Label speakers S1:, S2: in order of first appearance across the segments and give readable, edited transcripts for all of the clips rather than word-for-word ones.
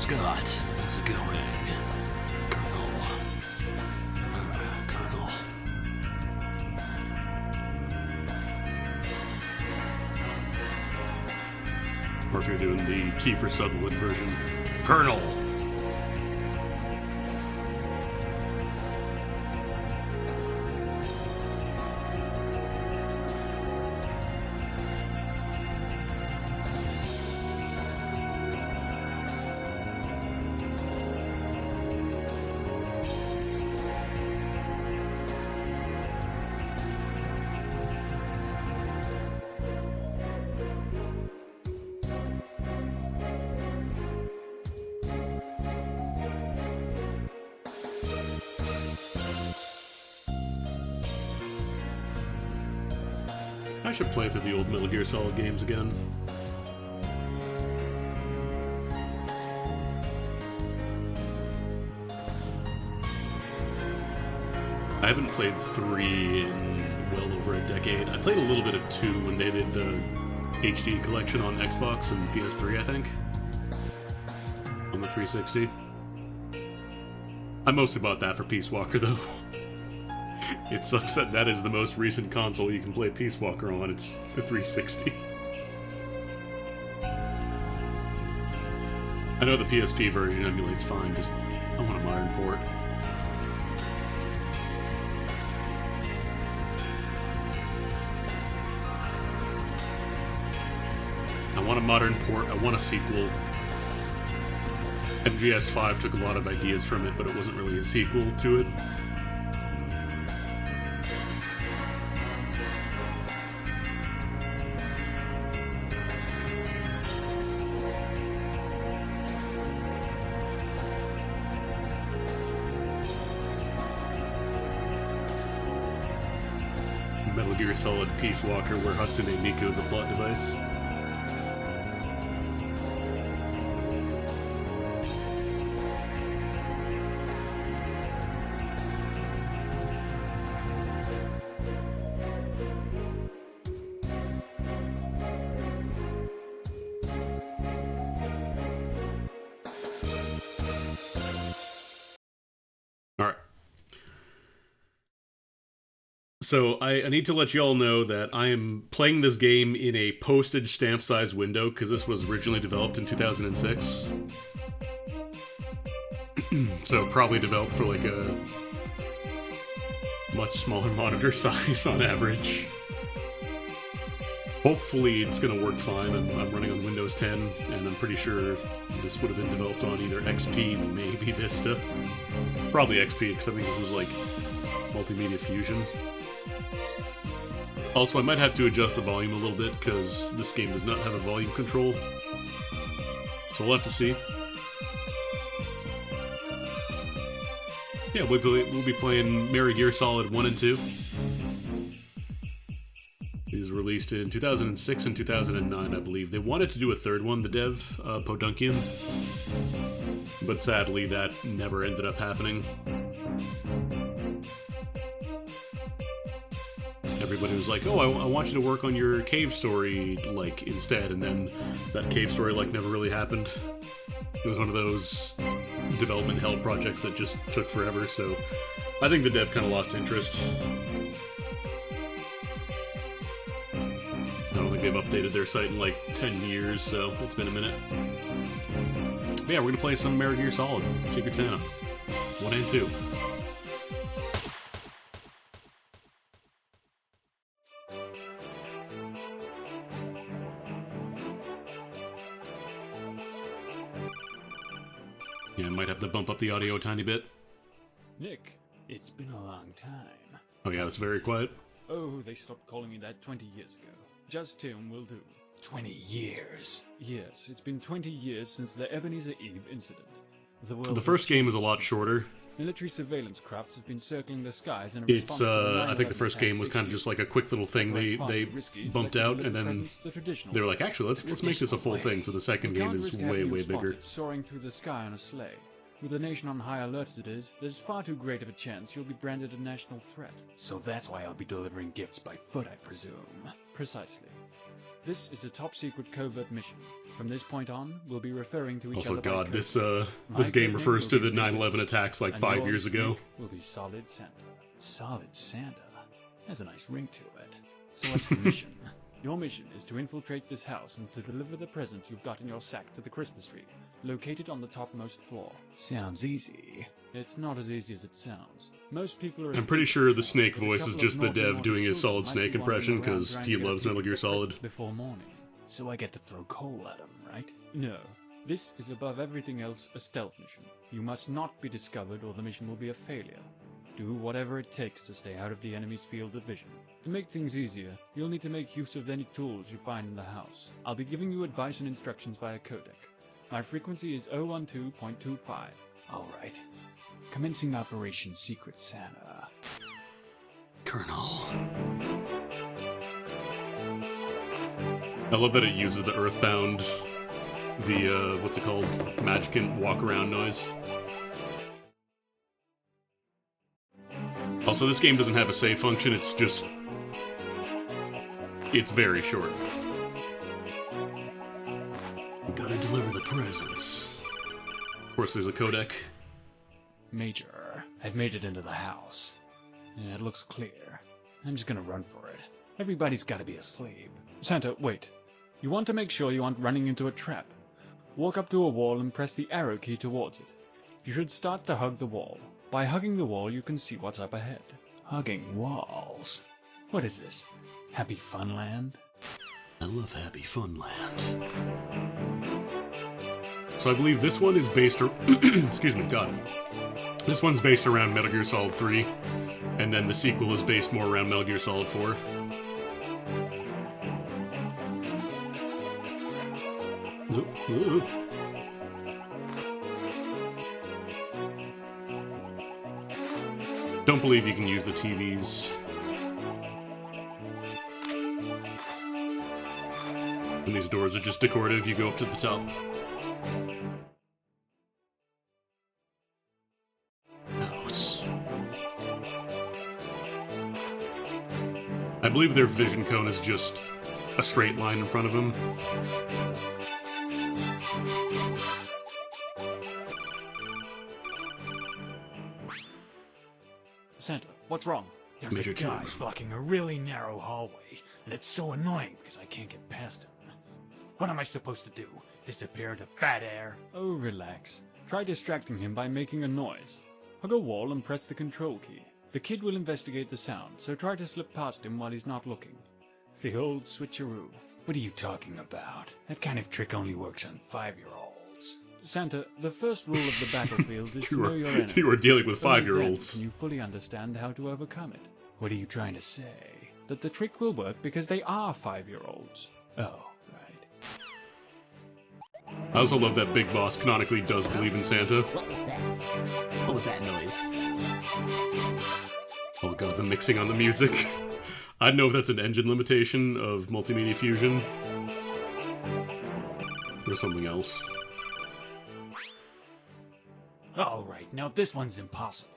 S1: Scott, how's it going? Colonel. Colonel.
S2: Or if you're doing the Kiefer Sutherland version.
S1: Colonel!
S2: I should play through the old Metal Gear Solid games again. I haven't played 3 in well over a decade. I played a little bit of 2 when they did the HD collection on Xbox and PS3, I think. On the 360. I mostly bought that for Peace Walker, though. It sucks that that is the most recent console you can play Peace Walker on. It's the 360. I know the PSP version emulates fine, just I want a modern port. I want a modern port, I want a sequel. MGS5 took a lot of ideas from it, but it wasn't really a sequel to it. Metal Gear Solid Peace Walker, where Hatsune Miku is a plot device. Alright. So, I need to let you all know that I am playing this game in a postage stamp size window, because this was originally developed in 2006. So, probably developed for like a much smaller monitor size on average. Hopefully it's going to work fine. I'm running on Windows 10, and I'm pretty sure this would have been developed on either XP, maybe Vista. Probably XP, because I think this was like Multimedia Fusion. Also, I might have to adjust the volume a little bit, because this game does not have a volume control. So we'll have to see. Yeah, we'll be playing Metal Gear Solid 1 and 2. These were released in 2006 and 2009, I believe. They wanted to do a third one, the dev, Podunkian. But sadly, that never ended up happening. Everybody was like, oh, I want you to work on your cave story, like, instead, and then that cave story, like, never really happened. It was one of those development hell projects that just took forever, so I think the dev kind of lost interest. I don't think they've updated their site in, like, 10 years, so it's been a minute. But yeah, we're gonna play some Metal Gear Solid, Secret Santa, 1 and 2. Yeah, I might have to bump up the audio a tiny bit.
S3: Nick, it's been a long time.
S2: Oh yeah, it's very quiet.
S3: Oh, they stopped calling me that 20 years ago. Just Tim will do.
S1: 20 years.
S3: Yes, it's been 20 years since the Ebenezer Eve incident. The world
S2: The first
S3: has
S2: game is a
S3: changed
S2: lot
S3: since
S2: shorter.
S3: Military surveillance crafts have been circling the skies and
S2: It's, I think the first game was kind of just like a quick little thing they bumped out, and then they were like, actually, let's make this a full thing, so the second game is way, way bigger.
S3: Soaring through the sky on a sleigh. With the nation on high alert as it is, there's far too great of a chance you'll be branded a national threat.
S1: So that's why I'll be delivering gifts by foot, I presume.
S3: Precisely. This is a top-secret covert mission. From this point on, we'll be referring to each
S2: Also,
S3: other by
S2: God,
S3: code.
S2: this
S3: My
S2: game
S3: code
S2: refers to
S3: name
S2: the
S3: will be
S2: 9/11 attacks like
S3: and
S2: 5
S3: yours,
S2: years ago.
S3: Nick, will be Solid Santa. Solid Santa? Has a nice ring to it. So what's the mission? Your mission is to infiltrate this house and to deliver the presents you've got in your sack to the Christmas tree, located on the topmost floor. Sounds easy. It's not as easy as it sounds. Most people are
S2: I'm pretty sure the Snake
S3: but a
S2: voice is
S3: couple
S2: just
S3: of
S2: the
S3: naughty,
S2: dev
S3: naughty
S2: doing his
S3: children
S2: Solid
S3: might
S2: Snake
S3: be
S2: impression
S3: wandering around
S2: because
S3: trying
S2: he
S3: to get
S2: loves
S3: a
S2: Metal Gear
S3: peek
S2: Solid.
S3: before morning. So I get to throw coal at him, right? No. This is above everything else a stealth mission. You must not be discovered or the mission will be a failure. Do whatever it takes to stay out of the enemy's field of vision. To make things easier, you'll need to make use of any tools you find in the house. I'll be giving you advice and instructions via codec. My frequency is 012.25. Alright. Commencing Operation Secret Santa.
S1: Colonel.
S2: I love that it uses the Earthbound, the, what's it called? Magicant walk-around noise. Also, this game doesn't have a save function, it's just... It's very short.
S1: Gotta deliver the presents.
S2: Of course, there's a codec.
S3: Major, I've made it into the house. Yeah, it looks clear. I'm just gonna run for it. Everybody's gotta be asleep. Santa, wait. You want to make sure you aren't running into a trap. Walk up to a wall and press the arrow key towards it. You should start to hug the wall. By hugging the wall, you can see what's up ahead. Hugging walls? What is this? Happy Funland?
S1: I love Happy Funland.
S2: So I believe this one is based excuse me, God. This one's based around Metal Gear Solid 3, and then the sequel is based more around Metal Gear Solid 4. Ooh. Don't believe you can use the TVs. And these doors are just decorative, you go up to the top.
S1: House.
S2: I believe their vision cone is just a straight line in front of them.
S3: Santa, what's wrong? There's
S2: Major
S3: a guy
S2: Tom.
S3: blocking a really narrow hallway, and it's so annoying because I can't get past him. What am I supposed to do? Disappear into fat air? Oh, relax. Try distracting him by making a noise. Hug a wall and press the control key. The kid will investigate the sound, so try to slip past him while he's not looking. The old switcheroo. What are you talking about? That kind of trick only works on 5-year-olds. Santa, the first rule of the battlefield is to know your enemy.
S2: You are dealing with
S3: Only then
S2: 5-year-olds.
S3: can you fully understand how to overcome it. What are you trying to say? That the trick will work because they are 5-year-olds. Oh, right.
S2: I also love that Big Boss canonically does believe in Santa.
S1: What was that? What was that noise?
S2: Oh god, the mixing on the music. I don't know if that's an engine limitation of Multimedia Fusion. Or something else.
S3: Alright, now this one's impossible.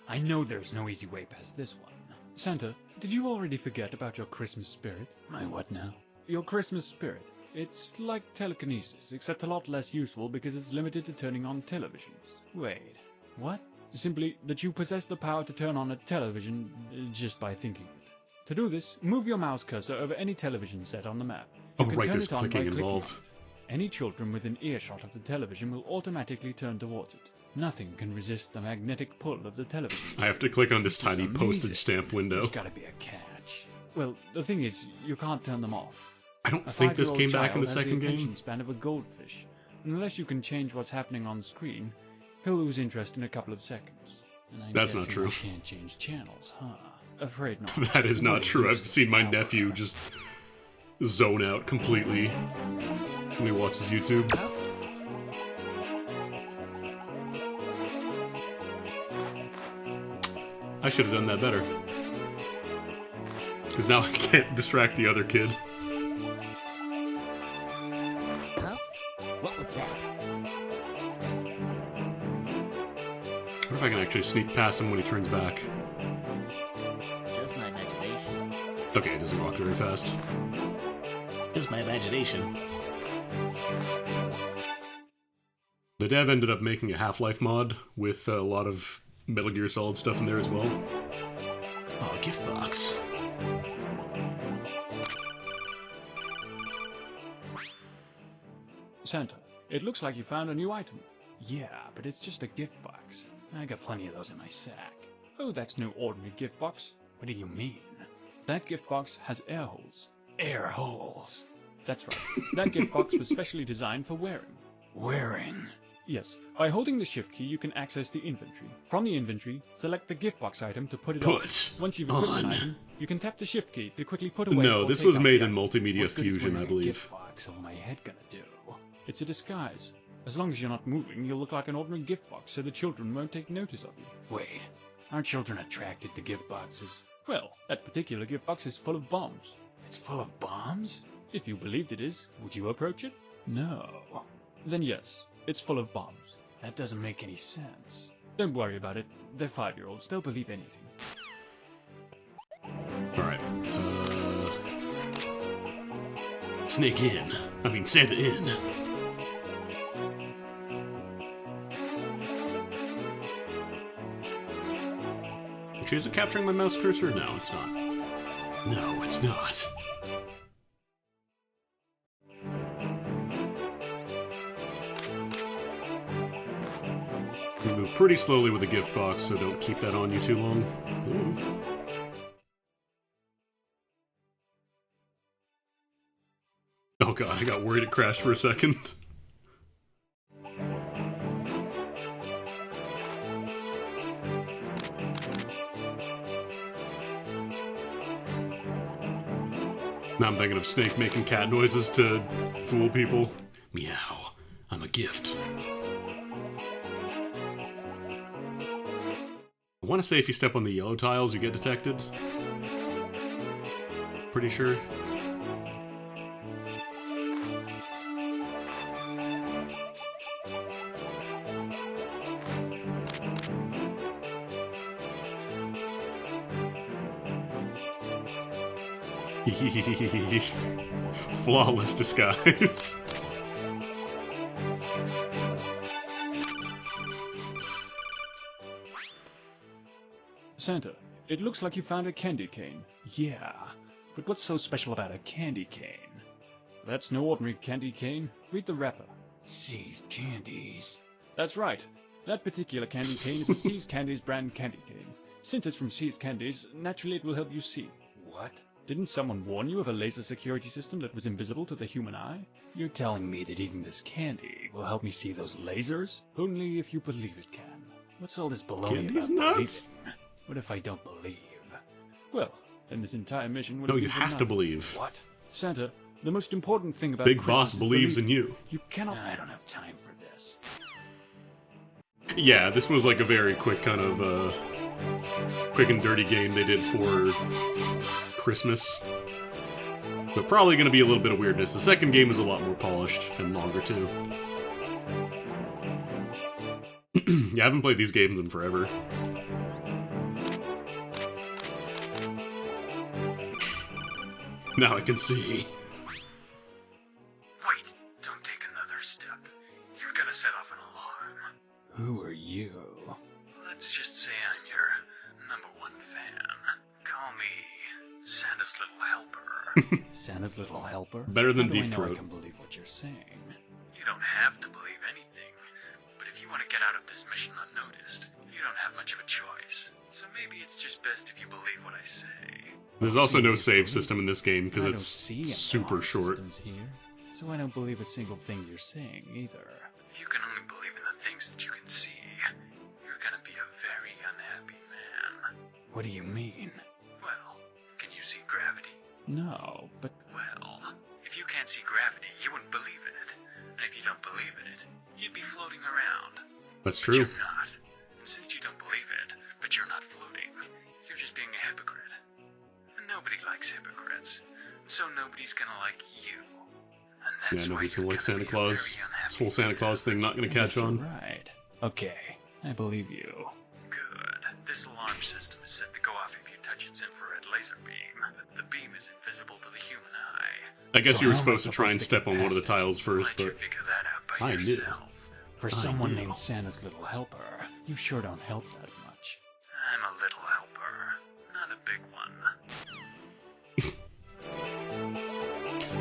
S3: I know there's no easy way past this one. Santa, did you already forget about your Christmas spirit? My what now? Your Christmas spirit. It's like telekinesis, except a lot less useful because it's limited to turning on televisions. Wait, what? Simply that you possess the power to turn on a television just by thinking it. To do this, move your mouse cursor over any television set on the map.
S2: Oh
S3: You can
S2: right,
S3: turn
S2: there's
S3: it on by
S2: clicking
S3: clicking
S2: involved.
S3: on it. Any children within earshot of the television will automatically turn towards it. Nothing can resist the magnetic pull of the television.
S2: I have to click on this
S3: This is
S2: tiny
S3: amazing.
S2: postage stamp window.
S3: There's gotta be a catch. Well, the thing is, you can't turn them off.
S2: I don't
S3: A
S2: think this
S3: 5-year-old
S2: came back in
S3: child
S2: the
S3: has
S2: second
S3: the attention
S2: game.
S3: span of a goldfish. And unless you can change what's happening on screen, he'll lose interest in a couple of seconds. And I'm
S2: That's not
S3: guessing
S2: true.
S3: I can't change channels, huh? Afraid not.
S2: That is not
S3: What a
S2: true. I've
S3: useless
S2: seen my
S3: power.
S2: nephew just zone out completely when he watches YouTube. I should have done that better. Because now I can't distract the other kid.
S1: Huh? What was that?
S2: What if I can actually sneak past him when he turns back?
S1: Just my imagination.
S2: Okay, it doesn't walk very fast.
S1: Just my imagination.
S2: The dev ended up making a Half-Life mod with a lot of Metal Gear Solid stuff in there as well.
S1: Oh, gift box.
S3: Santa, it looks like you found a new item. Yeah, but it's just a gift box. I got plenty of those in my sack. Oh, that's no ordinary gift box. What do you mean? That gift box has air holes. Air holes? That's right. That gift box was specially designed for wearing. Wearing? Yes. By holding the shift key, you can access the inventory. From the inventory, select the gift box item to put it on. Once you've equipped an item, you can tap the shift key to quickly put away.
S2: No,
S3: or
S2: this
S3: take
S2: was
S3: out
S2: made
S3: the
S2: in
S3: item.
S2: Multimedia
S3: What good is
S2: Fusion, I
S3: wearing a
S2: believe.
S3: gift box? All my head gonna do? It's a disguise. As long as you're not moving, you'll look like an ordinary gift box, so the children won't take notice of you. Wait, aren't children attracted to gift boxes? Well, that particular gift box is full of bombs. It's full of bombs? If you believed it is, would you approach it? No. Then yes, it's full of bombs. That doesn't make any sense. Don't worry about it. They're 5-year-olds. They'll believe anything.
S2: Alright.
S1: Snake in. I mean, Santa in.
S2: Is it capturing my mouse cursor? No, it's not.
S1: No, it's not.
S2: We move pretty slowly with the gift box, so don't keep that on you too long. Ooh. Oh god, I got worried it crashed for a second. Now I'm thinking of Snake making cat noises to fool people.
S1: Meow. I'm a gift.
S2: I want to say if you step on the yellow tiles, you get detected. Pretty sure. Flawless disguise.
S3: Santa, it looks like you found a candy cane. Yeah, but what's so special about a candy cane? That's no ordinary candy cane. Read the wrapper. See's Candies. That's right. That particular candy cane is a See's Candies brand candy cane. Since it's from See's Candies, naturally it will help you see. What? Didn't someone warn you of a laser security system that was invisible to the human eye? You're telling me that eating this candy will help me see those lasers? Only if you believe it can. What's all this baloney
S2: Candy's
S3: about
S2: nuts.
S3: believing? What if I don't believe? Well, then this entire mission would
S2: No,
S3: be
S2: you
S3: for
S2: have to
S3: nothing.
S2: believe.
S3: What? Santa, the most important thing about
S2: Big
S3: Christmas
S2: Boss
S3: is
S2: believes in you.
S3: You cannot. I don't have time for this.
S2: Yeah, this was like a very quick kind of, quick and dirty game they did for Christmas. But probably going to be a little bit of weirdness. The second game is a lot more polished and longer, too. Yeah, I haven't played these games in forever. Now I can see.
S3: Wait, don't take another step. You're gonna set off an alarm. Who are you? Let's just say I'm your #1 fan. Call me Santa's little helper. Santa's little helper?
S2: Better than
S3: How do I
S2: Deep
S3: know
S2: Throat.
S3: I can believe what you're saying. You don't have to believe anything, but if you want to get out of this mission unnoticed, you don't have much of a choice. So maybe it's just best if you believe what I say.
S2: There's also no save system in this game because
S3: I
S2: it's
S3: don't see any
S2: super
S3: alarm
S2: short.
S3: systems here, so I don't believe a single thing you're saying either. If you can only believe in the things that you can see, you're gonna be a very unhappy man. What do you mean? Well, can you see gravity? No, but... Well, if you can't see gravity, you wouldn't believe in it. And if you don't believe in it, you'd be floating around.
S2: That's
S3: But
S2: true.
S3: you're not. And since you don't believe it, but you're not floating, you're just being a hypocrite. And nobody likes hypocrites. And so nobody's gonna like you. And that's
S2: Yeah,
S3: why
S2: nobody's
S3: you're
S2: gonna like
S3: gonna
S2: Santa
S3: be a
S2: Claus.
S3: very unhappy
S2: This whole Santa Claus thing not gonna catch on.
S3: Right. Okay, I believe you. Good. This alarm system is set to go off if you touch much its infrared laser beam, but the beam is invisible to the human eye.
S2: I guess
S3: So
S2: you were
S3: how am I
S2: supposed to try and
S3: get
S2: step on one of the
S3: past it?
S2: tiles first,
S3: Why'd you
S2: but
S3: figure that out by
S2: I knew.
S3: yourself? For someone named Santa's little helper, you sure don't help that much. I'm a little helper, not a big one.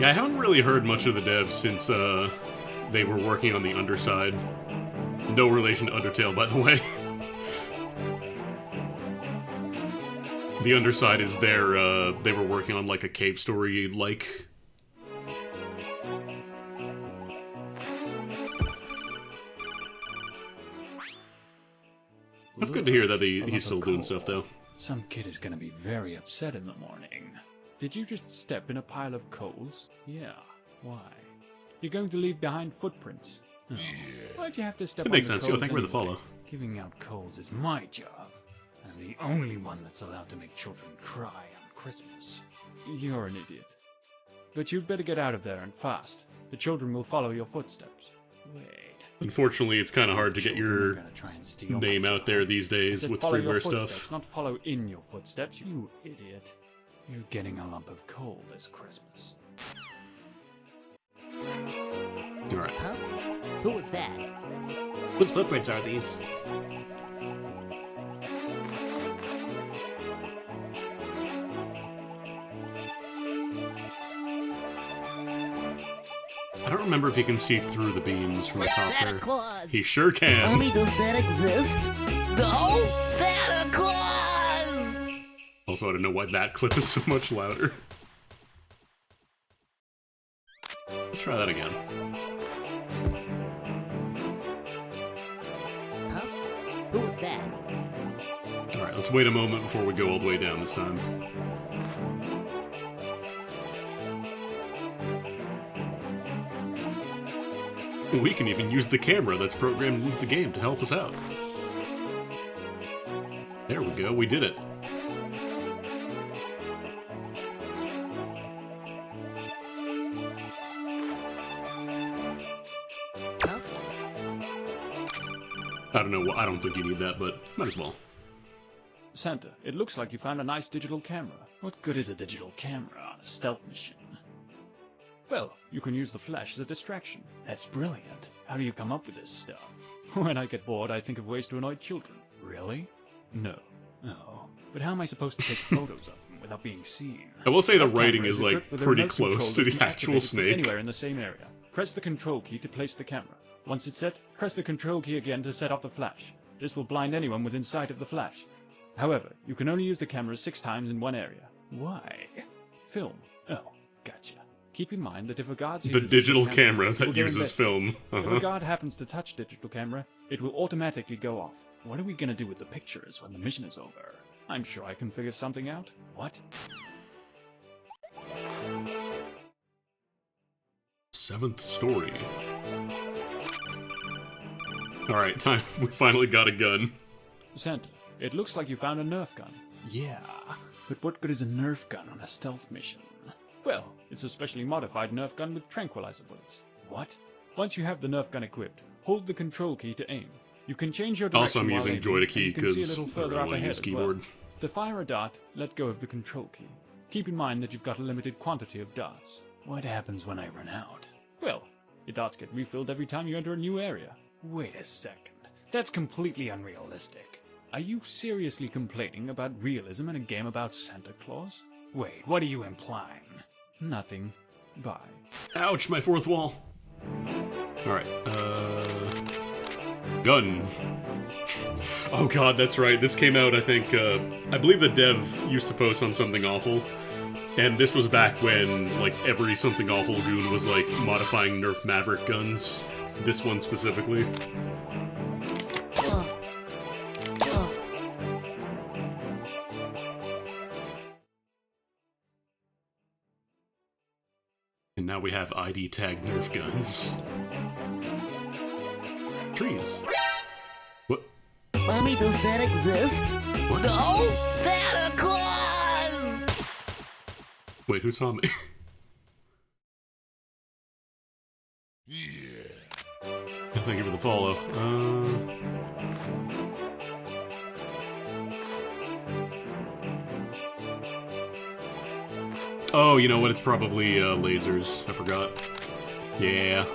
S2: yeah, I haven't really heard much of the devs since they were working on the Underside. No relation to Undertale, by the way. The Underside is their, they were working on like a cave story like. That's good to hear that he's still doing stuff, though.
S3: Some kid is gonna be very upset in the morning. Did you just step in a pile of coals? Yeah. Why? You're going to leave behind footprints. Oh. Why'd you have to step
S2: That
S3: on
S2: makes
S3: the
S2: sense. Yo,
S3: coals
S2: thank you for the
S3: anyway?
S2: follow.
S3: Giving out coals is my job. I'm the only one that's allowed to make children cry on Christmas. You're an idiot. But you'd better get out of there and fast. The children will follow your footsteps. Wait.
S2: Unfortunately, it's kind of hard to get
S3: Children are
S2: your
S3: gonna try and steal
S2: name
S3: my
S2: out
S3: job.
S2: there these
S3: I
S2: days
S3: said
S2: with
S3: follow your
S2: freeware
S3: footsteps,
S2: stuff.
S3: not follow in your footsteps, you idiot. You're getting a lump of coal this Christmas.
S2: Alright.
S4: Huh? Who was that?
S1: Whose footprints are these?
S2: I don't remember if he can see through the beams from the top
S4: Santa
S2: there.
S4: Claus!
S2: He sure can.
S4: Mommy, does that exist? Go, Santa Claus!
S2: Also, I don't know why that clip is so much louder. Let's try that again.
S4: Huh? Who was that?
S2: Alright, let's wait a moment before we go all the way down this time. We can even use the camera that's programmed into the game to help us out. There we go, we did it.
S4: Huh?
S2: I don't know, I don't think you need that, but might as well.
S3: Santa, it looks like you found a nice digital camera. What good is a digital camera on a stealth mission? Well, you can use the flash as a distraction. That's brilliant. How do you come up with this stuff? When I get bored, I think of ways to annoy children. Really? No. Oh. But how am I supposed to take photos of them without being seen?
S2: I will say the
S3: Our
S2: writing
S3: camera
S2: is
S3: equipped
S2: like
S3: with a
S2: pretty
S3: remote
S2: close to
S3: control that
S2: the
S3: can
S2: actual
S3: activate from
S2: snake.
S3: anywhere in the same area. Press the control key to place the camera. Once it's set, press the control key again to set off the flash. This will blind anyone within sight of the flash. However, you can only use the camera 6 times in one area. Why? Film. Oh, gotcha. Keep in mind that if a guard sees
S2: The
S3: a digital
S2: digital camera
S3: it will
S2: that
S3: go
S2: uses
S3: invest-
S2: film.
S3: If a
S2: Uh-huh.
S3: guard happens to touch digital camera, it will automatically go off. What are we gonna do with the pictures when the mission is over? I'm sure I can figure something out. What?
S2: 7th story. Alright, time. We finally got a gun.
S3: Santa, it looks like you found a Nerf gun. Yeah, but what good is a Nerf gun on a stealth mission? Well, it's a specially modified Nerf gun with tranquilizer bullets. What? Once you have the Nerf gun equipped, hold the control key to aim. You can change your direction
S2: Also, I'm
S3: while
S2: using
S3: aiming,
S2: Joy to
S3: and
S2: key
S3: you can see a
S2: because
S3: little
S2: I
S3: further
S2: really
S3: up
S2: want to
S3: ahead
S2: use
S3: as
S2: keyboard.
S3: well. To fire a dart, let go of the control key. Keep in mind that you've got a limited quantity of darts. What happens when I run out? Well, your darts get refilled every time you enter a new area. Wait a second. That's completely unrealistic. Are you seriously complaining about realism in a game about Santa Claus? Wait, what are you implying? Nothing. Bye.
S2: Ouch, my 4th wall. Alright, gun. Oh god, that's right. This came out, I think, I believe the dev used to post on Something Awful. And this was back when, like, every Something Awful goon was, like, modifying Nerf Maverick guns. This one specifically. And now we have ID tag Nerf guns. Trees. What?
S4: Mommy, does that exist?
S2: What?
S4: Go, Santa Claus!
S2: Wait, who saw me? Thank you for the follow. Oh, you know what? It's probably lasers. I forgot. Yeah.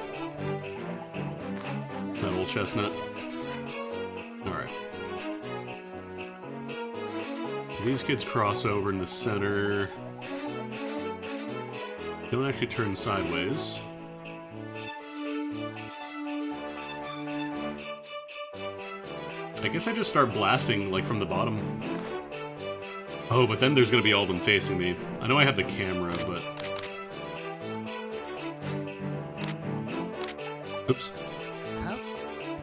S2: That old chestnut. Alright. So these kids cross over in the center. Don't actually turn sideways. I guess I just start blasting, like, from the bottom. Oh, but then there's gonna be all of them facing me. I know I have the camera, but... Oops.
S4: Huh?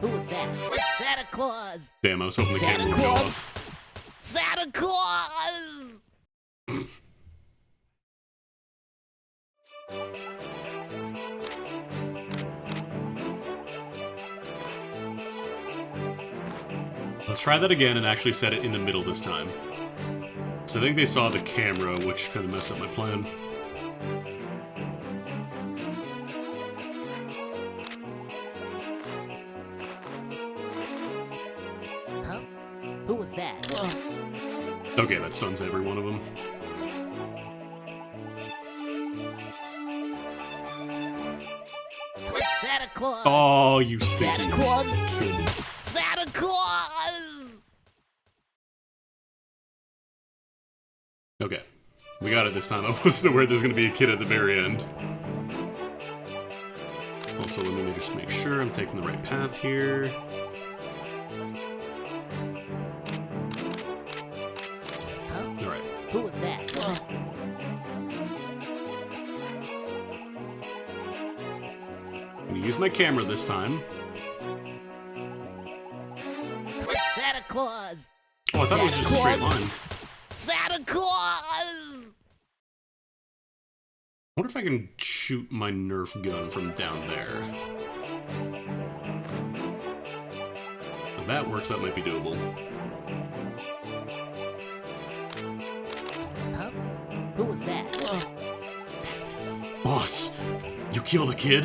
S4: Who was that? It's Santa Claus!
S2: Damn, I was hoping the camera would go off.
S4: Santa Claus!
S2: Let's try that again and actually set it in the middle this time. So I think they saw the camera, which kind of messed up my plan.
S4: Huh? Who was that?
S2: Okay, that stuns every one of them.
S4: It's Santa Claus!
S2: Oh, you stinky
S4: Santa Claus!
S2: kid.
S4: Santa Claus!
S2: Okay, we got it this time. I wasn't aware there's going to be a kid at the very end. Also, let me just make sure I'm taking the right path here.
S4: Huh?
S2: Alright.
S4: Who was that?
S2: I'm going to use my camera this time.
S4: It's Santa Claus!
S2: Oh, I thought it was just a straight
S4: Claus.
S2: line.
S4: Santa Claus!
S2: I wonder if I can shoot my Nerf gun from down there. If that works, that might be doable.
S4: Huh? Who was that?
S2: Boss, you killed a kid?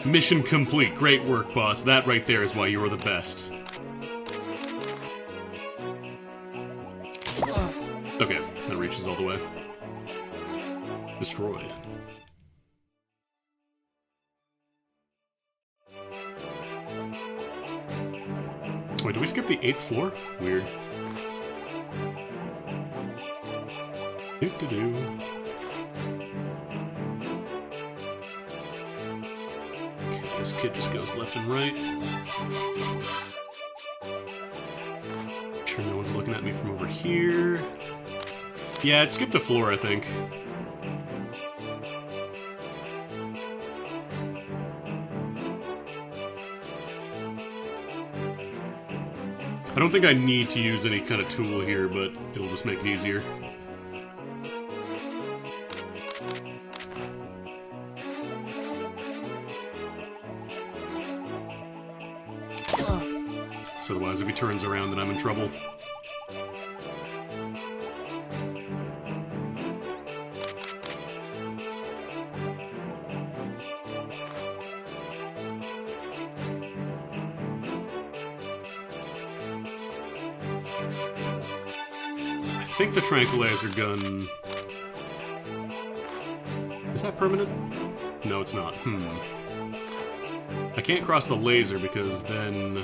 S2: Mission complete. Great work, boss. That right there is why you are the best. Okay, that reaches all the way. Destroyed. Wait, did we skip the 8th floor? Weird. Do-do-do. Okay, this kid just goes left and right. Sure no one's looking at me from over here. Yeah, it skipped a floor, I think. I don't think I need to use any kind of tool here, but it'll just make it easier. So otherwise, if he turns around, then I'm in trouble. I think the tranquilizer gun... Is that permanent? No, it's not. I can't cross the laser because then...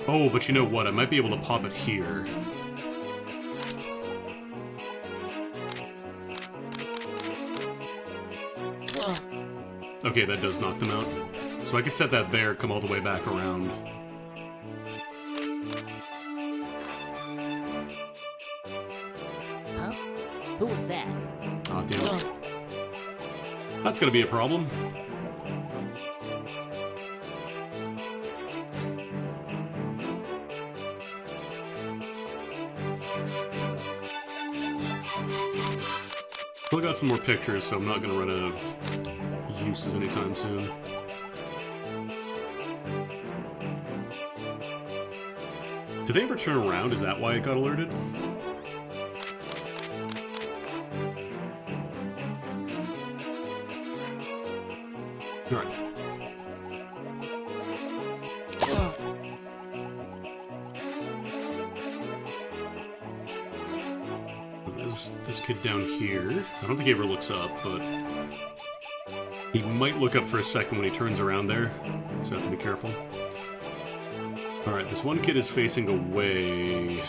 S2: Oh, but you know what? I might be able to pop it here. Okay, that does knock them out. So I could set that there, come all the way back around.
S4: Huh? Who was that?
S2: Ah, damn it. That's gonna be a problem. Still got some more pictures, so I'm not gonna run out of uses anytime soon. Did they ever turn around? Is that why it got alerted? Alright. this kid down here. I don't think he ever looks up, but he might look up for a second when he turns around there, so I have to be careful. Alright, this one kid is facing away.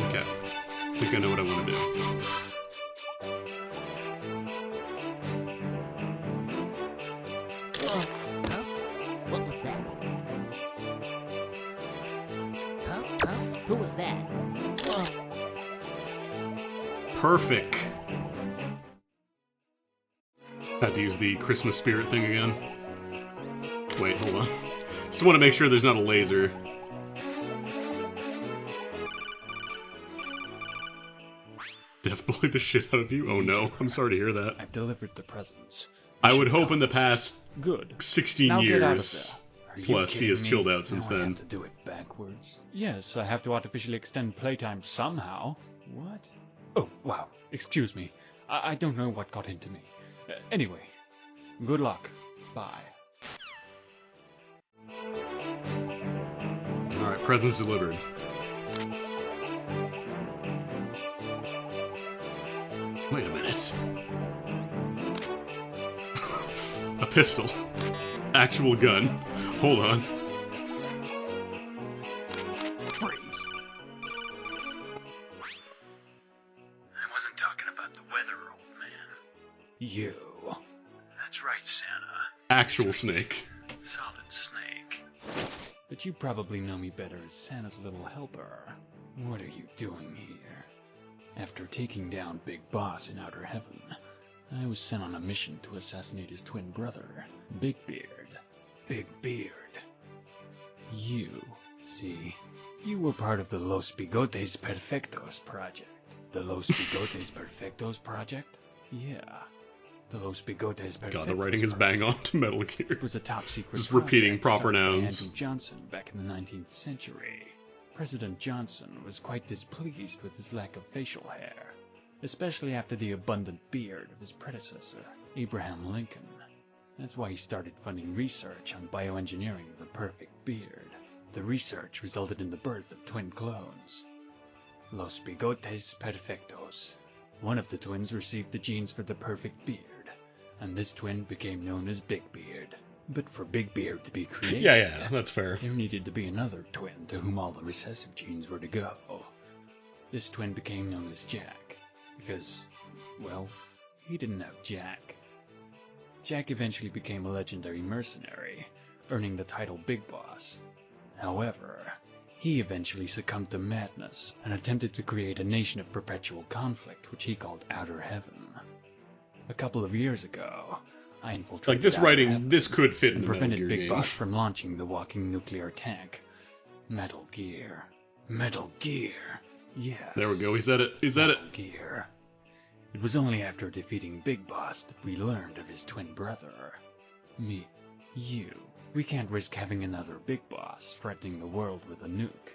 S2: Okay. I think I know what I want to do.
S4: Huh? What was that? Huh? Who was that?
S2: Perfect. Had to use the Christmas spirit thing again. Wait, hold on. Just want to make sure there's not a laser. Death bullied the shit out of you? Oh no, I'm sorry to hear that.
S3: I've delivered the presents.
S2: I would hope in the past
S3: Good.
S2: 16
S3: Now get out of
S2: years.
S3: there. Are you
S2: Plus, he
S3: kidding
S2: has
S3: me?
S2: chilled out since
S3: Now I
S2: then.
S3: have to do it backwards. Yes, I have to artificially extend playtime somehow. What? Oh, wow. Excuse me. I don't know what got into me. Anyway, good luck. Bye.
S2: Alright, presents delivered. Wait a minute. A pistol. Actual gun. Hold on.
S3: Freeze.
S5: I wasn't talking about the weather, old man.
S3: You.
S5: That's right, Santa.
S2: Actual snake.
S5: Solid snake.
S3: But you probably know me better as Santa's little helper. What are you doing here? After taking down Big Boss in Outer Heaven, I was sent on a mission to assassinate his twin brother, Big Beard. Big Beard. You, see, you were part of the Los Bigotes Perfectos project. The Los Bigotes Perfectos project? Yeah. The Los Bigotes Perfectos
S2: God, the writing is bang on to Metal Gear.
S3: It was a top secret
S2: Just repeating
S3: project
S2: proper
S3: started by
S2: nouns.
S3: Andrew Johnson back in the 19th century. President Johnson was quite displeased with his lack of facial hair, especially after the abundant beard of his predecessor, Abraham Lincoln. That's why he started funding research on bioengineering the perfect beard. The research resulted in the birth of twin clones, Los Bigotes Perfectos. One of the twins received the genes for the perfect beard, and this twin became known as Big Beard. But for Big Beard to be created,
S2: Yeah, that's fair.
S3: there needed to be another twin to whom all the recessive genes were to go. This twin became known as Jack, because, well, he didn't have Jack. Jack eventually became a legendary mercenary, earning the title Big Boss. However, he eventually succumbed to madness and attempted to create a nation of perpetual conflict, which he called Outer Heaven. A couple of years ago, I infiltrated
S2: Like, this
S3: Outer
S2: writing,
S3: Heaven
S2: this could fit in
S3: and
S2: a Metal
S3: prevented
S2: Gear
S3: Big
S2: game.
S3: Boss from launching the walking nuclear tank. Metal Gear. Metal Gear. Yes.
S2: There we go, he said it. He said it.
S3: Metal Gear. It was only after defeating Big Boss that we learned of his twin brother. You. We can't risk having another Big Boss threatening the world with a nuke.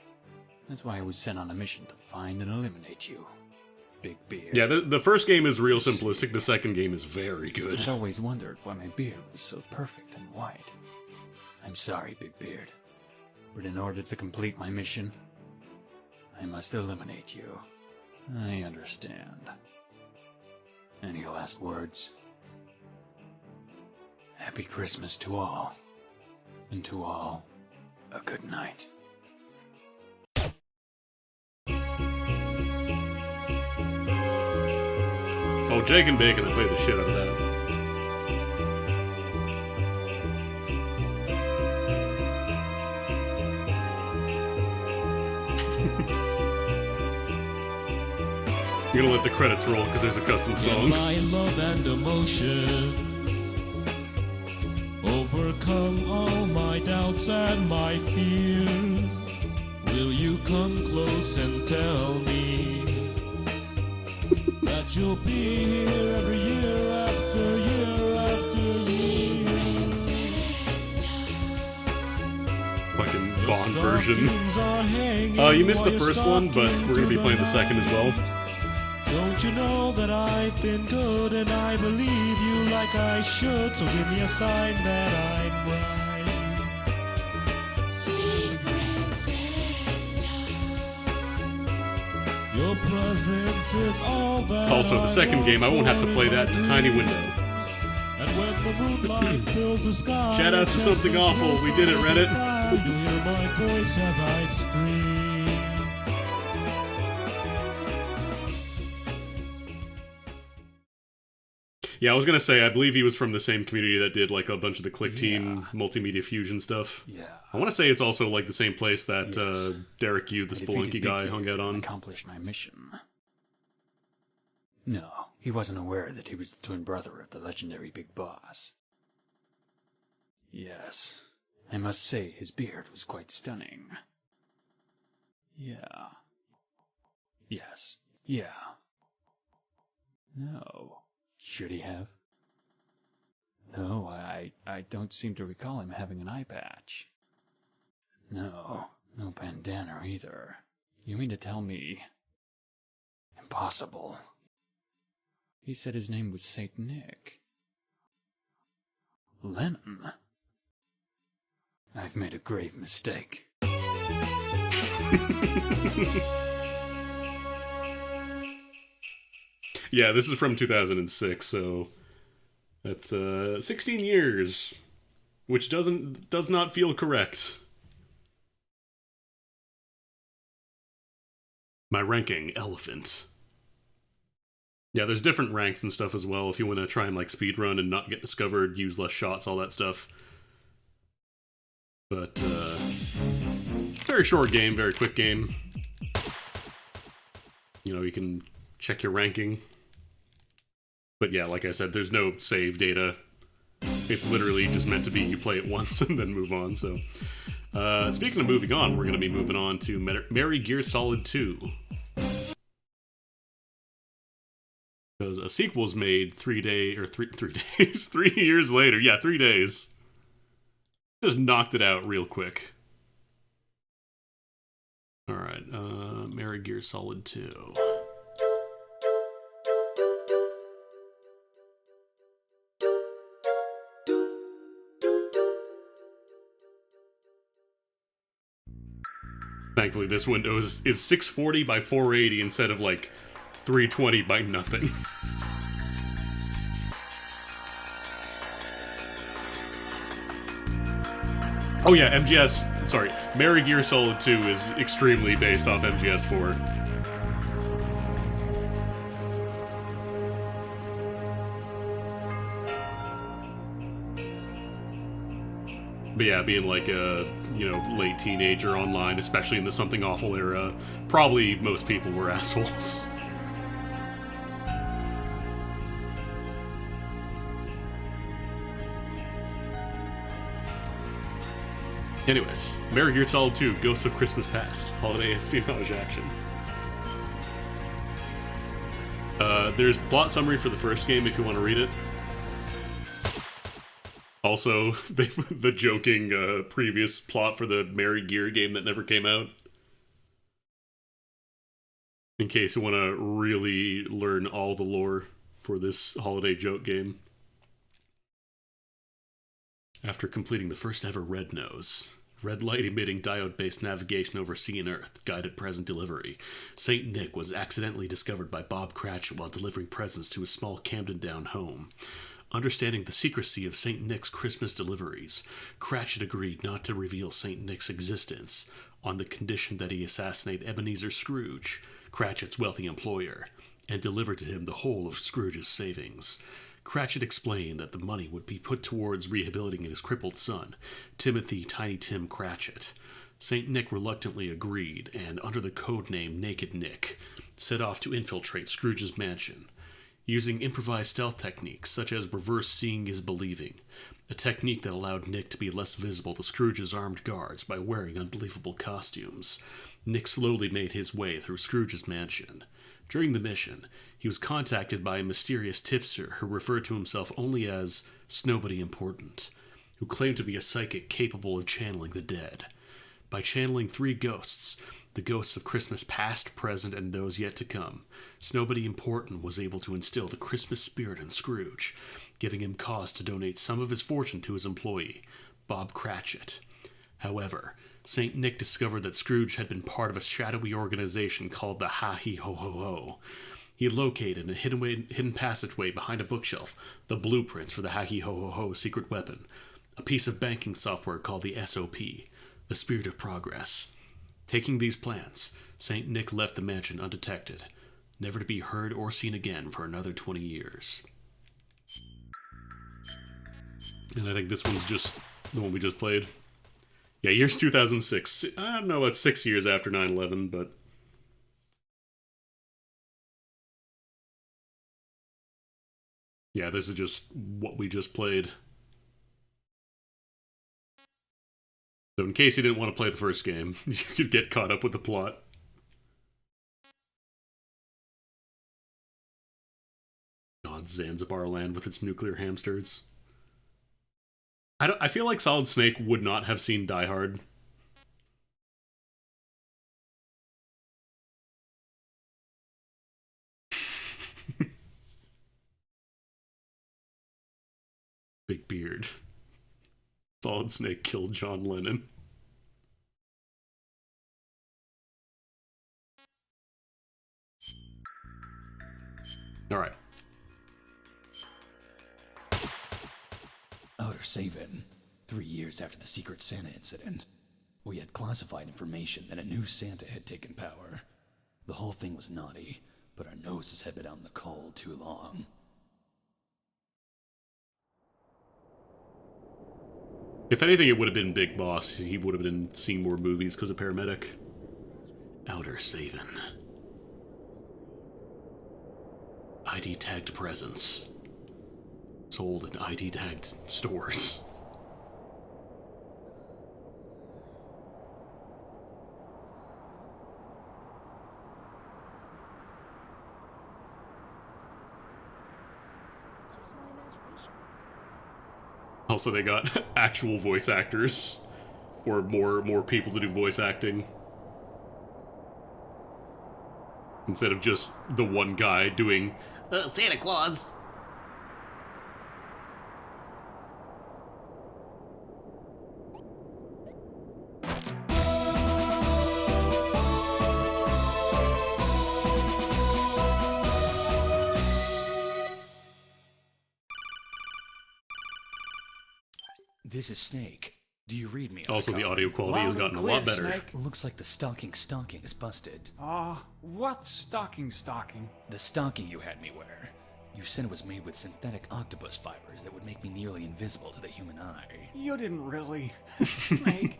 S3: That's why I was sent on a mission to find and eliminate you. Big Beard.
S2: Yeah, the first game is real simplistic, the second game is very good.
S3: I'd always wondered why my beard was so perfect and white. I'm sorry, Big Beard, but in order to complete my mission, I must eliminate you. I understand. Any last words? Happy Christmas to all, and to all, a good night.
S2: Oh, Jake and Bacon, I played the shit out of that. I'm gonna let the credits roll because there's a custom song.
S6: My love and emotion overcome all my doubts and my fears. Will you come close and tell me that you'll be here every year after year after year?
S2: Fucking Bond version. You missed the first one, but we're gonna be playing the second as well.
S6: Don't you know that I've been good and I believe you like I should? So give me a sign that I'm right. Your presence is all that
S2: Also, the second game, I won't have to play that in a tiny window.
S6: And when the moonlight fills the sky,
S2: Shout out to Something Awful. We did it, Reddit.
S6: You hear my voice as I scream.
S2: Yeah, I was gonna say, I believe he was from the same community that did like a bunch of the Click Team multimedia fusion stuff.
S3: Yeah.
S2: I want to say it's also like the same place that
S3: Yes.
S2: Derek Yu, the
S3: I defeated
S2: Spelunky
S3: Big
S2: guy,
S3: Bear
S2: hung out
S3: and
S2: on.
S3: accomplished my mission. No, he wasn't aware that he was the twin brother of the legendary Big Boss. Yes, I must say his beard was quite stunning. Yeah. Yes. Yeah. No. Should he have? No, I don't seem to recall him having an eye patch. No bandana either. You mean to tell me? Impossible. He said his name was Saint Nick. Lennon? I've made a grave mistake.
S2: Yeah, this is from 2006, so that's 16 years, which does not feel correct. My ranking, Elephant. Yeah, there's different ranks and stuff as well if you want to try and like speedrun and not get discovered, use less shots, all that stuff. But very short game, very quick game. You know, you can check your ranking. But yeah, like I said, there's no save data. It's literally just meant to be you play it once and then move on, so... speaking of moving on, we're going to be moving on to Metal Gear Solid 2. Because a sequel's made 3 years later. Yeah, 3 days. Just knocked it out real quick. Alright, Metal Gear Solid 2. Thankfully, this window is 640 by 480 instead of like 320 by nothing. Oh yeah, MGS, sorry, Metal Gear Solid 2 is extremely based off MGS 4. But yeah, being like a, you know, late teenager online, especially in the Something Awful era, probably most people were assholes. Anyways, Metal Gear Solid 2, Ghosts of Christmas Past, holiday espionage action. There's the plot summary for the first game if you want to read it. Also, the joking previous plot for the Metal Gear game that never came out. In case you want to really learn all the lore for this holiday joke game. After completing the first ever Red Nose, red light emitting diode-based navigation over sea and earth, guided present delivery, Saint Nick was accidentally discovered by Bob Cratchit while delivering presents to his small Camden Down home. Understanding the secrecy of St. Nick's Christmas deliveries, Cratchit agreed not to reveal St. Nick's existence on the condition that he assassinate Ebenezer Scrooge, Cratchit's wealthy employer, and deliver to him the whole of Scrooge's savings. Cratchit explained that the money would be put towards rehabilitating his crippled son, Timothy Tiny Tim Cratchit. St. Nick reluctantly agreed, and under the code name Naked Nick, set off to infiltrate Scrooge's mansion. Using improvised stealth techniques such as reverse seeing is believing, a technique that allowed Nick to be less visible to Scrooge's armed guards by wearing unbelievable costumes. Nick slowly made his way through Scrooge's mansion. During the mission, he was contacted by a mysterious tipster who referred to himself only as Snowbody Important, who claimed to be a psychic capable of channeling the dead. By channeling 3 ghosts, the ghosts of Christmas past, present, and those yet to come, Snowbody Important was able to instill the Christmas spirit in Scrooge, giving him cause to donate some of his fortune to his employee, Bob Cratchit. However, St. Nick discovered that Scrooge had been part of a shadowy organization called the Ha-He-Ho-Ho-Ho. He located in a hidden passageway behind a bookshelf the blueprints for the Ha-He-Ho-Ho-Ho secret weapon, a piece of banking software called the SOP, the Spirit of Progress. Taking these plans, St. Nick left the mansion undetected, never to be heard or seen again for another 20 years. And I think this one's just the one we just played. Yeah, year's 2006. I don't know about 6 years after 9/11, but... yeah, this is just what we just played. So in case you didn't want to play the first game, you could get caught up with the plot. God, Zanzibar land with its nuclear hamsters. I feel like Solid Snake would not have seen Die Hard. Big beard. Solid Snake killed John Lennon. Alright.
S7: Outer Saven, 3 years after the Secret Santa incident. We had classified information that a new Santa had taken power. The whole thing was naughty, but our noses had been out in the cold too long.
S2: If anything, it would have been Big Boss. He would have been seeing more movies because of Paramedic. Outer Saven. ID tagged presents. Sold in ID tagged stores. Also, they got actual voice actors, or more people to do voice acting, instead of just the one guy doing Santa Claus.
S7: This is Snake. Do you read me?
S2: Also, the audio quality
S3: Loud
S2: has
S3: and
S2: gotten a
S3: clear,
S2: lot better.
S3: Snake.
S7: Looks like the stocking is busted.
S3: What stocking?
S7: The stocking you had me wear. You said it was made with synthetic octopus fibers that would make me nearly invisible to the human eye.
S3: You didn't really. Snake,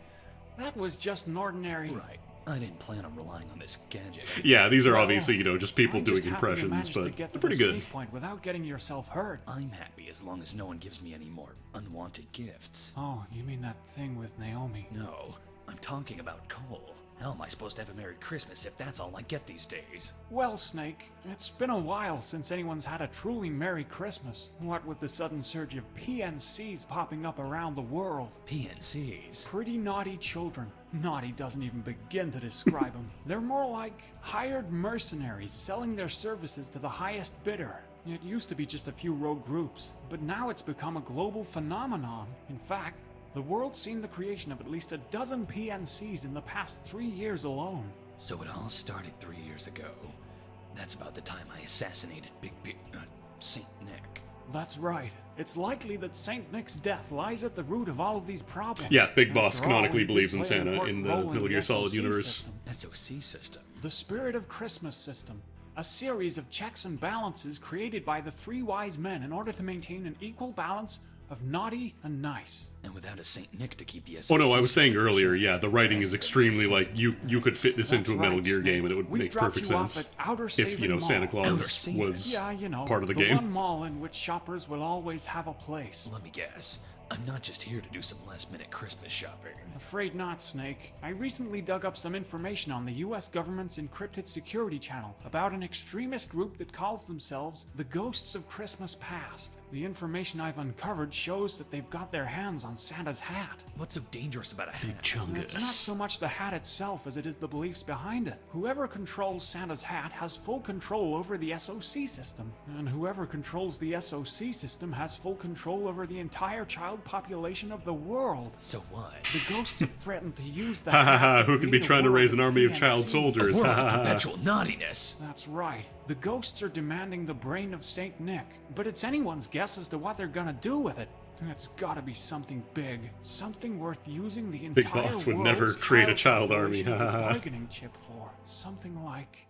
S3: that was just an ordinary...
S7: Right. I didn't plan on relying on this gadget.
S2: Yeah, these are
S3: Well,
S2: obviously, just people
S3: I'm
S2: doing
S3: just happy you
S2: impressions,
S3: managed to
S2: but
S3: get
S2: they're
S3: to
S2: pretty
S3: the
S2: good.
S3: escape point without getting yourself hurt.
S7: I'm happy as long as no one gives me any more unwanted gifts.
S3: Oh, you mean that thing with Naomi?
S7: No, I'm talking about Cole. How am I supposed to have a Merry Christmas if that's all I get these days?
S3: Well, Snake, it's been a while since anyone's had a truly Merry Christmas. What with the sudden surge of PNCs popping up around the world.
S7: PNCs?
S3: Pretty naughty children. Naughty doesn't even begin to describe them. They're more like hired mercenaries selling their services to the highest bidder. It used to be just a few rogue groups, but now it's become a global phenomenon. In fact, the world's seen the creation of at least a dozen PNCs in the past 3 years alone.
S7: So it all started 3 years ago. That's about the time I assassinated Saint Nick.
S3: That's right. It's likely that Saint Nick's death lies at the root of all of these problems.
S2: Yeah, Big Boss
S3: After all,
S2: canonically
S3: he did
S2: believes in
S3: play an
S2: Santa
S3: important
S2: in the
S3: role
S2: Metal Gear Solid
S3: SOC
S2: universe.
S3: system.
S7: SOC system.
S3: The Spirit of Christmas system. A series of checks and balances created by the three wise men in order to maintain an equal balance of naughty and nice.
S7: And without a Saint Nick to keep the SOC
S2: Oh no, I was saying
S7: system
S2: earlier,
S7: shut.
S2: yeah, the writing is extremely like you could fit this
S3: That's
S2: into a Metal
S3: right,
S2: Gear
S3: Snake.
S2: game and it would
S3: We've
S2: make
S3: dropped
S2: perfect
S3: you off
S2: sense
S3: at Outer
S2: if
S3: Saven
S2: Santa
S3: Mall.
S2: Claus
S7: Outer Saven.
S2: was
S3: Yeah, you know,
S2: part of the
S3: the
S2: game.
S3: one mall in which shoppers will always have a place.
S7: Let me guess. I'm not just here to do some last-minute Christmas shopping.
S3: Afraid not, Snake. I recently dug up some information on the US government's encrypted security channel about an extremist group that calls themselves the Ghosts of Christmas Past. The information I've uncovered shows that they've got their hands on Santa's hat.
S7: What's so dangerous about a hat?
S2: Big Chungus.
S3: It's not so much the hat itself as it is the beliefs behind it. Whoever controls Santa's hat has full control over the SOC system. And whoever controls the SOC system has full control over the entire child population of the world.
S7: So what?
S3: The ghosts have threatened to use that.
S2: Haha,
S3: hat to
S2: who could
S3: lead
S2: be
S3: a
S2: trying to
S3: world
S2: raise an army of
S3: PNC.
S2: child soldiers?
S7: A world of
S2: Haha.
S7: perpetual naughtiness.
S3: That's right. The ghosts are demanding the brain of Saint Nick, but it's anyone's guess as to what they're gonna do with it. It's gotta be something big, something worth using the entire
S2: Big Boss would never
S3: world's
S2: create a child army.
S3: population as a bargaining chip for. Something like...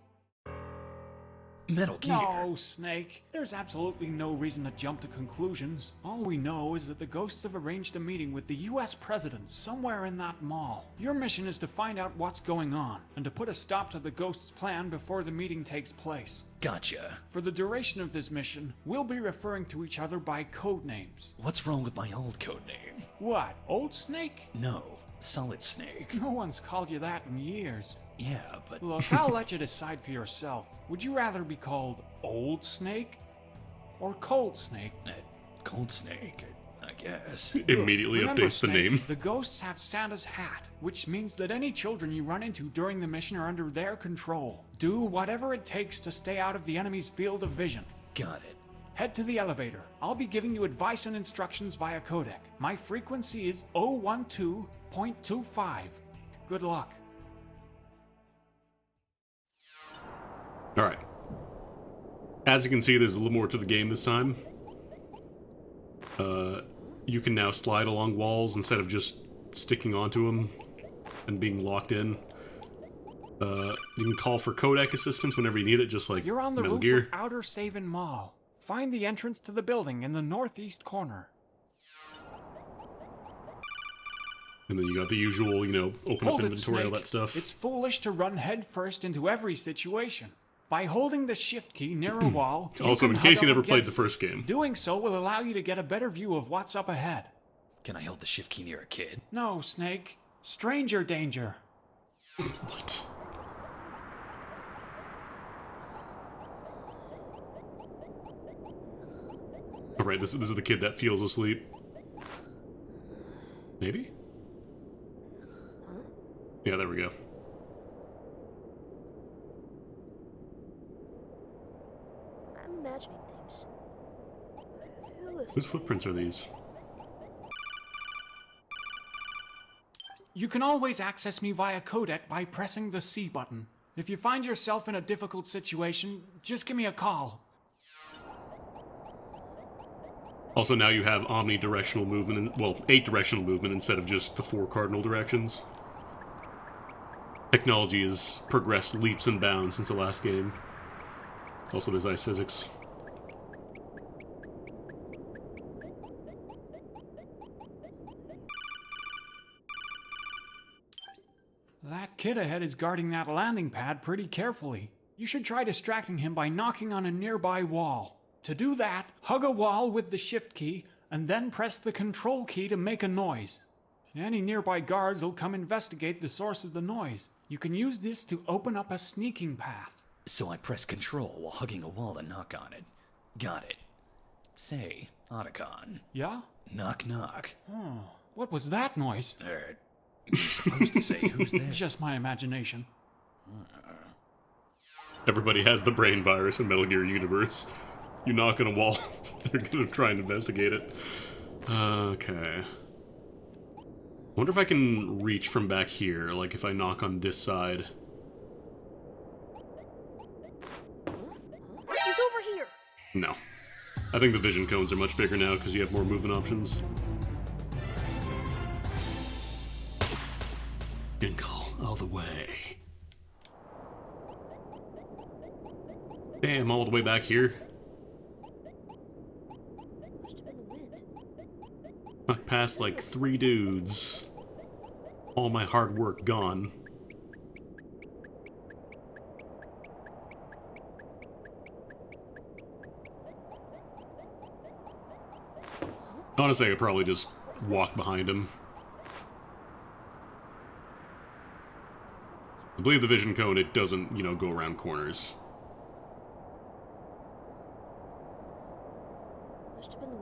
S7: Metal Gear.
S3: No, Snake. There's absolutely no reason to jump to conclusions. All we know is that the ghosts have arranged a meeting with the US president somewhere in that mall. Your mission is to find out what's going on, and to put a stop to the ghosts' plan before the meeting takes place.
S7: Gotcha.
S3: For the duration of this mission, we'll be referring to each other by code names.
S7: What's wrong with my old code name?
S3: What, Old Snake?
S7: No, Solid Snake.
S3: No one's called you that in years.
S7: Yeah, but
S3: Look, I'll let you decide for yourself. Would you rather be called Old Snake or Cold Snake?
S7: Cold Snake, I guess.
S2: Immediately
S3: Remember,
S2: updates the
S3: Snake,
S2: name.
S3: The ghosts have Santa's hat, which means that any children you run into during the mission are under their control. Do whatever it takes to stay out of the enemy's field of vision.
S7: Got it.
S3: Head to the elevator. I'll be giving you advice and instructions via codec. My frequency is 012.25. Good luck.
S2: Alright. As you can see, there's a little more to the game this time. You can now slide along walls instead of just sticking onto them and being locked in. You can call for codec assistance whenever you need it, just like
S3: You're on the
S2: Metal
S3: roof
S2: Gear.
S3: of Outer Savin Mall. Find the entrance to the building in the northeast corner.
S2: And then you got the usual, you know, open up
S3: Hold it,
S2: inventory, all
S3: Snake.
S2: that stuff.
S3: It's foolish to run headfirst into every situation. By holding the shift key near a wall, you
S2: Also,
S3: can
S2: in case
S3: hug
S2: you
S3: up
S2: never played the
S3: against
S2: first game.
S3: it. Doing so will allow you to get a better view of what's up ahead.
S7: Can I hold the shift key near a kid?
S3: No, Snake. Stranger danger.
S2: What? Alright, this is the kid that feels asleep. Maybe? Yeah, there we go.
S8: I'm imagining things. I feel this.
S2: Whose footprints are these?
S3: You can always access me via codec by pressing the C button. If you find yourself in a difficult situation, just give me a call.
S2: Also, now you have omnidirectional movement, well, 8-directional movement instead of just the 4 cardinal directions. Technology has progressed leaps and bounds since the last game. Also, there's ice physics.
S3: That kid ahead is guarding that landing pad pretty carefully. You should try distracting him by knocking on a nearby wall. To do that, hug a wall with the shift key, and then press the control key to make a noise. Any nearby guards will come investigate the source of the noise. You can use this to open up a sneaking path.
S7: So I press control while hugging a wall to knock on it. Got it. Say, Otacon.
S3: Yeah?
S7: Knock knock.
S3: What was that noise?
S7: You're supposed to say who's there.
S3: It's just my imagination.
S2: Everybody has the brain virus in Metal Gear Universe. You knock on a wall, they're gonna try and investigate it. Okay. I wonder if I can reach from back here, like if I knock on this side.
S8: He's over here.
S2: No. I think the vision cones are much bigger now because you have more movement options.
S1: Ginkle, all the way.
S2: Damn, all the way back here.
S8: Must have been the wind.
S2: Knocked past like 3 dudes. All my hard work gone. Honestly, I could probably just walk behind him. I believe the vision cone, it doesn't, you know, go around corners.
S8: Must have been the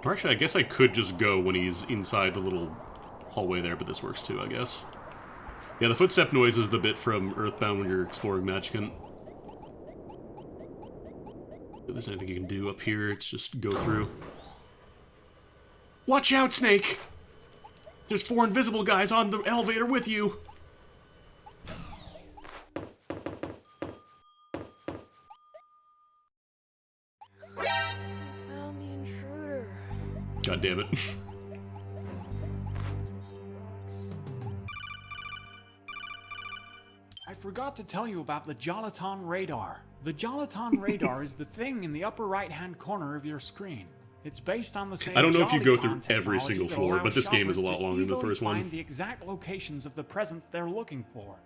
S2: Or actually, I guess I could just go when he's inside the little hallway there, but this works too, I guess. Yeah, the footstep noise is the bit from Earthbound when you're exploring Magicant. If there's anything you can do up here, it's just go through. Watch out, Snake! There's 4 invisible guys on the elevator with you!
S8: Found the intruder.
S2: God damn it.
S3: I forgot to tell you about the Jolaton radar. The Jolaton radar is the thing in the upper right-hand corner of your screen. It's based on the same
S2: I don't know if you go
S3: Joliton
S2: through every
S3: technology
S2: single
S3: that
S2: floor,
S3: allows
S2: but this game is a
S3: shoppers
S2: lot
S3: to
S2: longer than the
S3: easily
S2: first one.
S3: find the exact locations of the presents they're looking for.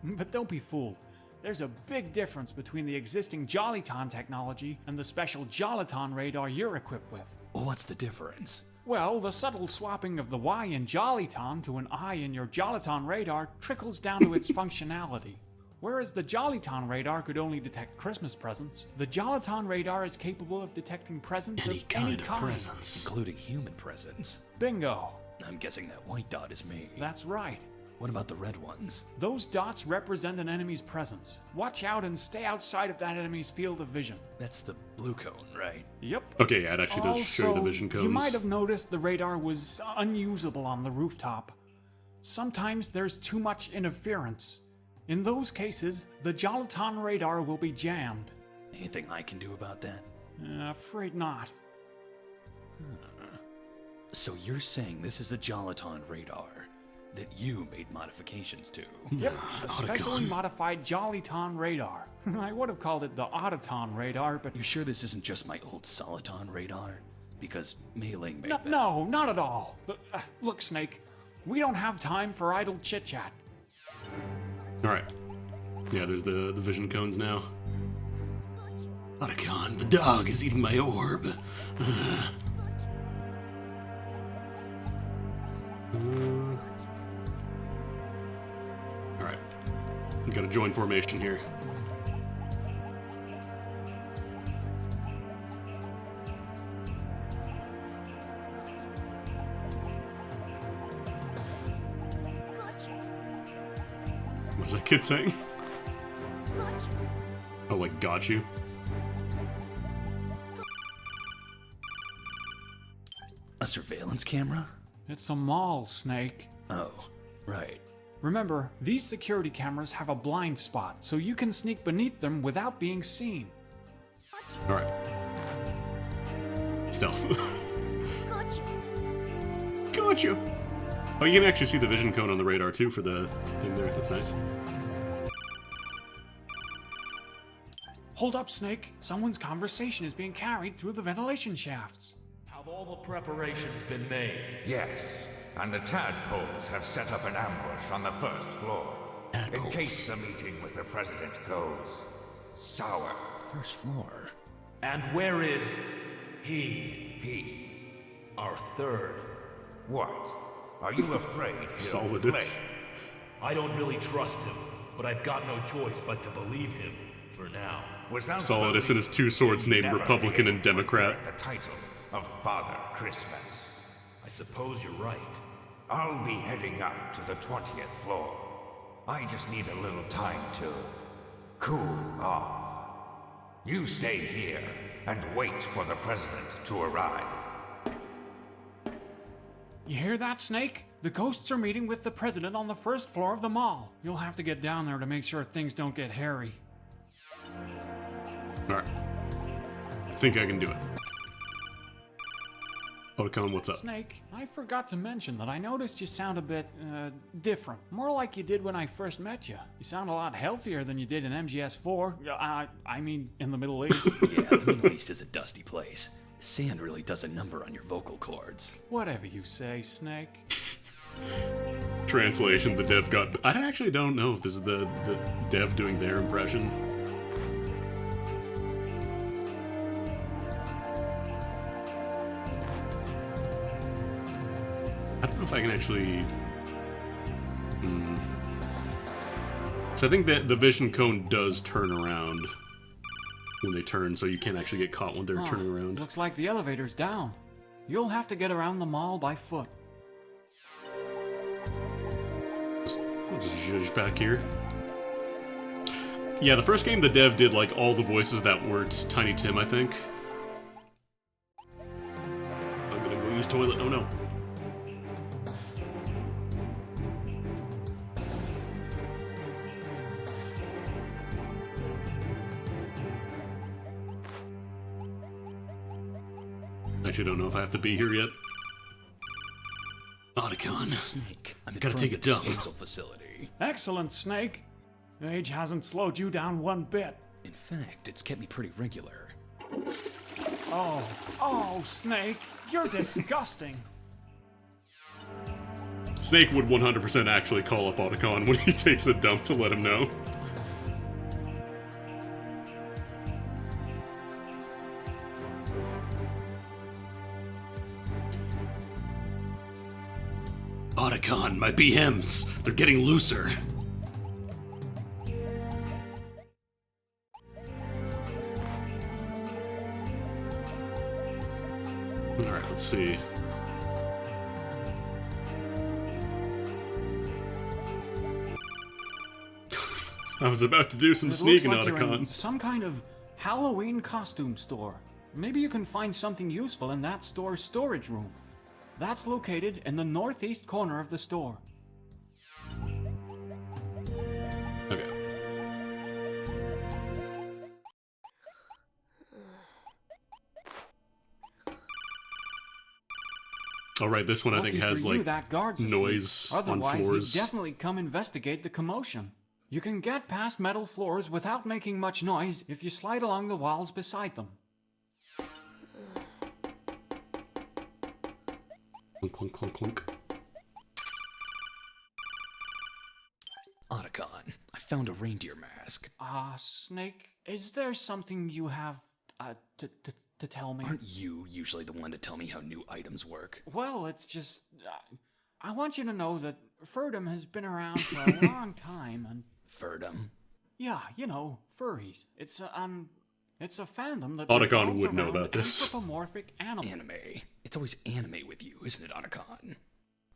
S3: But don't be fooled. There's a big difference between the existing Joliton technology and the special Jolaton radar you're equipped with.
S7: What's the difference?
S3: Well, the subtle swapping of the Y in Joliton to an I in your Joliton radar trickles down to its functionality. Whereas the Joliton radar could only detect Christmas presents, the Joliton radar is capable of detecting presents
S2: Any
S3: of
S2: kind
S3: any
S2: of
S3: kind.
S2: presence.
S7: Including human presence.
S3: Bingo.
S7: I'm guessing that white dot is me.
S3: That's right.
S7: What about the red ones?
S3: Those dots represent an enemy's presence. Watch out and stay outside of that enemy's field of vision.
S7: That's the blue cone, right?
S3: Yep.
S2: Okay, yeah, it actually does show you the
S3: Also,
S2: vision cones.
S3: you might have noticed the radar was unusable on the rooftop. Sometimes there's too much interference. In those cases, the Joliton radar will be jammed.
S7: Anything I can do about that?
S3: Afraid not.
S7: So you're saying this is a Joliton radar that you made modifications to?
S3: Yep, a specially modified Joliton radar. I would have called it the Autoton radar, but
S7: You sure this isn't just my old Soliton radar? Because Mei Ling made that.
S3: no, not at all. Look, Snake, we don't have time for idle chit-chat.
S2: Alright. Yeah, there's the vision cones now.
S1: Otacon, the dog is eating my orb.
S2: Alright. We gotta join formation here. What's that kid saying? Oh, like, got you?
S7: A surveillance camera?
S3: It's a mall, Snake.
S7: Oh, right.
S3: Remember, these security cameras have a blind spot, so you can sneak beneath them without being seen.
S2: Alright. Stealth. Gotcha! Oh, you can actually see the vision cone on the radar, too, for the thing there. That's nice.
S3: Hold up, Snake. Someone's conversation is being carried through the ventilation shafts.
S9: Have all the preparations been made?
S5: Yes, and the tadpoles have set up an ambush on the first floor. In case the meeting with the president goes sour.
S7: First floor.
S9: And where is he?
S5: He.
S9: Our third.
S5: What? Are you afraid he'll
S2: Solidus.
S5: flake?
S9: I don't really trust him, but I've got no choice but to believe him for now.
S5: Without
S2: Solidus and his two swords
S5: belief,
S2: named
S5: he'd never
S2: Republican
S5: be
S2: and
S5: able to
S2: Democrat.
S5: inherit the title of Father Christmas.
S9: I suppose you're right.
S5: I'll be heading up to the 20th floor. I just need a little time to cool off. You stay here and wait for the president to arrive.
S3: You hear that, Snake? The ghosts are meeting with the president on the first floor of the mall. You'll have to get down there to make sure things don't get hairy.
S2: Alright. I think I can do it. Otacon, what's up?
S3: Snake, I forgot to mention that I noticed you sound a bit, different. More like you did when I first met you. You sound a lot healthier than you did in MGS4. I mean, in the Middle East.
S7: Yeah, the Middle East is a dusty place. Sand really does a number on your vocal cords.
S3: Whatever you say, Snake.
S2: Translation, the dev got... I actually don't know if this is the dev doing their impression. I don't know if I can actually... So I think that the vision cone does turn around when they turn, so you can't actually get caught when they're turning around.
S3: Looks like the elevator's down. You'll have to get around the mall by foot.
S2: We'll just zhuzh back here. Yeah, the first game the dev did like all the voices that weren't Tiny Tim, I think. I'm gonna go use toilet. Oh no. I actually don't know if I have to be here yet. Otacon.
S7: Snake. I'm
S2: Gotta take a dump.
S7: disposal facility.
S3: Excellent, Snake. Age hasn't slowed you down one bit.
S7: In fact, it's kept me pretty regular.
S3: Oh, Snake, you're disgusting.
S2: Snake would 100% actually call up Otacon when he takes a dump to let him know. Otacon, my BMs, they're getting looser. Alright, let's see. I was about to do some
S3: It
S2: sneaking,
S3: looks like you're in
S2: Otacon.
S3: some kind of Halloween costume store. Maybe you can find something useful in that store's storage room. That's located in the northeast corner of the store.
S2: Okay. Alright, this one I think
S3: Lucky
S2: has
S3: for you,
S2: like
S3: that guard's asleep.
S2: noise on
S3: Otherwise,
S2: floors.
S3: he'd definitely come investigate the commotion. You can get past metal floors without making much noise if you slide along the walls beside them.
S2: Clunk, clunk, clunk, clunk.
S7: Otacon, I found a reindeer mask.
S3: Snake, is there something you have, to tell me?
S7: Aren't you usually the one to tell me how new items work?
S3: Well, it's just, I want you to know that Furdum has been around for a long time, and...
S7: Furdum?
S3: Yeah, you know, furries. It's a fandom that
S2: Otacon
S3: revolves
S2: would know
S3: around
S2: about this.
S3: anthropomorphic animals.
S7: Anime. It's always anime with you, isn't it, Otacon?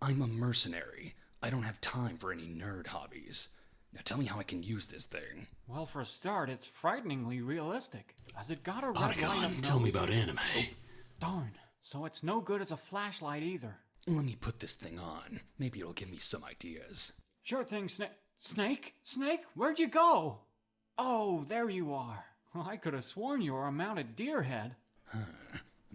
S7: I'm a mercenary. I don't have time for any nerd hobbies. Now tell me how I can use this thing.
S3: Well, for a start, it's frighteningly realistic. Has it got a red light up
S2: Otacon, tell me
S3: nose?
S2: about anime.
S3: Darn. So it's no good as a flashlight either.
S7: Let me put this thing on. Maybe it'll give me some ideas.
S3: Sure thing, Snake? Snake? Where'd you go? Oh, there you are. Well, I could have sworn you were a mounted deer head.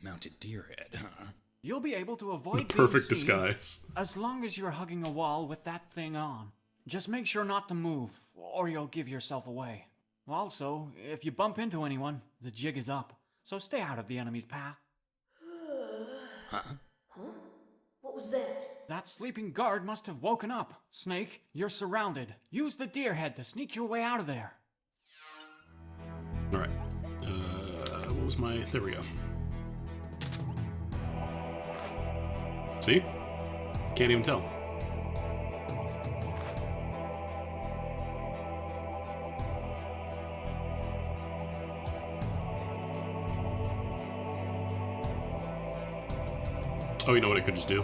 S7: Mounted deer head, huh?
S3: You'll be able to avoid being
S2: Perfect
S3: seen
S2: disguise.
S3: as long as you're hugging a wall with that thing on. Just make sure not to move, or you'll give yourself away. Also, if you bump into anyone, the jig is up. So stay out of the enemy's path.
S7: Huh?
S8: What was that?
S3: That sleeping guard must have woken up. Snake, you're surrounded. Use the deer head to sneak your way out of there.
S2: Alright. What was my... There we go. See? Can't even tell. Oh, you know what I could just do?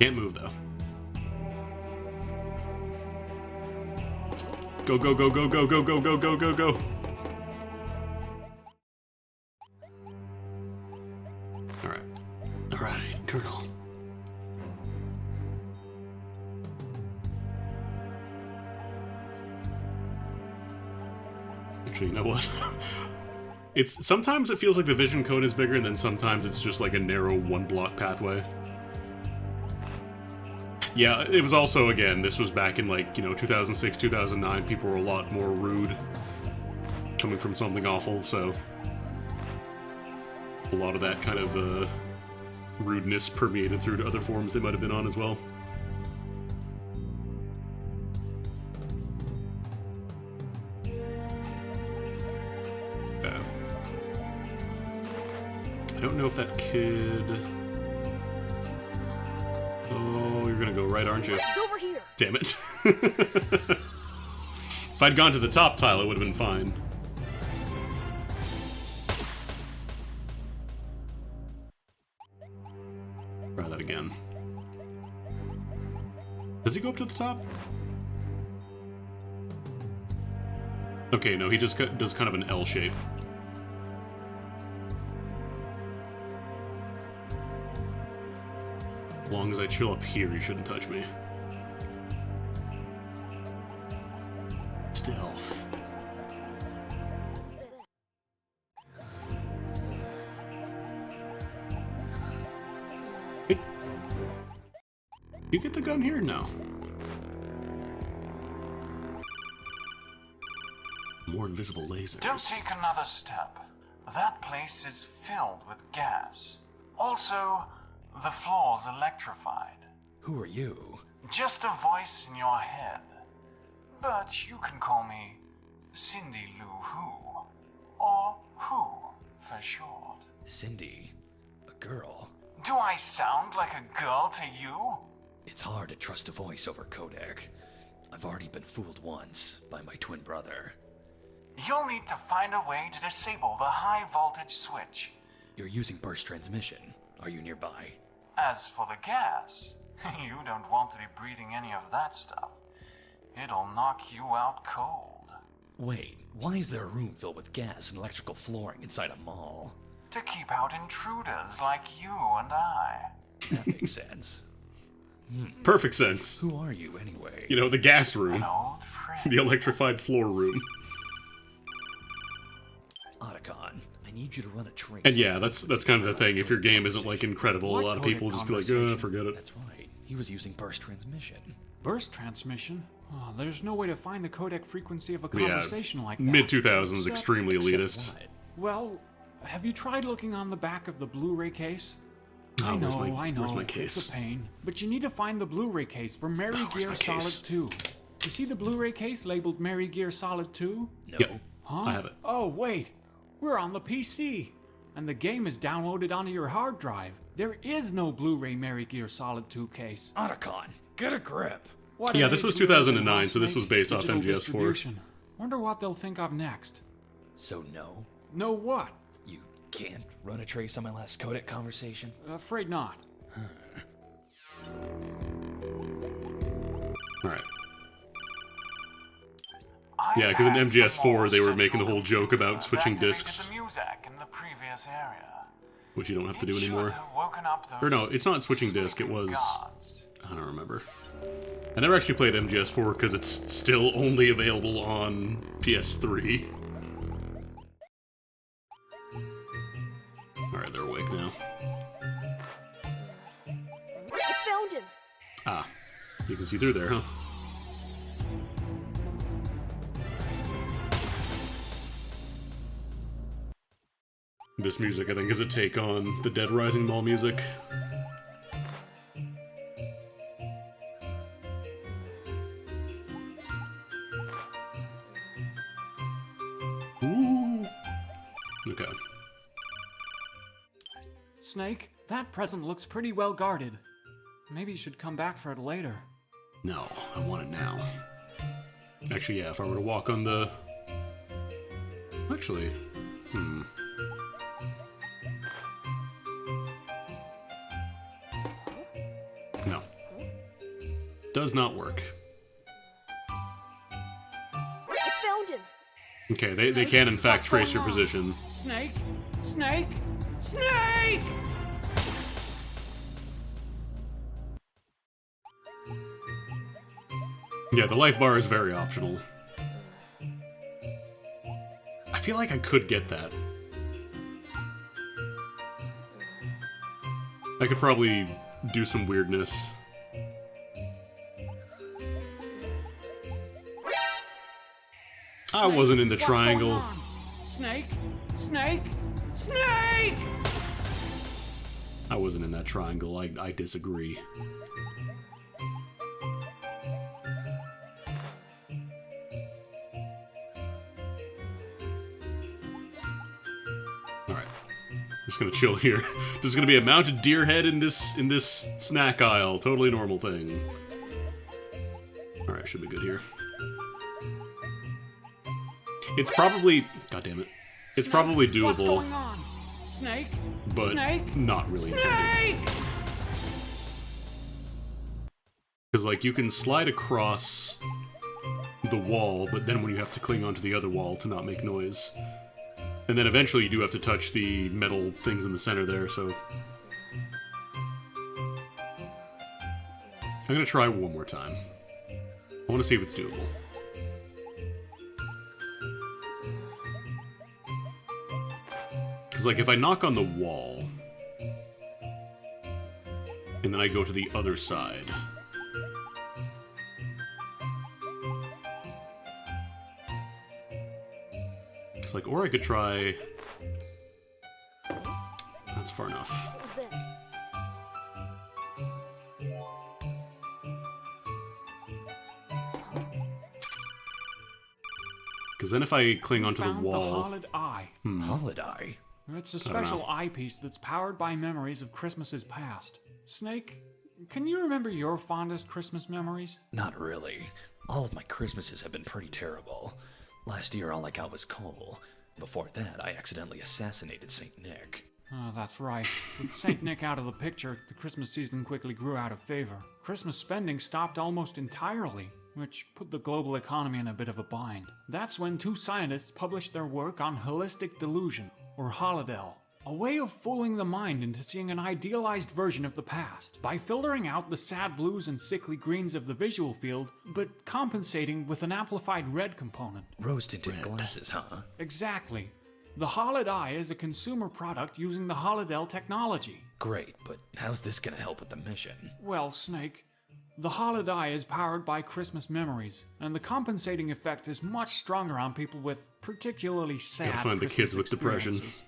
S2: Can't move, though. Go, go, go, go, go, go, go, go, go, go, go. Alright. Alright, Colonel. Actually, you know what? It's sometimes it feels like the vision code is bigger, and then sometimes it's just like a narrow one-block pathway. Yeah, it was also, again, this was back in, like, 2006, 2009. People were a lot more rude. Coming from something awful, so... a lot of that kind of, rudeness permeated through to other forums they might have been on as well. I don't know if that kid... Oh, you're gonna go right, aren't you?
S8: It's over here.
S2: Damn it. If I'd gone to the top tile, it would have been fine. Try that again. Does he go up to the top? Okay, no, he just does kind of an L shape. As long as I chill up here, he shouldn't touch me. Stealth. Hey. You get the gun here? No. More invisible lasers.
S10: Don't take another step. That place is filled with gas. Also, the floor's electrified.
S7: Who are you?
S10: Just a voice in your head. But you can call me Cindy Lou Who. Or Who, for short.
S7: Cindy? A girl?
S10: Do I sound like a girl to you?
S7: It's hard to trust a voice over codec. I've already been fooled once by my twin brother.
S10: You'll need to find a way to disable the high voltage switch.
S7: You're using burst transmission. Are you nearby?
S10: As for the gas, you don't want to be breathing any of that stuff. It'll knock you out cold.
S7: Wait, why is there a room filled with gas and electrical flooring inside a mall?
S10: To keep out intruders like you and I.
S7: That makes sense.
S2: Perfect sense.
S7: Who are you, anyway?
S2: You know, the gas room.
S10: An old friend.
S2: The electrified floor room.
S7: Otacon, I need you to run a trace.
S2: And yeah, that's kind of the thing. If your game isn't, like, incredible, a lot of people will just be like, forget it.
S7: That's right. He was using burst transmission.
S3: Burst transmission? Oh, there's no way to find the codec frequency of a conversation like that.
S2: Mid-2000s, extremely elitist.
S7: What?
S3: Well, have you tried looking on the back of the Blu-ray case?
S2: Oh,
S3: I know,
S2: where's my case?
S3: It's a pain. But you need to find the Blu-ray case for Mary
S2: where's
S3: Gear
S2: my
S3: Solid
S2: case?
S3: 2. You see the Blu-ray case labeled Mary Gear Solid 2?
S7: No.
S2: Yep,
S3: Huh?
S2: I have it.
S3: Oh, wait. We're on the PC. And the game is downloaded onto your hard drive. There is no Blu-ray Mary Gear Solid 2 case.
S7: Otacon, get a grip.
S3: What
S2: Yeah,
S3: an
S2: this was
S3: age we live in,
S2: 2009,
S3: huh,
S2: so this was
S3: Snake?
S2: based off
S3: Digital
S2: MGS4.
S3: distribution. Wonder what they'll think of next.
S7: So no,
S3: No what?
S7: you can't run a trace on my last codec conversation?
S3: Afraid not.
S2: Alright. Yeah, because in MGS4 they were making the whole joke about switching discs,
S10: The music in the previous area.
S2: which you don't have to do
S10: It should
S2: anymore.
S10: have woken up those
S2: Or no, it's not switching disc, it was...
S10: gods.
S2: I don't remember. I never actually played MGS4 because it's still only available on PS3. Alright, they're awake now.
S8: I found him.
S2: Ah, you can see through there, huh? This music, I think, is a take on the Dead Rising Mall music. Ooh. Okay.
S3: Snake, that present looks pretty well guarded. Maybe you should come back for it later.
S2: No, I want it now. Actually, yeah, if I were to walk on the... Actually, No. Does not work.
S8: I found him.
S2: Okay, they can in fact trace your position.
S3: Snake? Snake? Snake!
S2: Yeah, the life bar is very optional. I feel like I could get that. I could probably do some weirdness. I wasn't in the
S3: What's going
S2: triangle.
S3: on? Snake? Snake? Snake!
S2: I wasn't in that triangle. I disagree. Alright. Just gonna chill here. There's gonna be a mounted deer head in this snack aisle. Totally normal thing. Alright, should be good here. It's probably... God damn it. It's probably
S3: What's
S2: doable,
S3: going on? Snake?
S2: but
S3: Snake?
S2: not really intended.
S3: Snake!
S2: Because, like, you can slide across the wall, but then when you have to cling onto the other wall to not make noise. And then eventually you do have to touch the metal things in the center there, so... I'm gonna try one more time. I want to see if it's doable. Because, like, if I knock on the wall, and then I go to the other side... It's like, or I could try... That's far enough.
S8: What was that?
S2: Because then if I cling onto the
S3: Found
S2: wall...
S3: the Hollid Eye.
S7: Hollid Eye?
S3: It's a
S2: don't know.
S3: special eyepiece that's powered by memories of Christmases past. Snake, can you remember your fondest Christmas memories?
S7: Not really. All of my Christmases have been pretty terrible. Last year, all I got was coal. Before that, I accidentally assassinated St. Nick.
S3: Oh, that's right. With St. Nick out of the picture, the Christmas season quickly grew out of favor. Christmas spending stopped almost entirely, which put the global economy in a bit of a bind. That's when two scientists published their work on holistic delusion, or holodel, a way of fooling the mind into seeing an idealized version of the past by filtering out the sad blues and sickly greens of the visual field, but compensating with an amplified red component.
S7: Rose-tinted glasses, huh?
S3: Exactly. The Hollid Eye is a consumer product using the Holodel technology.
S7: Great, but how's this gonna help with the mission?
S3: Well, Snake, the Hollid Eye is powered by Christmas memories, and the compensating effect is much stronger on people with particularly sad
S2: Gotta find the
S3: Christmas
S2: kids with depression.
S3: experiences.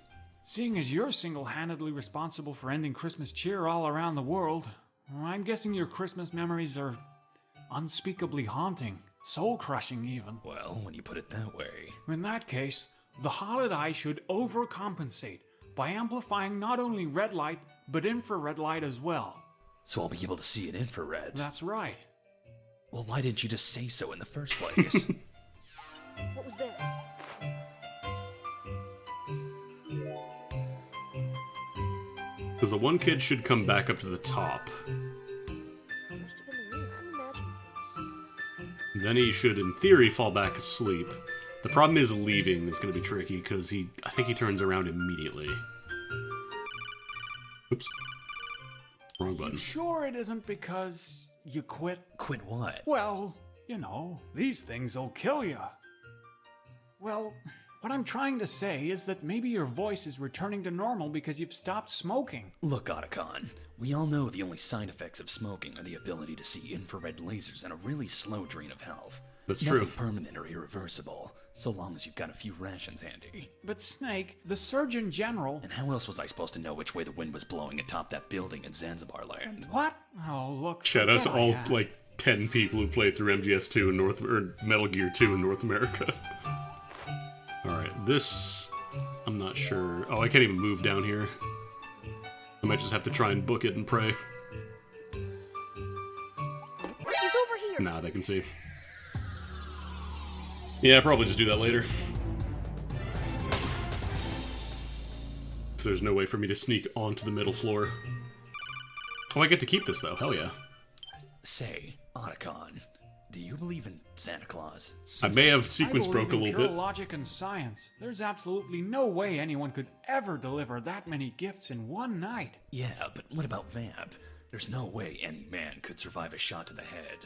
S3: Seeing as you're single-handedly responsible for ending Christmas cheer all around the world, I'm guessing your Christmas memories are unspeakably haunting, soul-crushing even.
S7: Well, when you put it that way...
S3: In that case, the Hollid Eye should overcompensate by amplifying not only red light, but infrared light as well.
S7: So I'll be able to see in infrared.
S3: That's right.
S7: Well, why didn't you just say so in the first place?
S8: What was that?
S2: Because the one kid should come back up to the top.
S8: Must have been the wind. I'm imagining things.
S2: Then he should, in theory, fall back asleep. The problem is leaving is going to be tricky, because I think he turns around immediately. Oops. Wrong button.
S3: Sure it isn't because you quit?
S7: Quit what?
S3: Well, you know, these things will kill you. Well, what I'm trying to say is that maybe your voice is returning to normal because you've stopped smoking.
S7: Look, Otacon, we all know the only side effects of smoking are the ability to see infrared lasers and a really slow drain of health.
S2: That's
S7: Nothing
S2: true.
S7: permanent or irreversible, so long as you've got a few rations handy.
S3: But Snake, the Surgeon General...
S7: And how else was I supposed to know which way the wind was blowing atop that building in Zanzibar land?
S3: What? Oh, look...
S2: Shout out to
S3: forget I
S2: all,
S3: asked.
S2: like, 10 people who played through MGS2 in or Metal Gear 2 in North America. Alright, this... I'm not sure. Oh, I can't even move down here. I might just have to try and book it and pray.
S8: He's over here.
S2: Nah, they can see. Yeah, probably just do that later. So there's no way for me to sneak onto the middle floor. Oh, I get to keep this, though. Hell yeah.
S7: Say, Otacon, do you believe in Santa Claus?
S2: I may have sequence
S3: I
S2: broke a
S3: believe in
S2: little
S3: pure
S2: bit.
S3: logic and science. There's absolutely no way anyone could ever deliver that many gifts in one night.
S7: Yeah, but what about Vamp? There's no way any man could survive a shot to the head.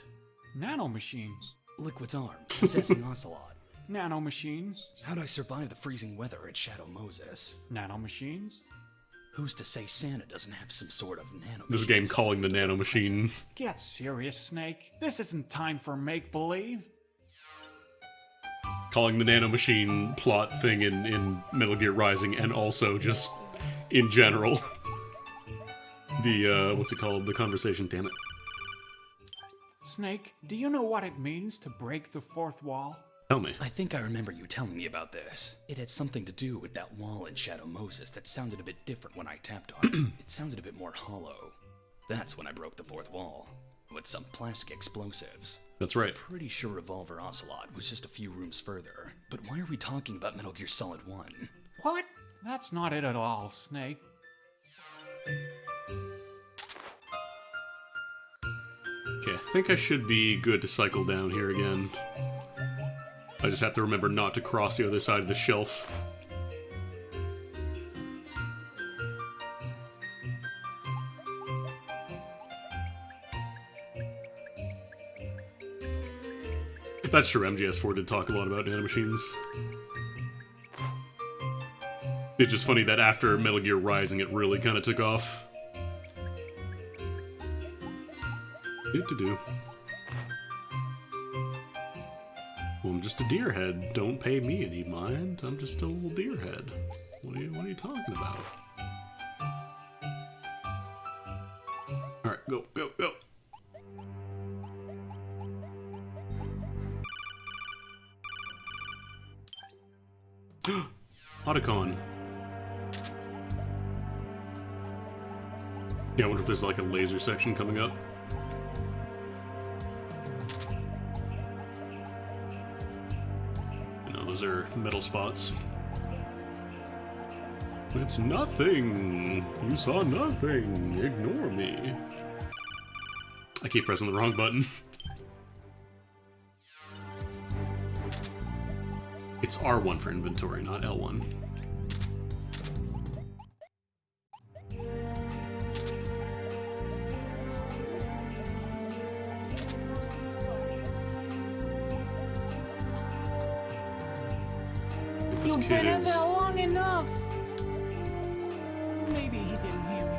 S3: Nanomachines.
S7: Liquid's arm, possessing Ocelot.
S3: Nanomachines.
S7: How'd I survive the freezing weather at Shadow Moses?
S3: Nanomachines.
S7: Who's to say Santa doesn't have some sort of nano?
S2: This game calling the nano machine.
S3: Get serious, Snake. This isn't time for make-believe.
S2: Calling the nano machine plot thing in Metal Gear Rising, and also just in general. The, what's it called? The conversation, damn it.
S3: Snake, do you know what it means to break the fourth wall?
S2: Tell me.
S7: I think I remember you telling me about this. It had something to do with that wall in Shadow Moses that sounded a bit different when I tapped on it. It sounded a bit more hollow. That's when I broke the fourth wall. With some plastic explosives.
S2: That's right.
S7: Pretty sure Revolver Ocelot was just a few rooms further. But why are we talking about Metal Gear Solid 1?
S3: What? That's not it at all, Snake.
S2: Okay, I think I should be good to cycle down here again. I just have to remember not to cross the other side of the shelf. That's true, MGS4 did talk a lot about nanomachines. It's just funny that after Metal Gear Rising, it really kind of took off. Do-do-do. Well, I'm just a deer head. Don't pay me any mind. I'm just a little deer head. What are you talking about? Alright, go, go, go. Otacon. Yeah, I wonder if there's like a laser section coming up. You know, those are metal spots. It's nothing! You saw nothing! Ignore me. I keep pressing the wrong button. It's R1 for inventory, not L1. This
S11: You've
S2: kid
S11: been in
S2: is...
S11: there long enough. Maybe he didn't hear me.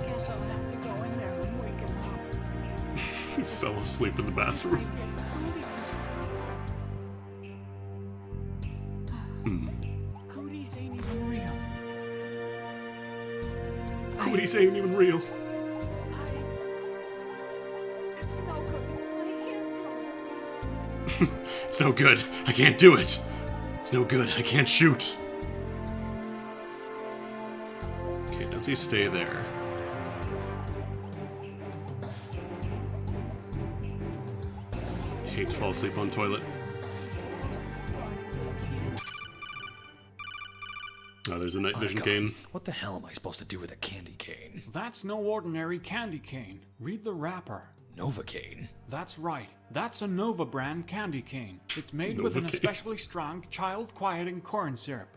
S11: Guess I'll have to go in there and wake him up.
S2: He fell asleep in the bathroom.
S11: Cooties ain't even real.
S2: Cooties ain't even real.
S11: It's no good.
S2: It's no good. I can't do it. It's no good. I can't shoot. Okay, does he stay there? I hate to fall asleep on toilet. Oh, there's a night vision cane.
S7: What the hell am I supposed to do with a candy cane?
S3: That's no ordinary candy cane. Read the wrapper.
S7: Novocaine?
S3: That's right. That's a Nova brand candy cane. It's made with an
S2: Novocaine.
S3: especially strong child-quieting corn syrup.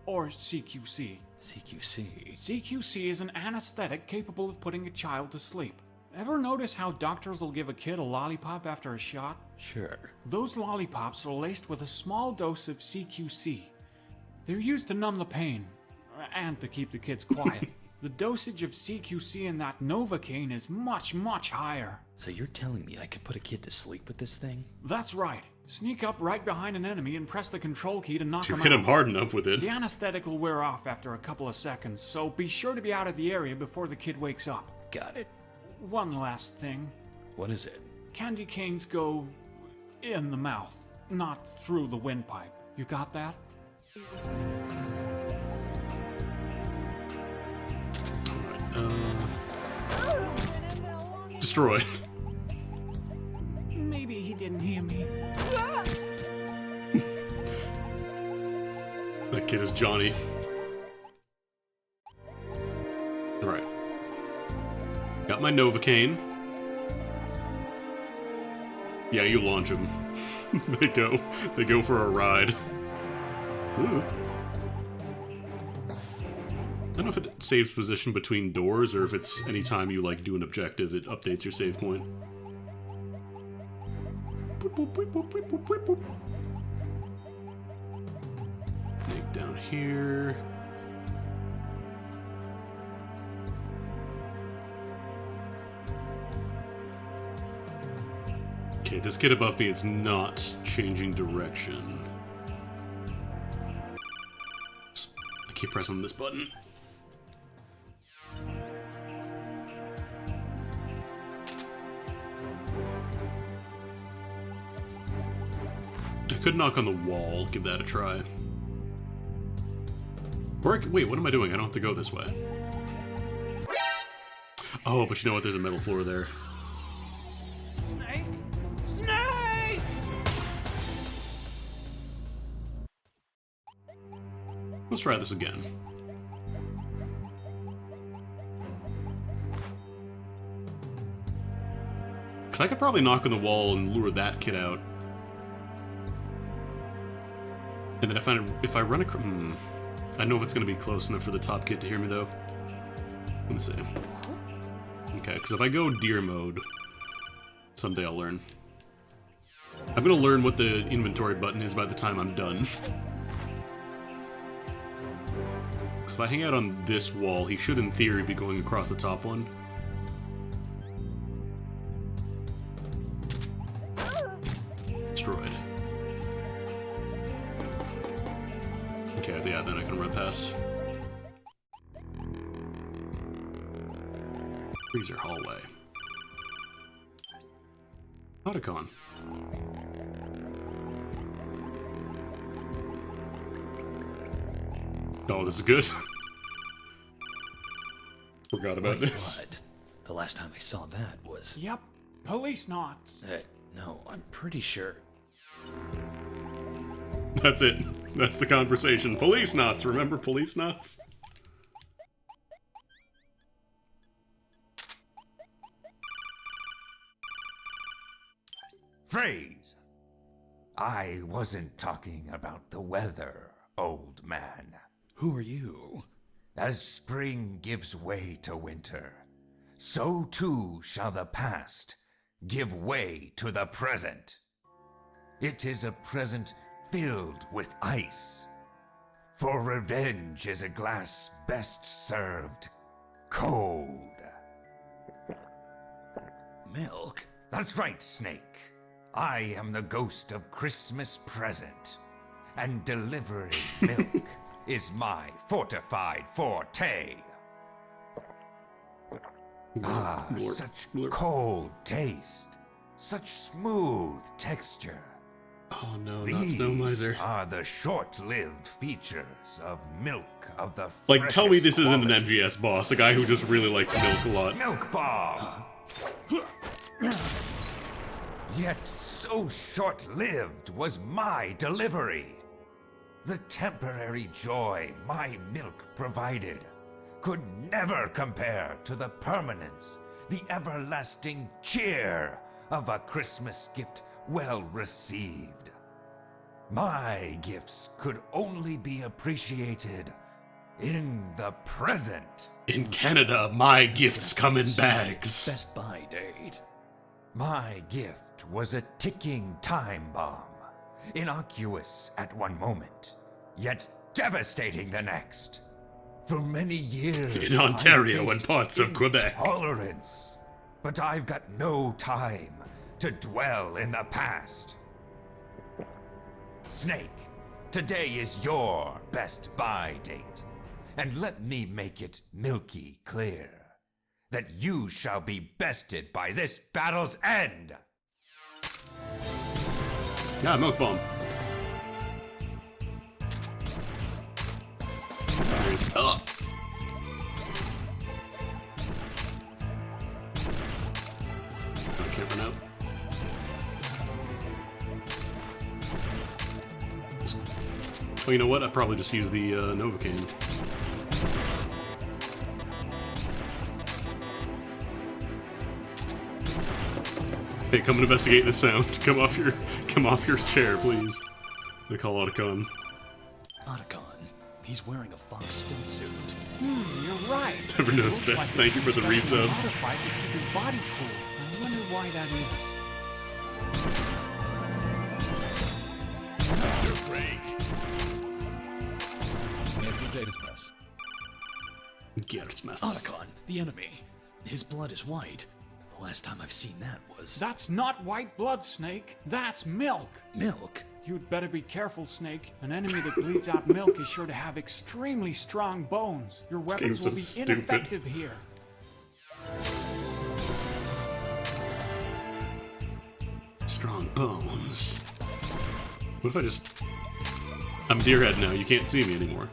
S3: Or CQC.
S7: CQC?
S3: CQC is an anesthetic capable of putting a child to sleep. Ever notice how doctors will give a kid a lollipop after a shot?
S7: Sure.
S3: Those lollipops are laced with a small dose of CQC. They're used to numb the pain, and to keep the kids quiet. The dosage of CQC in that Novocaine is much, much higher.
S7: So you're telling me I could put a kid to sleep with this thing?
S3: That's right. Sneak up right behind an enemy and press the control key to knock
S2: To
S3: him
S2: hit
S3: out.
S2: him hard enough with it.
S3: The anesthetic will wear off after a couple of seconds, so be sure to be out of the area before the kid wakes up.
S7: Got it.
S3: One last thing.
S7: What is it?
S3: Candy canes go in the mouth, not through the windpipe. You got that?
S2: Destroyed.
S11: Maybe he didn't hear me.
S2: That kid is Johnny. Alright. Got my Novocaine. Yeah, you launch them. They go for a ride. Ooh. I don't know if it saves position between doors or if it's anytime you like do an objective, it updates your save point. Boop, boop, boop, boop, boop, boop, boop, boop. Make down here. Okay, this kid above me is not changing direction. I keep pressing this button. I could knock on the wall, give that a try. Or wait, what am I doing? I don't have to go this way. Oh, but you know what? There's a metal floor there.
S11: Snake! Snake!
S2: Let's try this again. Because I could probably knock on the wall and lure that kid out. And then if I run across... I don't know if it's going to be close enough for the top kid to hear me, though. Let me see. Okay, because if I go deer mode, someday I'll learn. I'm going to learn what the inventory button is by the time I'm done. So if I hang out on this wall, he should, in theory, be going across the top one. Destroyed. Okay, yeah, then I can run past. Freezer hallway. Otacon. Oh, this is good. Forgot about this.
S7: Blood. The last time I saw that was...
S3: Yep, police knots.
S7: No, I'm pretty sure.
S2: That's it. That's the conversation. Police knots. Remember police knots?
S5: Phrase! I wasn't talking about the weather, old man.
S7: Who are you?
S5: As spring gives way to winter, so too shall the past give way to the present. It is a present filled with ice. For revenge is a glass best served cold.
S7: Milk?
S5: That's right, Snake. I am the ghost of Christmas present, and delivering milk is my fortified forte. Such cold taste, such smooth texture.
S2: Oh no, not Snow Miser.
S5: These are the short-lived features of milk of the
S2: Like, tell me this isn't an
S5: quality.
S2: MGS boss, a guy who just really likes milk a lot.
S5: Milk bomb! Yet so short-lived was my delivery. The temporary joy my milk provided could never compare to the permanence, the everlasting cheer of a Christmas gift well received. My gifts could only be appreciated in the present.
S2: In Canada, my gifts come in bags.
S7: Best Buy date.
S5: My gift was a ticking time bomb, innocuous at one moment, yet devastating the next. For many years,
S2: In Ontario
S5: I
S2: and
S5: faced
S2: parts of Quebec.
S5: intolerance, but I've got no time to dwell in the past. Snake, today is your Best Buy date, and let me make it milky clear that you shall be bested by this battle's end.
S2: Ah, milk bomb. There's up. I can't run out. Oh, you know what? I probably just use the Novocaine. Hey, come and investigate this sound. Come off your chair, please. They call Otacon.
S7: Otacon. He's wearing a fox skin suit.
S3: You're right.
S2: Never knows
S3: Looks
S2: best.
S3: like
S2: Thank you for the
S3: he's got
S2: resub.
S3: modified to keep his body cool. I wonder why that is.
S2: Gertzmas.
S7: Otacon, the enemy. His blood is white. The last time I've seen that was...
S3: That's not white blood, Snake. That's milk.
S7: Milk?
S3: You'd better be careful, Snake. An enemy that bleeds out milk is sure to have extremely strong bones. Your weapons
S2: game's
S3: will
S2: so
S3: be
S2: stupid.
S3: ineffective here.
S2: Strong bones. What if I just... I'm Deerhead now. You can't see me anymore.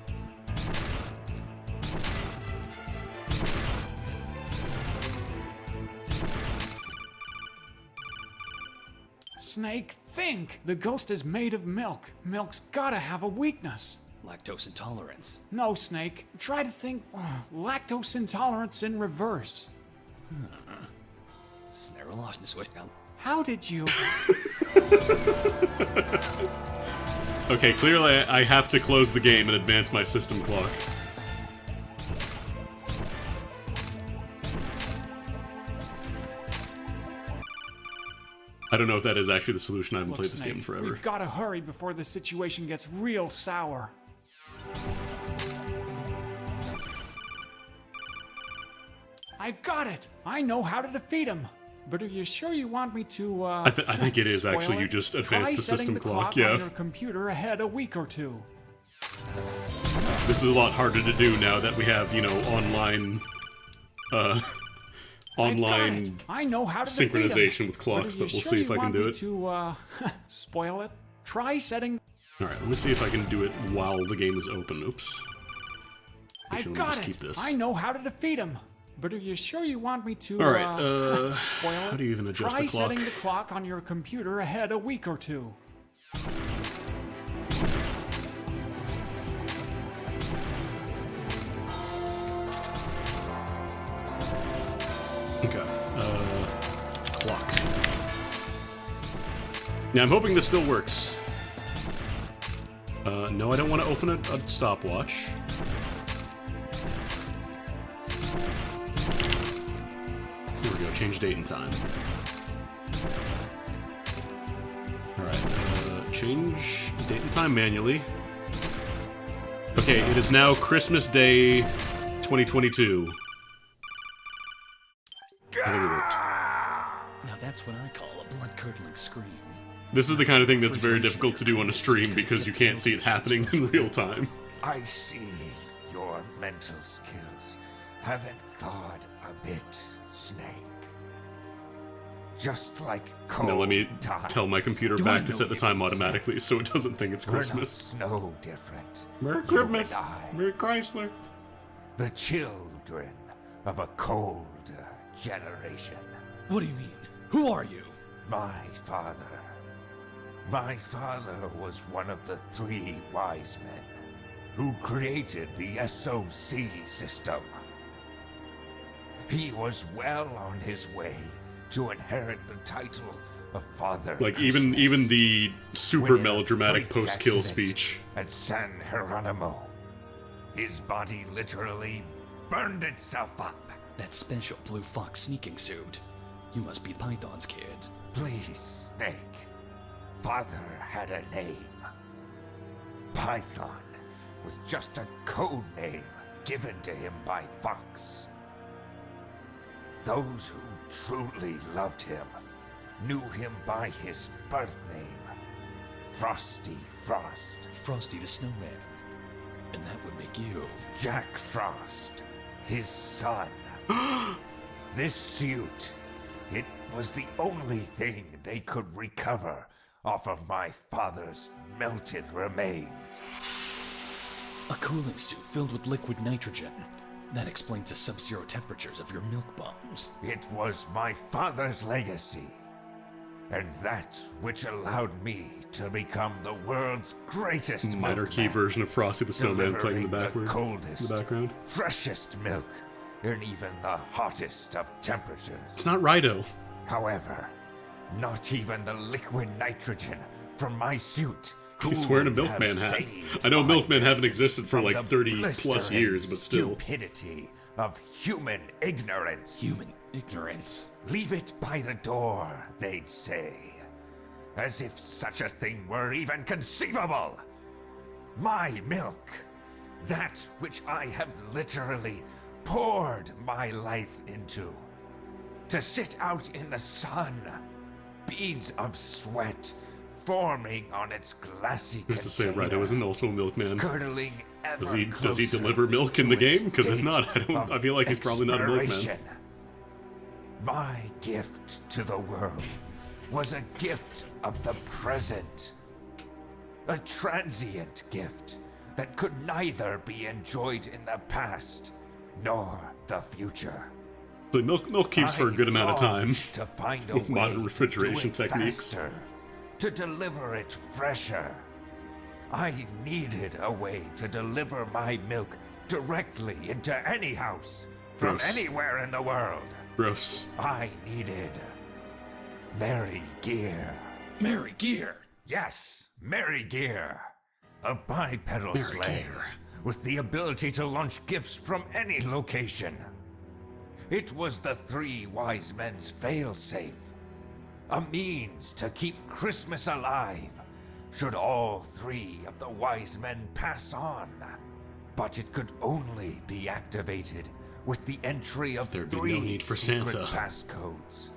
S3: Snake, think! The ghost is made of milk. Milk's gotta have a weakness.
S7: Lactose intolerance.
S3: No, Snake. Try to think lactose intolerance in reverse. How did you?
S2: Okay, clearly I have to close the game and advance my system clock. I don't know if that is actually the solution. I haven't played this game in forever.
S3: We've got to hurry before the situation gets real sour. I've got it! I know how to defeat him! But are you sure you want me to,
S2: I think it is
S3: spoil
S2: actually.
S3: it?
S2: You just
S3: Try
S2: advance the
S3: setting
S2: system
S3: the
S2: clock,
S3: on
S2: yeah.
S3: your computer ahead a week or two.
S2: This is a lot harder to do now that we have, you know, online
S3: I know how to defeat him.
S2: synchronization with clocks, but we'll see if I can do it.
S3: To spoil it. Try setting.
S2: All right, let me see if I can do it while the game is open. Oops.
S3: I've
S2: Actually, let me
S3: got
S2: just
S3: it.
S2: keep this.
S3: I know how to defeat him. But are you sure you want me to?
S2: All right.
S3: spoil it?
S2: How do you even adjust
S3: Try
S2: the clock?
S3: setting the clock on your computer ahead a week or two.
S2: Okay. Clock. Now I'm hoping this still works. No, I don't want to open a stopwatch. Here we go, change date and time. Alright, change date and time manually. Okay, it is now Christmas Day 2022. I think it worked.
S7: Now that's what I call a blood-curdling scream.
S2: This is the kind of thing that's very difficult to do on a stream because you can't see it happening in real time.
S5: I see your mental skills haven't thawed a bit, Snake. Just like cold
S2: Now let me
S5: time.
S2: tell my computer
S5: Do I
S2: back to
S5: know
S2: set the
S5: you,
S2: time
S5: Snake?
S2: automatically so it doesn't think it's
S5: We're
S2: Christmas.
S5: not no different.
S2: Merry
S5: You
S2: Christmas!
S5: and I,
S2: Merry Chrysler!
S5: the children of a colder generation.
S7: What do you mean? Who are you?
S5: My father. My father was one of the 3 wise men who created the SOC system. He was well on his way to inherit the title of Father
S2: Like,
S5: Christmas.
S2: even the super
S5: When in a
S2: melodramatic
S5: freak
S2: post-kill
S5: accident
S2: speech.
S5: at San Geronimo, his body literally burned itself up.
S7: That special blue fox sneaking suit. You must be Python's kid.
S5: Please, Snake. Father had a name. Python was just a code name given to him by Fox. Those who truly loved him knew him by his birth name, Frosty Frost.
S7: Frosty the Snowman. And that would make you.
S5: Jack Frost, his son. This suit, it was the only thing they could recover off of my father's melted remains.
S7: A cooling suit filled with liquid nitrogen. That explains the sub-zero temperatures of your milk bombs.
S5: It was my father's legacy, and that which allowed me to become the world's greatest
S2: Minor key
S5: milkman,
S2: version of Frosty the Snowman playing in the
S5: delivering
S2: background.
S5: coldest, freshest milk in even the hottest of temperatures.
S2: It's not Rido.
S5: However, not even the liquid nitrogen from my suit.
S2: He's wearing a Milkman hat. I know Milkmen haven't existed for like 30 plus years, but still.
S5: Stupidity of human ignorance.
S7: Human ignorance.
S5: Leave it by the door, they'd say. As if such a thing were even conceivable. My milk. That which I have literally poured my life into. To sit out in the sun. Beads of sweat forming on its glassy
S2: Who's to say
S5: container,
S2: Rido isn't also a milkman?
S5: Curdling ever
S2: Does he
S5: closer
S2: deliver milk in
S5: to
S2: the
S5: its
S2: game? Because if
S5: date
S2: not, I feel like he's probably not a milkman.
S5: expiration. My gift to the world was a gift of the present. A transient gift that could neither be enjoyed in the past nor the future.
S2: The milk keeps for a good amount of time
S5: To find a
S2: with
S5: way
S2: modern refrigeration
S5: to do it
S2: techniques.
S5: faster, to deliver it fresher. I needed a way to deliver my milk directly into any house from
S2: Gross.
S5: anywhere in the world.
S2: Gross.
S5: I needed Mary Gear.
S7: Mary Gear.
S5: Yes, Mary Gear. A bipedal
S2: Mary
S5: sleigh
S2: Gear.
S5: with the ability to launch gifts from any location. It was the three wise men's failsafe. A means to keep Christmas alive should all three of the wise men pass on. But it could only be activated with the entry of
S2: There'd be
S5: three
S2: no need for
S5: secret
S2: Santa.
S5: passcodes.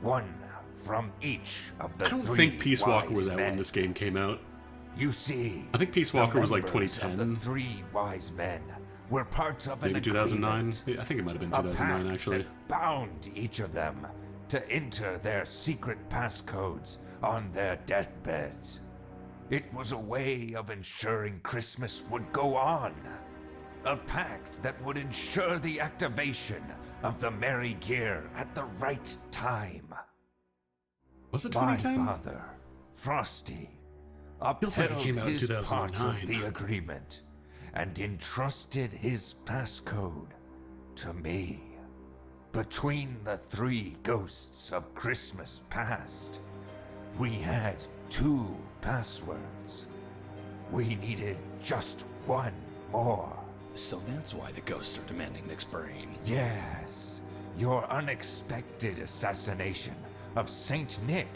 S5: One from each of the
S2: I don't
S5: three
S2: think Peace Walker
S5: wise
S2: was out
S5: men.
S2: when this game came out.
S5: You see,
S2: I think Peace
S5: the
S2: Walker was like
S5: members of
S2: 2010.
S5: The three wise men were part of an
S2: Maybe 2009.
S5: agreement,
S2: Yeah, I think it might have been
S5: a
S2: 2009
S5: pact
S2: actually.
S5: that bound each of them to enter their secret passcodes on their deathbeds. It was a way of ensuring Christmas would go on. A pact that would ensure the activation of the Merry Gear at the right time.
S2: Was it
S5: My
S2: 2010?
S5: father, Frosty,
S2: Feels like it
S5: upheld
S2: came out in
S5: his part of
S2: 2009.
S5: the agreement and entrusted his passcode to me. Between the three ghosts of Christmas past, we had two passwords. We needed just one more.
S7: So that's why the ghosts are demanding Nick's brain.
S5: Yes, your unexpected assassination of Saint Nick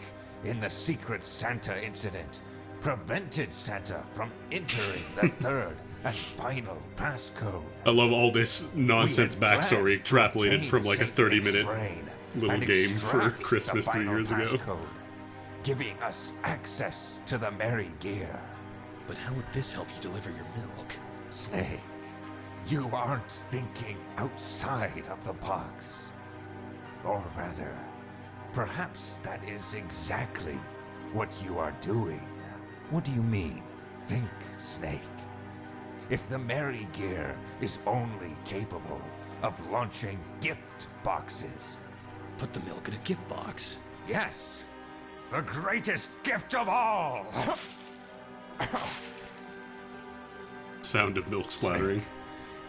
S5: in the Secret Santa incident prevented Santa from entering the third and final passcode.
S2: I love all this nonsense
S5: We had
S2: backstory
S5: planned to
S2: extrapolated from like a
S5: obtain Saint
S2: 30-minute
S5: Nick's brain
S2: little
S5: and
S2: game for
S5: extract
S2: Christmas
S5: the
S2: 3
S5: final
S2: years ago.
S5: passcode, giving us access to the Merry Gear.
S7: But how would this help you deliver your milk?
S5: Snake, you aren't thinking outside of the box. Or rather, perhaps that is exactly what you are doing. What do you mean? Think, Snake. If the Merry Gear is only capable of launching gift boxes.
S7: Put the milk in a gift box.
S5: Yes, the greatest gift of all!
S2: Sound of milk splattering.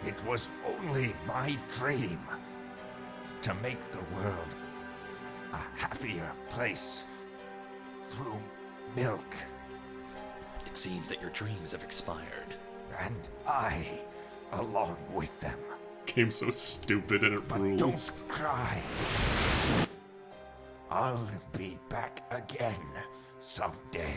S5: It was only my dream to make the world a happier place through milk.
S7: It seems that your dreams have expired.
S5: And I, along with them.
S2: Game's so stupid and it rules.
S5: Don't cry. I'll be back again someday.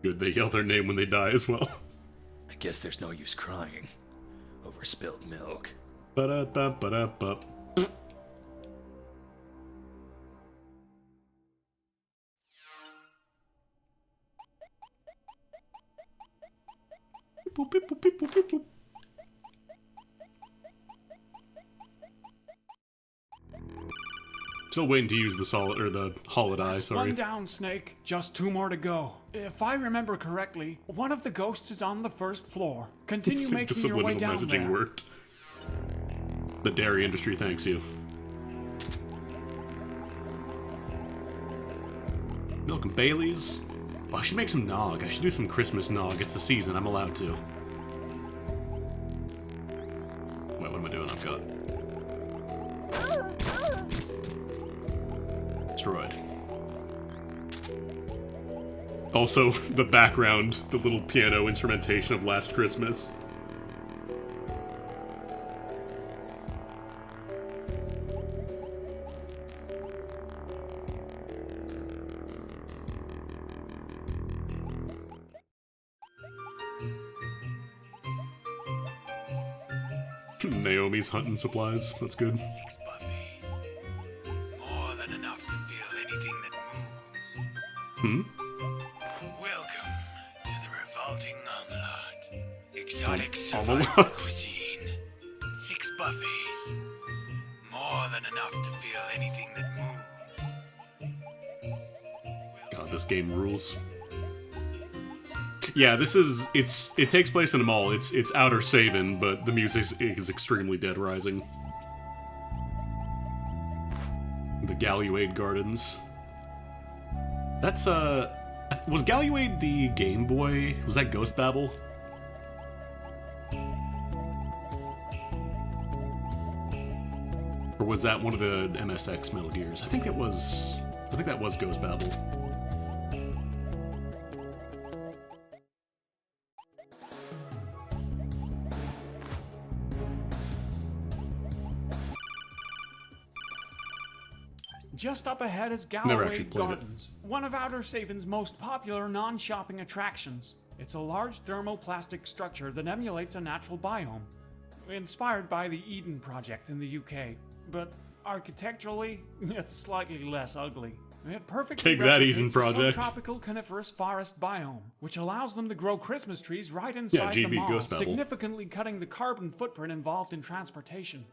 S2: Good they yell their name when they die as well.
S7: I guess there's no use crying over spilled milk.
S2: Ba-da-ba-ba-da-ba. Boop, beep, boop, beep, boop, beep, boop. Still waiting to use the solid or the holiday. Sorry.
S3: One down, Snake. Just two more to go. If I remember correctly, one of the ghosts is on the first floor. Continue
S2: The
S3: making your way
S2: subliminal
S3: down
S2: messaging
S3: there.
S2: worked. The dairy industry thanks you. Milk and Bailey's. Oh, I should make some nog. I should do some Christmas nog. It's the season. I'm allowed to. Wait, what am I doing? I've got destroyed. Also, the background, the little piano instrumentation of Last Christmas. Naomi's hunting supplies. That's good.
S11: 6 Buffys. More than enough to feel anything that moves. Welcome to the revolting omelette. Exotic survival
S2: Omelette?
S11: cuisine. 6 Buffys. More than enough to feel anything that moves.
S2: God, this game rules. Yeah, this is it takes place in a mall. It's Outer Savin, but the music is extremely Dead Rising. The Galluade Gardens. That's Was Galuade the Game Boy? Was that Ghost Babel? Or was that one of the MSX Metal Gears? I think that was Ghost Babel.
S3: Just up ahead is
S2: Never actually
S3: Galloway
S2: played it.
S3: Gardens, one of Outer Saven's most popular non-shopping attractions. It's a large thermoplastic structure that emulates a natural biome, inspired by the Eden Project in the UK, but architecturally, it's slightly less ugly. It perfectly
S2: Take that,
S3: replicates
S2: Eden
S3: a
S2: Project.
S3: subtropical coniferous forest biome, which allows them to grow Christmas trees right inside
S2: GB,
S3: the mall,
S2: Ghost Babel.
S3: significantly cutting the carbon footprint involved in transportation.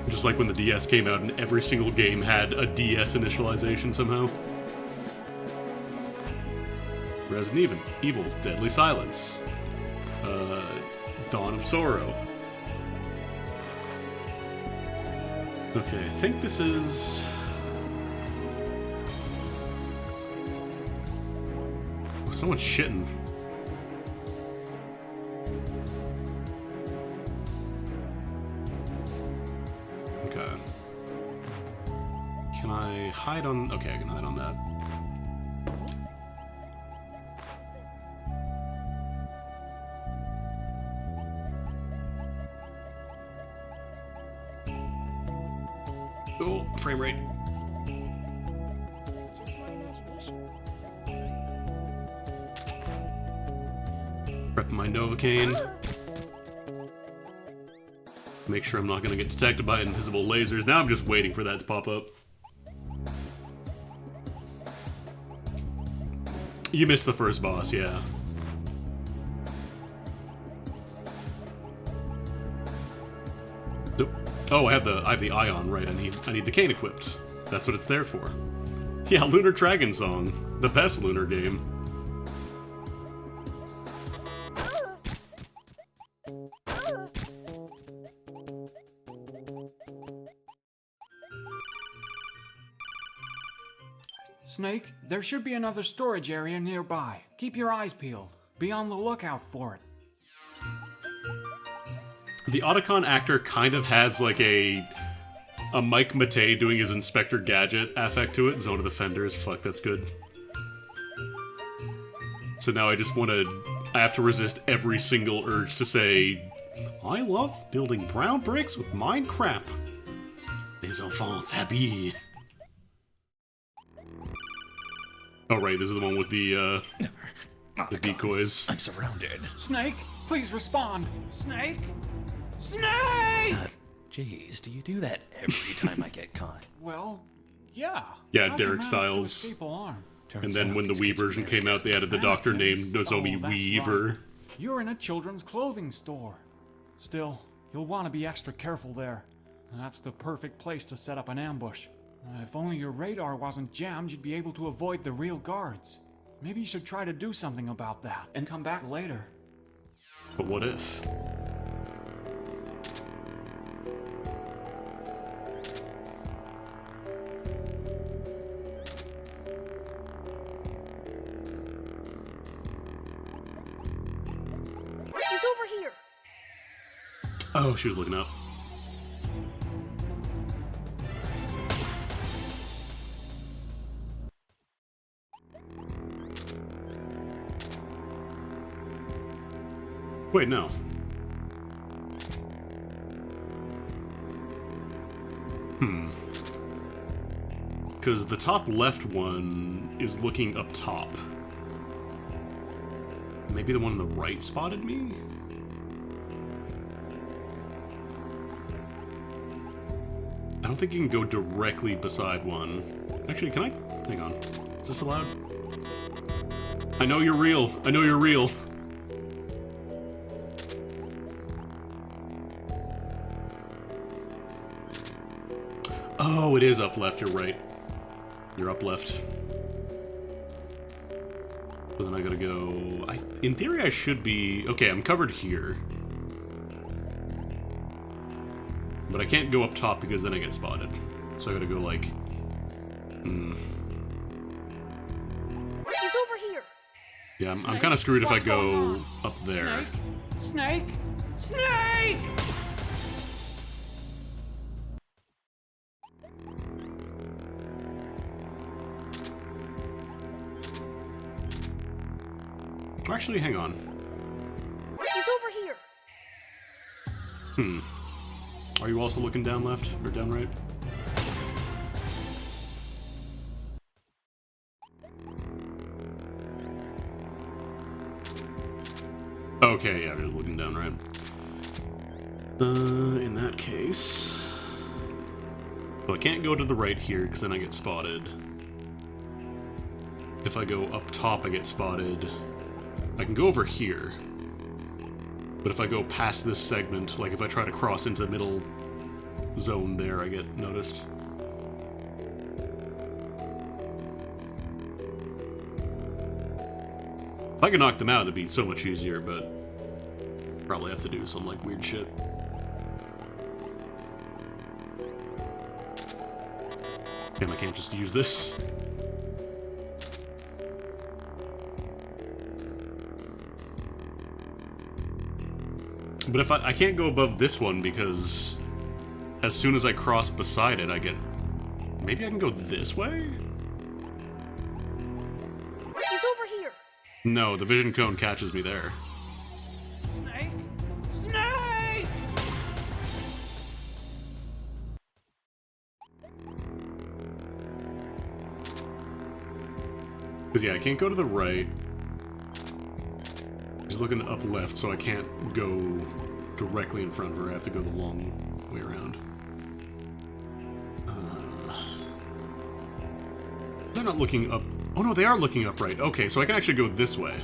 S2: Just like when the DS came out and every single game had a DS initialization somehow. Resident Evil, Deadly Silence, Dawn of Sorrow. Okay, I think this is... Oh, someone's shitting. Okay. Can I hide on... Okay, I can hide on that. Oh, frame rate. Prep my Novocaine. Make sure I'm not going to get detected by invisible lasers. Now I'm just waiting for that to pop up. You missed the first boss, yeah. Nope. Oh, I have the Ion, right? I need the cane equipped. That's what it's there for. Yeah, Lunar Dragon Song, the best Lunar game.
S3: Snake, there should be another storage area nearby. Keep your eyes peeled. Be on the lookout for it.
S2: The Otacon actor kind of has like a Mike Matei doing his Inspector Gadget affect to it. Zone of the Fenders, fuck, that's good. So now I have to resist every single urge to say, I love building brown bricks with Minecraft. Les enfants happy. Oh right, this is the one with the decoys.
S7: I'm surrounded.
S3: Snake, please respond. Snake? Snake!
S7: Jeez, do you do that every time I get caught?
S3: Well, yeah.
S2: Yeah,
S3: How'd you
S2: Derek
S3: manage to
S2: Styles.
S3: escape alarm?
S2: And then when the Wii version came out, they added the doctor named Nozomi
S3: Oh, that's
S2: Weaver.
S3: right. You're in a children's clothing store. Still, you'll want to be extra careful there. That's the perfect place to set up an ambush. If only your radar wasn't jammed, you'd be able to avoid the real guards. Maybe you should try to do something about that, and come back later.
S2: But what if?
S8: He's over here.
S2: Oh, she was looking up. Wait, no. Because the top left one is looking up top. Maybe the one on the right spotted me? I don't think you can go directly beside one. Actually, can I? Hang on. Is this allowed? I know you're real. I know you're real. Oh, it is up left. You're right. You're up left. So then I gotta go... in theory, I should be... Okay, I'm covered here. But I can't go up top because then I get spotted. So I gotta go like...
S8: He's over here.
S2: Yeah, I'm kind of screwed if I go up there.
S3: Snake! Snake!
S2: Actually, hang on.
S8: He's over here.
S2: Are you also looking down left or down right? Okay, yeah, just looking down right. In that case... Well, I can't go to the right here, because then I get spotted. If I go up top, I get spotted. I can go over here. But if I go past this segment, like if I try to cross into the middle zone there, I get noticed. If I could knock them out, it'd be so much easier, but probably have to do some like weird shit. Damn, I can't just use this. But if I can't go above this one because as soon as I cross beside it, I get... Maybe I can go this way?
S8: He's over here.
S2: No, the vision cone catches me there.
S3: Snake! Snake!
S2: Because yeah, I can't go to the right. He's looking up left, so I can't go directly in front of her. I have to go the long way around. They're not looking up. Oh no, they are looking upright. Okay, so I can actually go this way.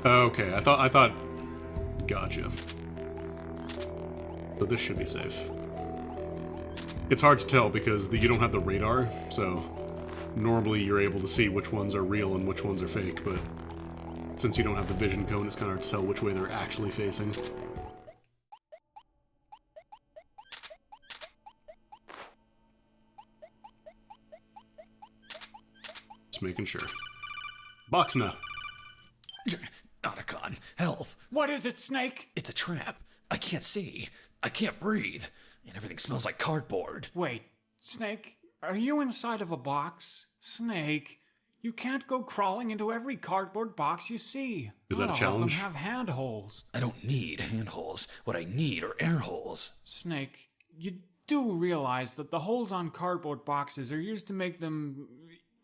S2: Okay, I thought. Gotcha. So this should be safe. It's hard to tell because you don't have the radar, so normally you're able to see which ones are real and which ones are fake, but since you don't have the vision cone, it's kind of hard to tell which way they're actually facing. Just making sure. Boxna!
S7: Otacon, help!
S3: What is it, Snake?
S7: It's a trap. I can't see. I can't breathe. And everything smells like cardboard.
S3: Wait, Snake, are you inside of a box? Snake, you can't go crawling into every cardboard box you see.
S2: Is that a
S3: Not
S2: challenge?
S3: All of them have handholds.
S7: I don't need handholds. What I need are air holes.
S3: Snake, you do realize that the holes on cardboard boxes are used to make them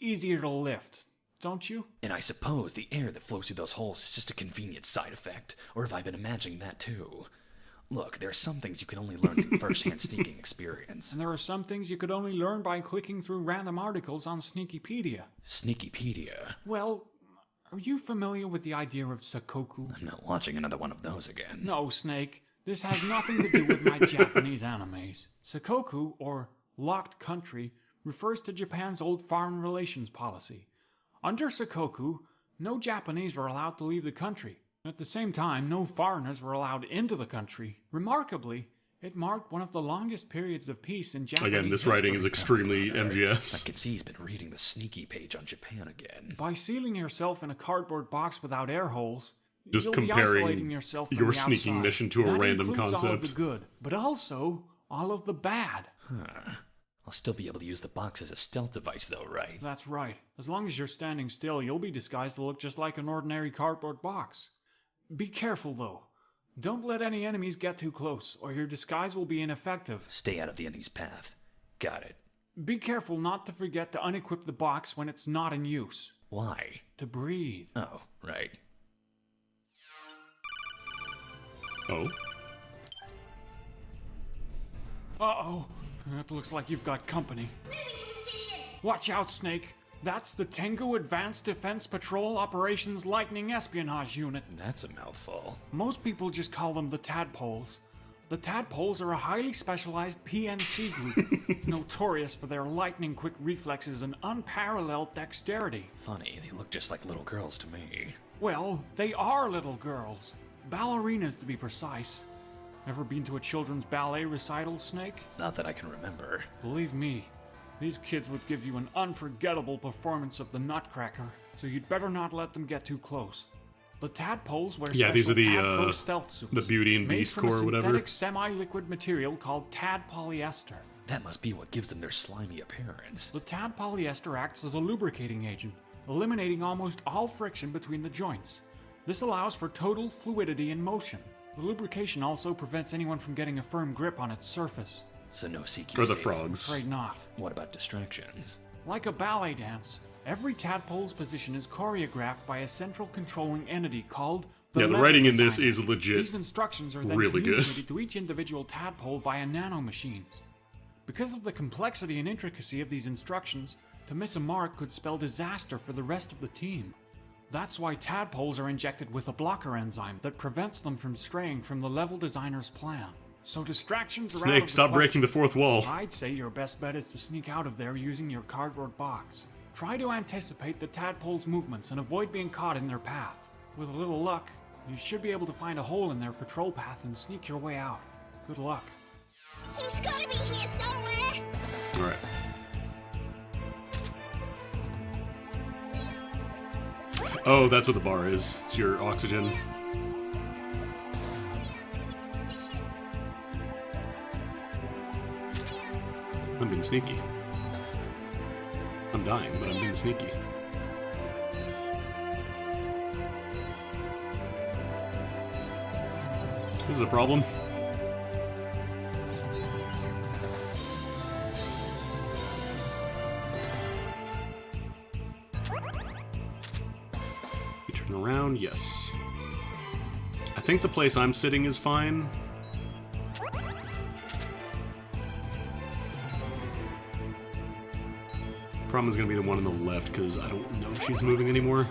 S3: easier to lift, don't you?
S7: And I suppose the air that flows through those holes is just a convenient side effect. Or have I been imagining that too? Look, there are some things you can only learn through first-hand sneaking experience.
S3: And there are some things you could only learn by clicking through random articles on Sneakypedia.
S7: Sneakypedia?
S3: Well, are you familiar with the idea of Sakoku?
S7: I'm not watching another one of those again.
S3: No, Snake. This has nothing to do with my Japanese animes. Sakoku, or locked country, refers to Japan's old foreign relations policy. Under Sakoku, no Japanese were allowed to leave the country. At the same time, no foreigners were allowed into the country. Remarkably, it marked one of the longest periods of peace in Japanese
S2: Again, this
S3: history.
S2: writing is extremely MGS.
S7: I can see he's been reading the sneaky page on Japan again.
S3: By sealing yourself in a cardboard box without air holes,
S2: Just
S3: you'll be
S2: comparing
S3: isolating yourself from
S2: your
S3: the
S2: sneaking
S3: outside.
S2: mission to a
S3: That
S2: random
S3: includes all of
S2: concept.
S3: the good, but also all of the bad.
S7: I'll still be able to use the box as a stealth device though, right?
S3: That's right. As long as you're standing still, you'll be disguised to look just like an ordinary cardboard box. Be careful, though. Don't let any enemies get too close, or your disguise will be ineffective.
S7: Stay out of the enemy's path. Got it.
S3: Be careful not to forget to unequip the box when it's not in use.
S7: Why?
S3: To breathe.
S7: Oh, right.
S2: Oh?
S3: Uh-oh. It looks like you've got company. Watch out, Snake. That's the Tengu Advanced Defense Patrol Operations Lightning Espionage Unit.
S7: That's a mouthful.
S3: Most people just call them the Tadpoles. The Tadpoles are a highly specialized PNC group, notorious for their lightning-quick reflexes and unparalleled dexterity.
S7: Funny, they look just like little girls to me.
S3: Well, they are little girls. Ballerinas, to be precise. Ever been to a children's ballet recital, Snake?
S7: Not that I can remember.
S3: Believe me, these kids would give you an unforgettable performance of the Nutcracker, so you'd better not let them get too close. The tadpoles wear
S2: Yeah, these are the,
S3: Tadpro stealth suits,
S2: the Beauty and
S3: made
S2: Beast
S3: from a
S2: core or whatever.
S3: synthetic semi-liquid material called tad polyester.
S7: That must be what gives them their slimy appearance.
S3: The tad polyester acts as a lubricating agent, eliminating almost all friction between the joints. This allows for total fluidity and motion. The lubrication also prevents anyone from getting a firm grip on its surface.
S7: So no CQC.
S2: Or the frogs.
S3: Afraid not.
S7: What about distractions?
S3: Like a ballet dance, every tadpole's position is choreographed by a central controlling entity called the
S2: Yeah, the
S3: level
S2: writing in this
S3: designer.
S2: is legit.
S3: These instructions are then
S2: really good.
S3: communicated to each individual tadpole via nanomachines. Because of the complexity and intricacy of these instructions, to miss a mark could spell disaster for the rest of the team. That's why tadpoles are injected with a blocker enzyme that prevents them from straying from the level designer's plan. So distractions are out of
S2: Snake,
S3: the
S2: stop breaking
S3: question.
S2: the fourth wall.
S3: I'd say your best bet is to sneak out of there using your cardboard box. Try to anticipate the tadpoles' movements and avoid being caught in their path. With a little luck, you should be able to find a hole in their patrol path and sneak your way out. Good luck.
S4: He's gotta be here somewhere.
S2: Alright. Oh, that's what the bar is. It's your oxygen. I'm being sneaky. I'm dying, but I'm being sneaky. This is a problem. You turn around, yes. I think the place I'm sitting is fine. Problem is gonna be the one on the left, because I don't know if she's moving anymore.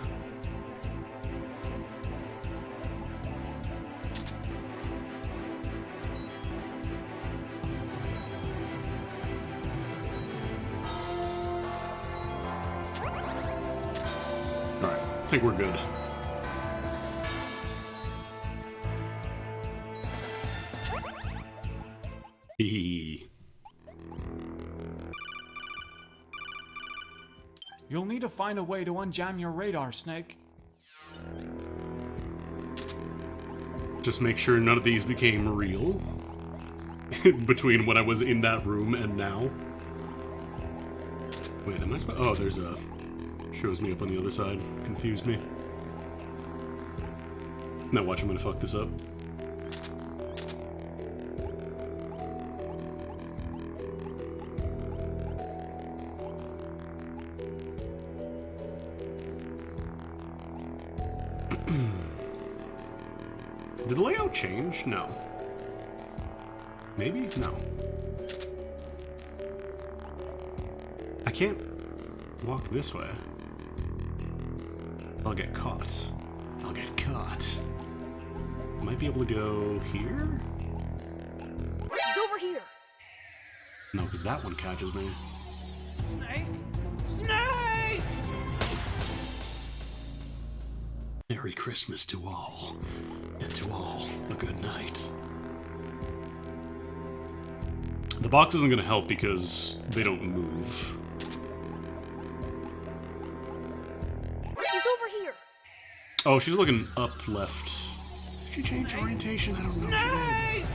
S2: Alright, I think we're good. Hehe.
S3: You'll need to find a way to unjam your radar, Snake.
S2: Just make sure none of these became real. Between when I was in that room and now. Wait, am I supposed... Oh, there's a... Shows me up on the other side. Confused me. Now watch, I'm gonna fuck this up. Did the layout change? No. Maybe? No. I can't walk this way. I'll get caught. I'll get caught. Might be able to go here?
S8: He's over here.
S2: No, because that one catches me.
S8: Snake? Snake!
S2: Merry Christmas to all. And to all, a good night. The box isn't going to help because they don't move.
S8: He's over here.
S2: Oh, she's looking up left. Did she change orientation? I don't know if she did.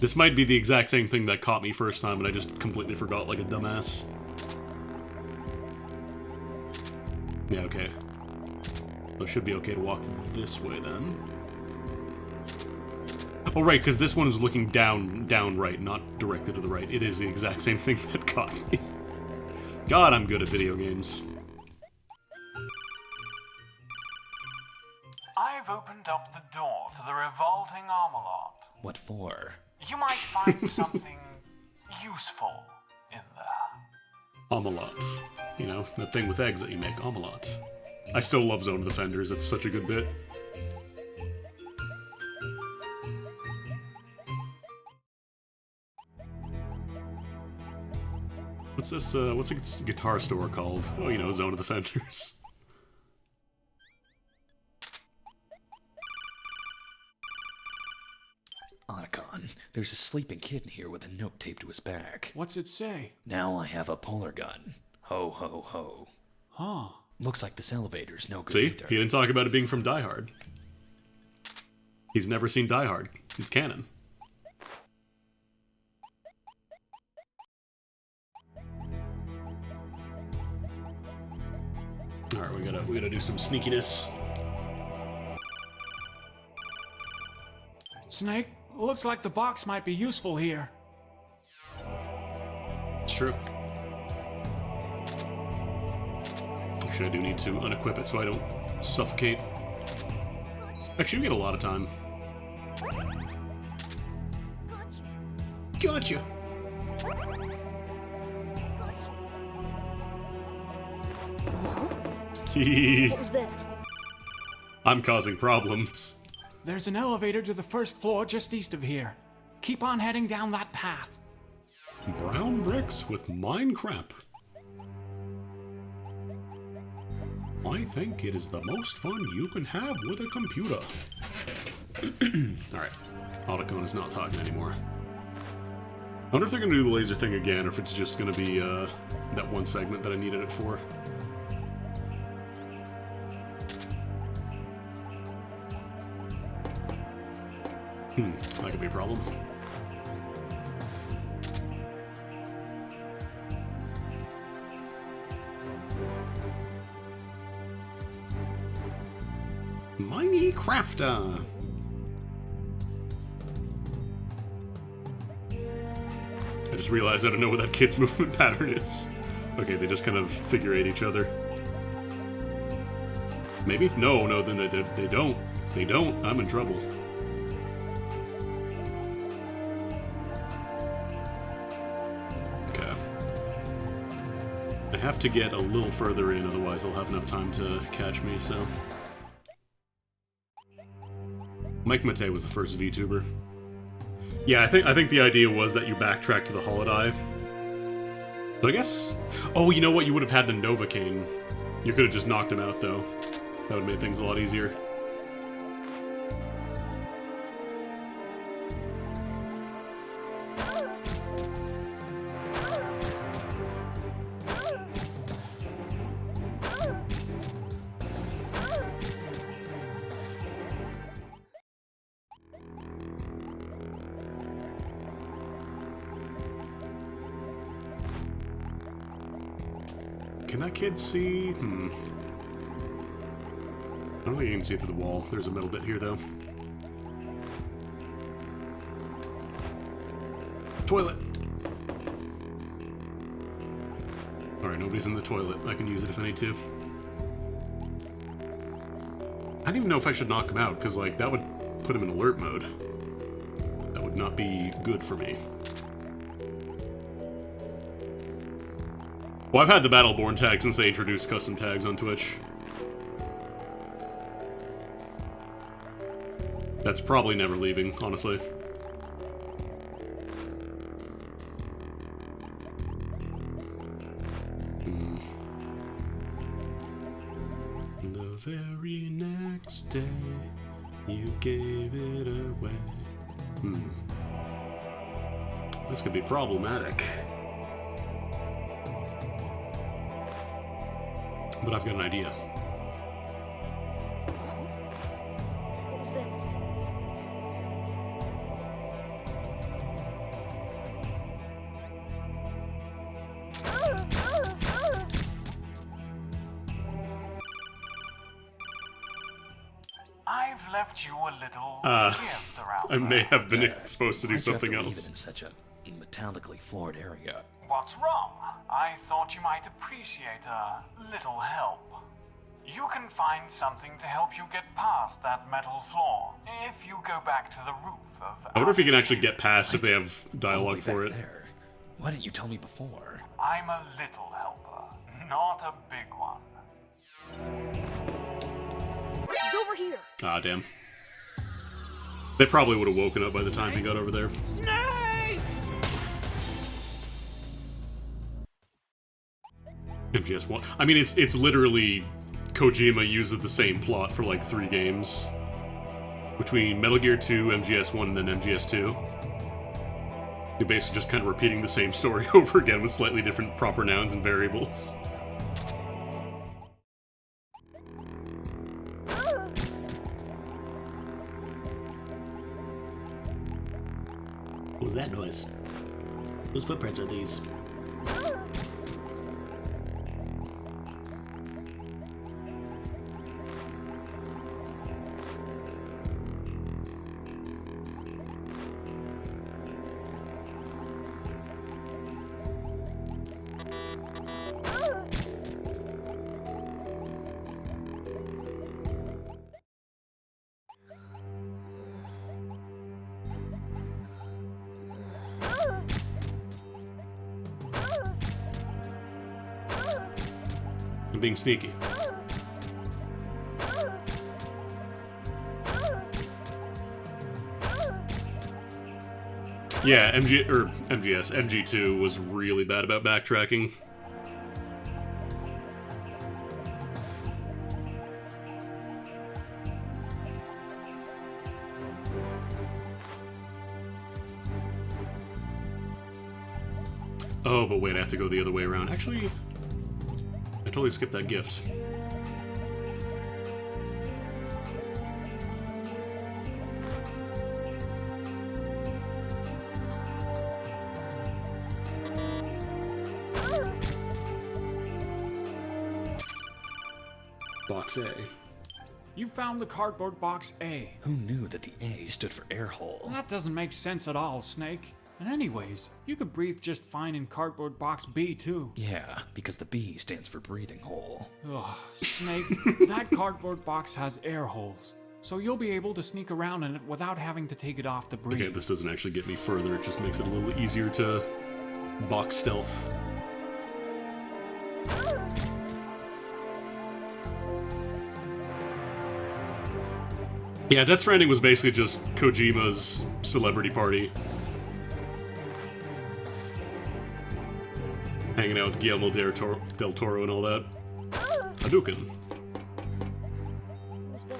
S2: This might be the exact same thing that caught me first time, and I just completely forgot like a dumbass. Yeah, okay. So it should be okay to walk this way then. Oh right, because this one is looking down right, not directly to the right. It is the exact same thing that caught me. God, I'm good at video games.
S10: I've opened up the door to the revolting Armalot.
S7: What for?
S10: You might find something useful in there.
S2: Omelette. You know, that thing with eggs that you make, omelette. I still love Zone of the Fenders, it's such a good bit. What's this, what's a guitar store called? Oh, you know, Zone of the Fenders.
S7: There's a sleeping kid in here with a note taped to his back.
S3: What's it say?
S7: Now I have a polar gun. Ho, ho, ho.
S3: Huh.
S7: Looks like this elevator's no good
S2: See?
S7: either.
S2: He didn't talk about it being from Die Hard. He's never seen Die Hard. It's canon. Alright, we gotta do some sneakiness.
S3: Snake, looks like the box might be useful here.
S2: It's true. Actually, I do need to unequip it so I don't suffocate. Actually, we get a lot of time. Gotcha!
S8: What was that?
S2: I'm causing problems.
S3: There's an elevator to the first floor just east of here. Keep on heading down that path.
S2: Brown bricks with mine crap. I think it is the most fun you can have with a computer. Alright. Otacon is not talking anymore. I wonder if they're going to do the laser thing again, or if it's just going to be that one segment that I needed it for. That could be a problem. Minecrafter! I just realized I don't know what that kid's movement pattern is. Okay, they just kind of figure eight each other. Maybe? No, then they don't. They don't. I'm in trouble. Okay. I have to get a little further in, otherwise I'll have enough time to catch me, so... Mike Matei was the first VTuber. Yeah, I think the idea was that you backtrack to the Holiday. But I guess... Oh, you know what? You would have had the Novocaine. You could have just knocked him out, though. That would have made things a lot easier. Can that kid see? I don't think you can see through the wall. There's a middle bit here, though. Toilet! Alright, nobody's in the toilet. I can use it if I need to. I don't even know if I should knock him out, because, like, that would put him in alert mode. That would not be good for me. Well, I've had the Battleborn tag since they introduced custom tags on Twitch. That's probably never leaving, honestly. The very next day, you gave it away. This could be problematic. But I've got an idea.
S8: What was that?
S10: I've left you a little gift around
S2: I may
S10: there.
S2: have been supposed to do something
S7: Leave
S2: else.
S7: it in such a metallically floored area.
S10: What's wrong? I thought you might appreciate a little help. You can find something to help you get past that metal floor if you go back to the roof of...
S2: I wonder if you can actually get past if they have dialogue for it.
S7: There. Why didn't you tell me before?
S10: I'm a little helper, not a big one.
S8: He's over here.
S2: Ah, damn. They probably would have woken up by the time he got over there.
S8: Snake!
S2: MGS1. I mean, it's literally Kojima uses the same plot for like 3 games. Between Metal Gear 2, MGS1, and then MGS2. You're basically just kind of repeating the same story over again with slightly different proper nouns and variables. What was that noise? Whose footprints are these? I'm being sneaky. Yeah, MG2 was really bad about backtracking. Oh, but wait, I have to go the other way around. Actually, I totally skipped that gift. Box A.
S3: You found the cardboard box A.
S7: Who knew that the A stood for air hole?
S3: That doesn't make sense at all, Snake. And anyways, you could breathe just fine in cardboard box B too.
S7: Yeah, because the B stands for breathing hole.
S3: Ugh, Snake, that cardboard box has air holes. So you'll be able to sneak around in it without having to take it off to breathe.
S2: Okay, this doesn't actually get me further, it just makes it a little easier to box stealth. Yeah, Death Stranding was basically just Kojima's celebrity party. Hanging out with Guillermo del Toro and all that. Hadouken.
S8: Who's that?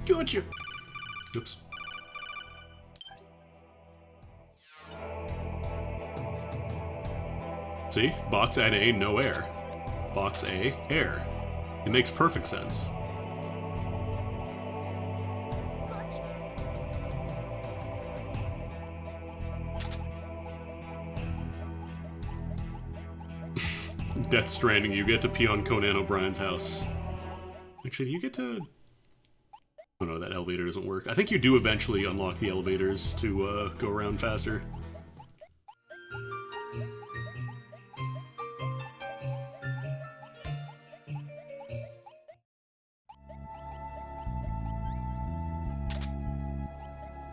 S2: Gotcha! Oops. See? Box A, no air. Box A, air. It makes perfect sense. Death Stranding, you get to pee on Conan O'Brien's house. Actually, do you get to... Oh no, that elevator doesn't work. I think you do eventually unlock the elevators to go around faster.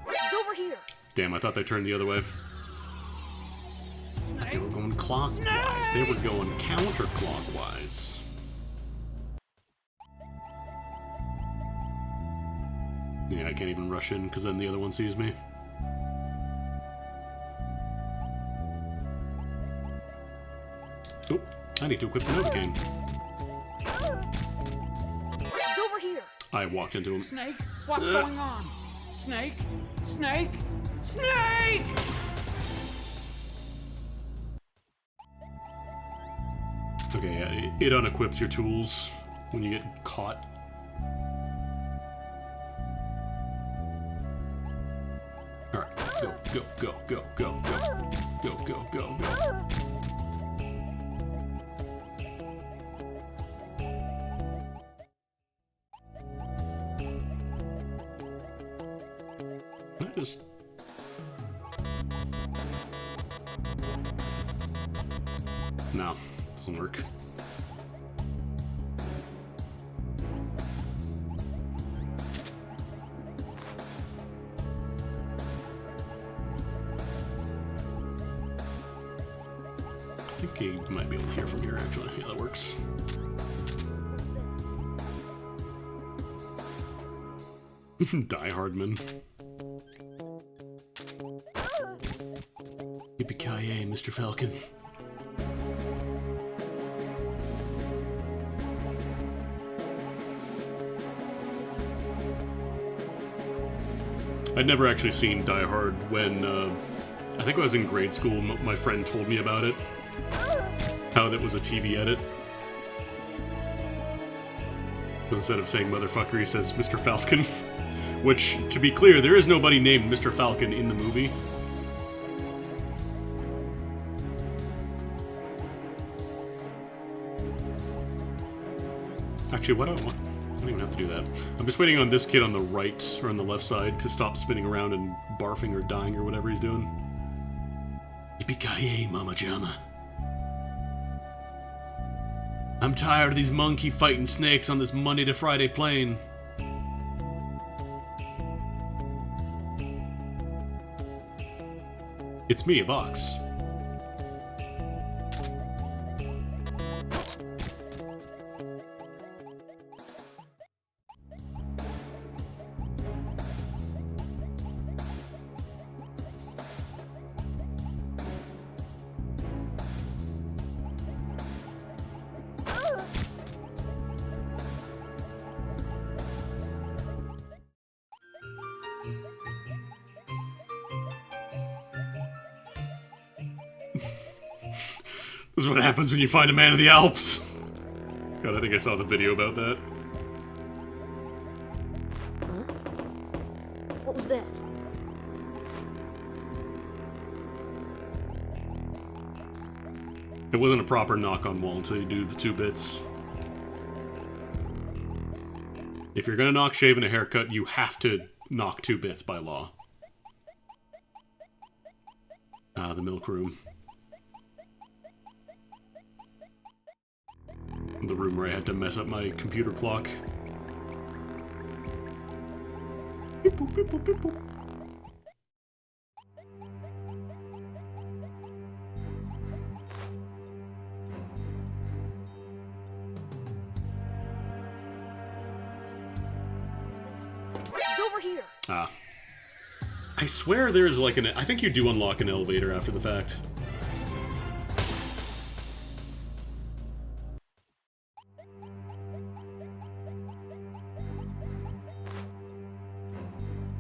S8: He's over here.
S2: Damn, I thought they turned the other way. But they were going clockwise. They were going counterclockwise. Yeah, I can't even rush in because then the other one sees me. Oh, I need to equip the Novocaine.
S8: He's over here.
S2: I walked into him.
S3: Snake, what's going on? Snake? Snake? Snake!
S2: Okay, yeah, it unequips your tools when you get caught. Alright, go, go, go, go, go, go. Go, go, go, go. I just... No, doesn't work. I think you might be able to hear from here, actually. Yeah, that works. Die Hardman. Mr. Falcon. I'd never actually seen Die Hard when, I think I was in grade school, my friend told me about it. How that was a TV edit. But instead of saying motherfucker, he says Mr. Falcon. Which, to be clear, there is nobody named Mr. Falcon in the movie. Actually, I don't even have to do that. I'm just waiting on this kid on the right, or on the left side, to stop spinning around and barfing or dying or whatever he's doing. Yippee-ki-yay, Mama Jama. I'm tired of these monkey fighting snakes on this Monday to Friday plane. It's me, a box. This is what happens when you find a man of the Alps. God, I think I saw the video about that.
S8: Huh? What was that?
S2: It wasn't a proper knock on wall until you do the 2 bits. If you're gonna knock shave and a haircut, you have to knock 2 bits by law. Ah, the milk room. The room where I had to mess up my computer clock. Beep boop, beep boop, beep boop.
S8: He's over here.
S2: Ah. I swear there's like I think you do unlock an elevator after the fact.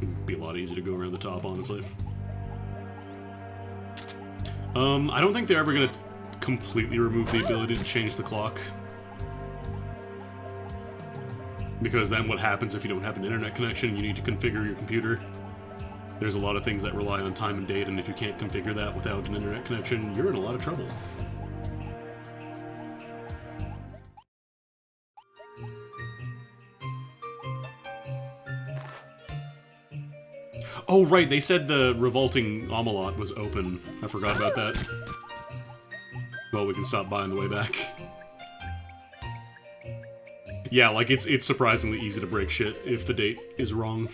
S2: It'd be a lot easier to go around the top, honestly. I don't think they're ever gonna completely remove the ability to change the clock. Because then what happens if you don't have an internet connection? You need to configure your computer. There's a lot of things that rely on time and date, and if you can't configure that without an internet connection, you're in a lot of trouble. Oh, right, they said the Revolting Omelot was open. I forgot about that. Well, we can stop by on the way back. Yeah, like, it's surprisingly easy to break shit if the date is wrong.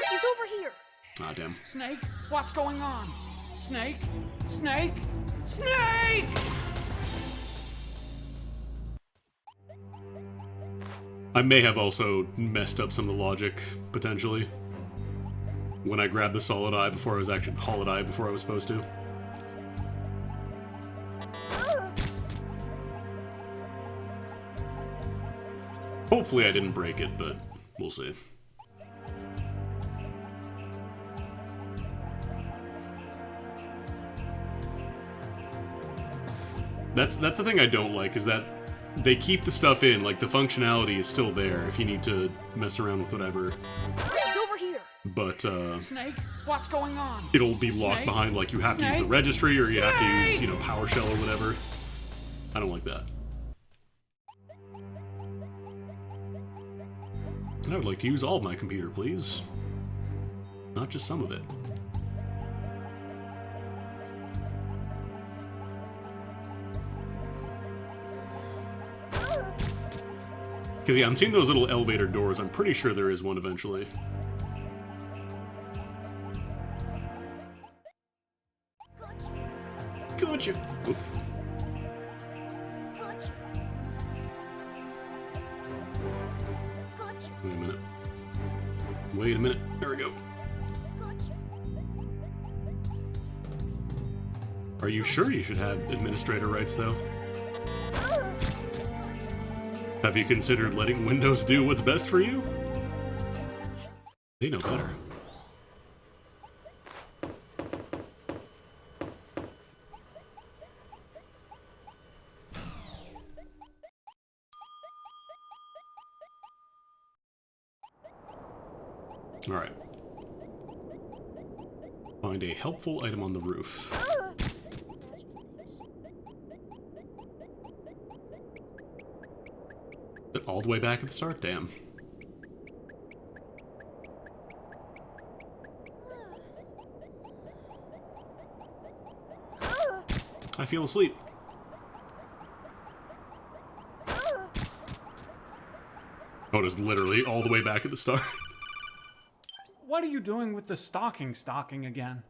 S10: He's over here!
S2: Ah, damn.
S10: Snake, what's going on? Snake? Snake? Snake!
S2: I may have also messed up some of the logic, potentially. When I grabbed the Solid Eye before I was actually... Hollow Eye before I was supposed to. Hopefully I didn't break it, but we'll see. That's the thing I don't like, is that they keep the stuff in, like the functionality is still there if you need to mess around with whatever.
S8: He's over here.
S2: But
S10: Snake, what's going on?
S2: it'll be locked
S10: Snake?
S2: behind, like you have to use the
S10: Snake?
S2: registry or you have to use,
S10: Snake?
S2: you know, PowerShell or whatever. I don't like that. And I would like to use all of my computer, please. Not just some of it. Because, yeah, I'm seeing those little elevator doors. I'm pretty sure there is one eventually. Gotcha! Oop. Wait a minute. Wait a minute. There we go. Are you sure you should have administrator rights, though? Have you considered letting Windows do what's best for you? They know better. Alright. Find a helpful item on the roof. All the way back at the start, damn. I feel asleep. Oh, it is literally all the way back at the start.
S3: What are you doing with the stocking again?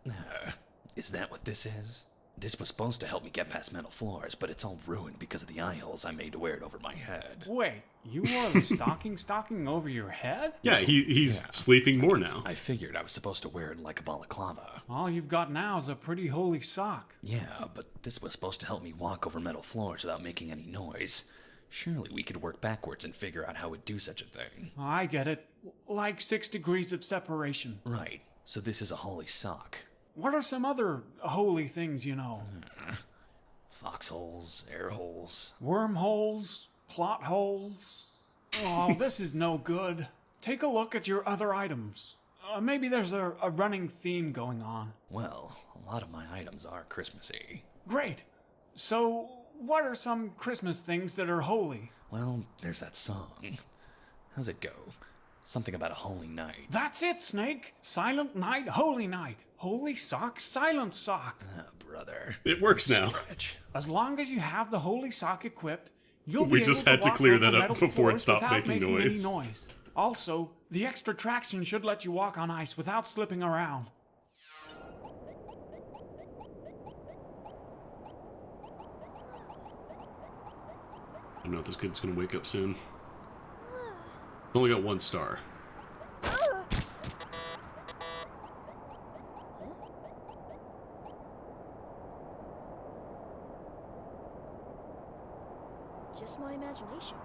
S7: Is that what this is? This was supposed to help me get past metal floors, but it's all ruined because of the eye holes I made to wear it over my head.
S3: Wait, you wore the stocking over your head?
S2: Yeah, he's sleeping more now.
S7: I figured I was supposed to wear it like a balaclava.
S3: All you've got now is a pretty holy sock.
S7: Yeah, but this was supposed to help me walk over metal floors without making any noise. Surely we could work backwards and figure out how we'd do such a thing.
S3: I get it. Like 6 degrees of separation.
S7: Right, so this is a holy sock.
S3: What are some other holy things you know?
S7: Foxholes, air holes.
S3: Wormholes, plot holes. Oh, this is no good. Take a look at your other items. Maybe there's a running theme going on.
S7: Well, a lot of my items are Christmassy.
S3: Great. So, what are some Christmas things that are holy?
S7: Well, there's that song. How's it go? Something about a holy night.
S3: That's it, Snake. Silent night, holy night. Holy sock, silent sock.
S7: Brother.
S2: It works now.
S3: As long as you have the holy sock equipped, you'll be
S2: We
S3: able
S2: just had to
S3: walk
S2: clear
S3: over
S2: that up
S3: metal
S2: before it
S3: floors
S2: stopped
S3: without
S2: making
S3: any
S2: noise.
S3: noise. Also, the extra traction should let you walk on ice without slipping around.
S2: I don't know if this kid's gonna wake up soon. Only got 1 star.
S8: Just my imagination.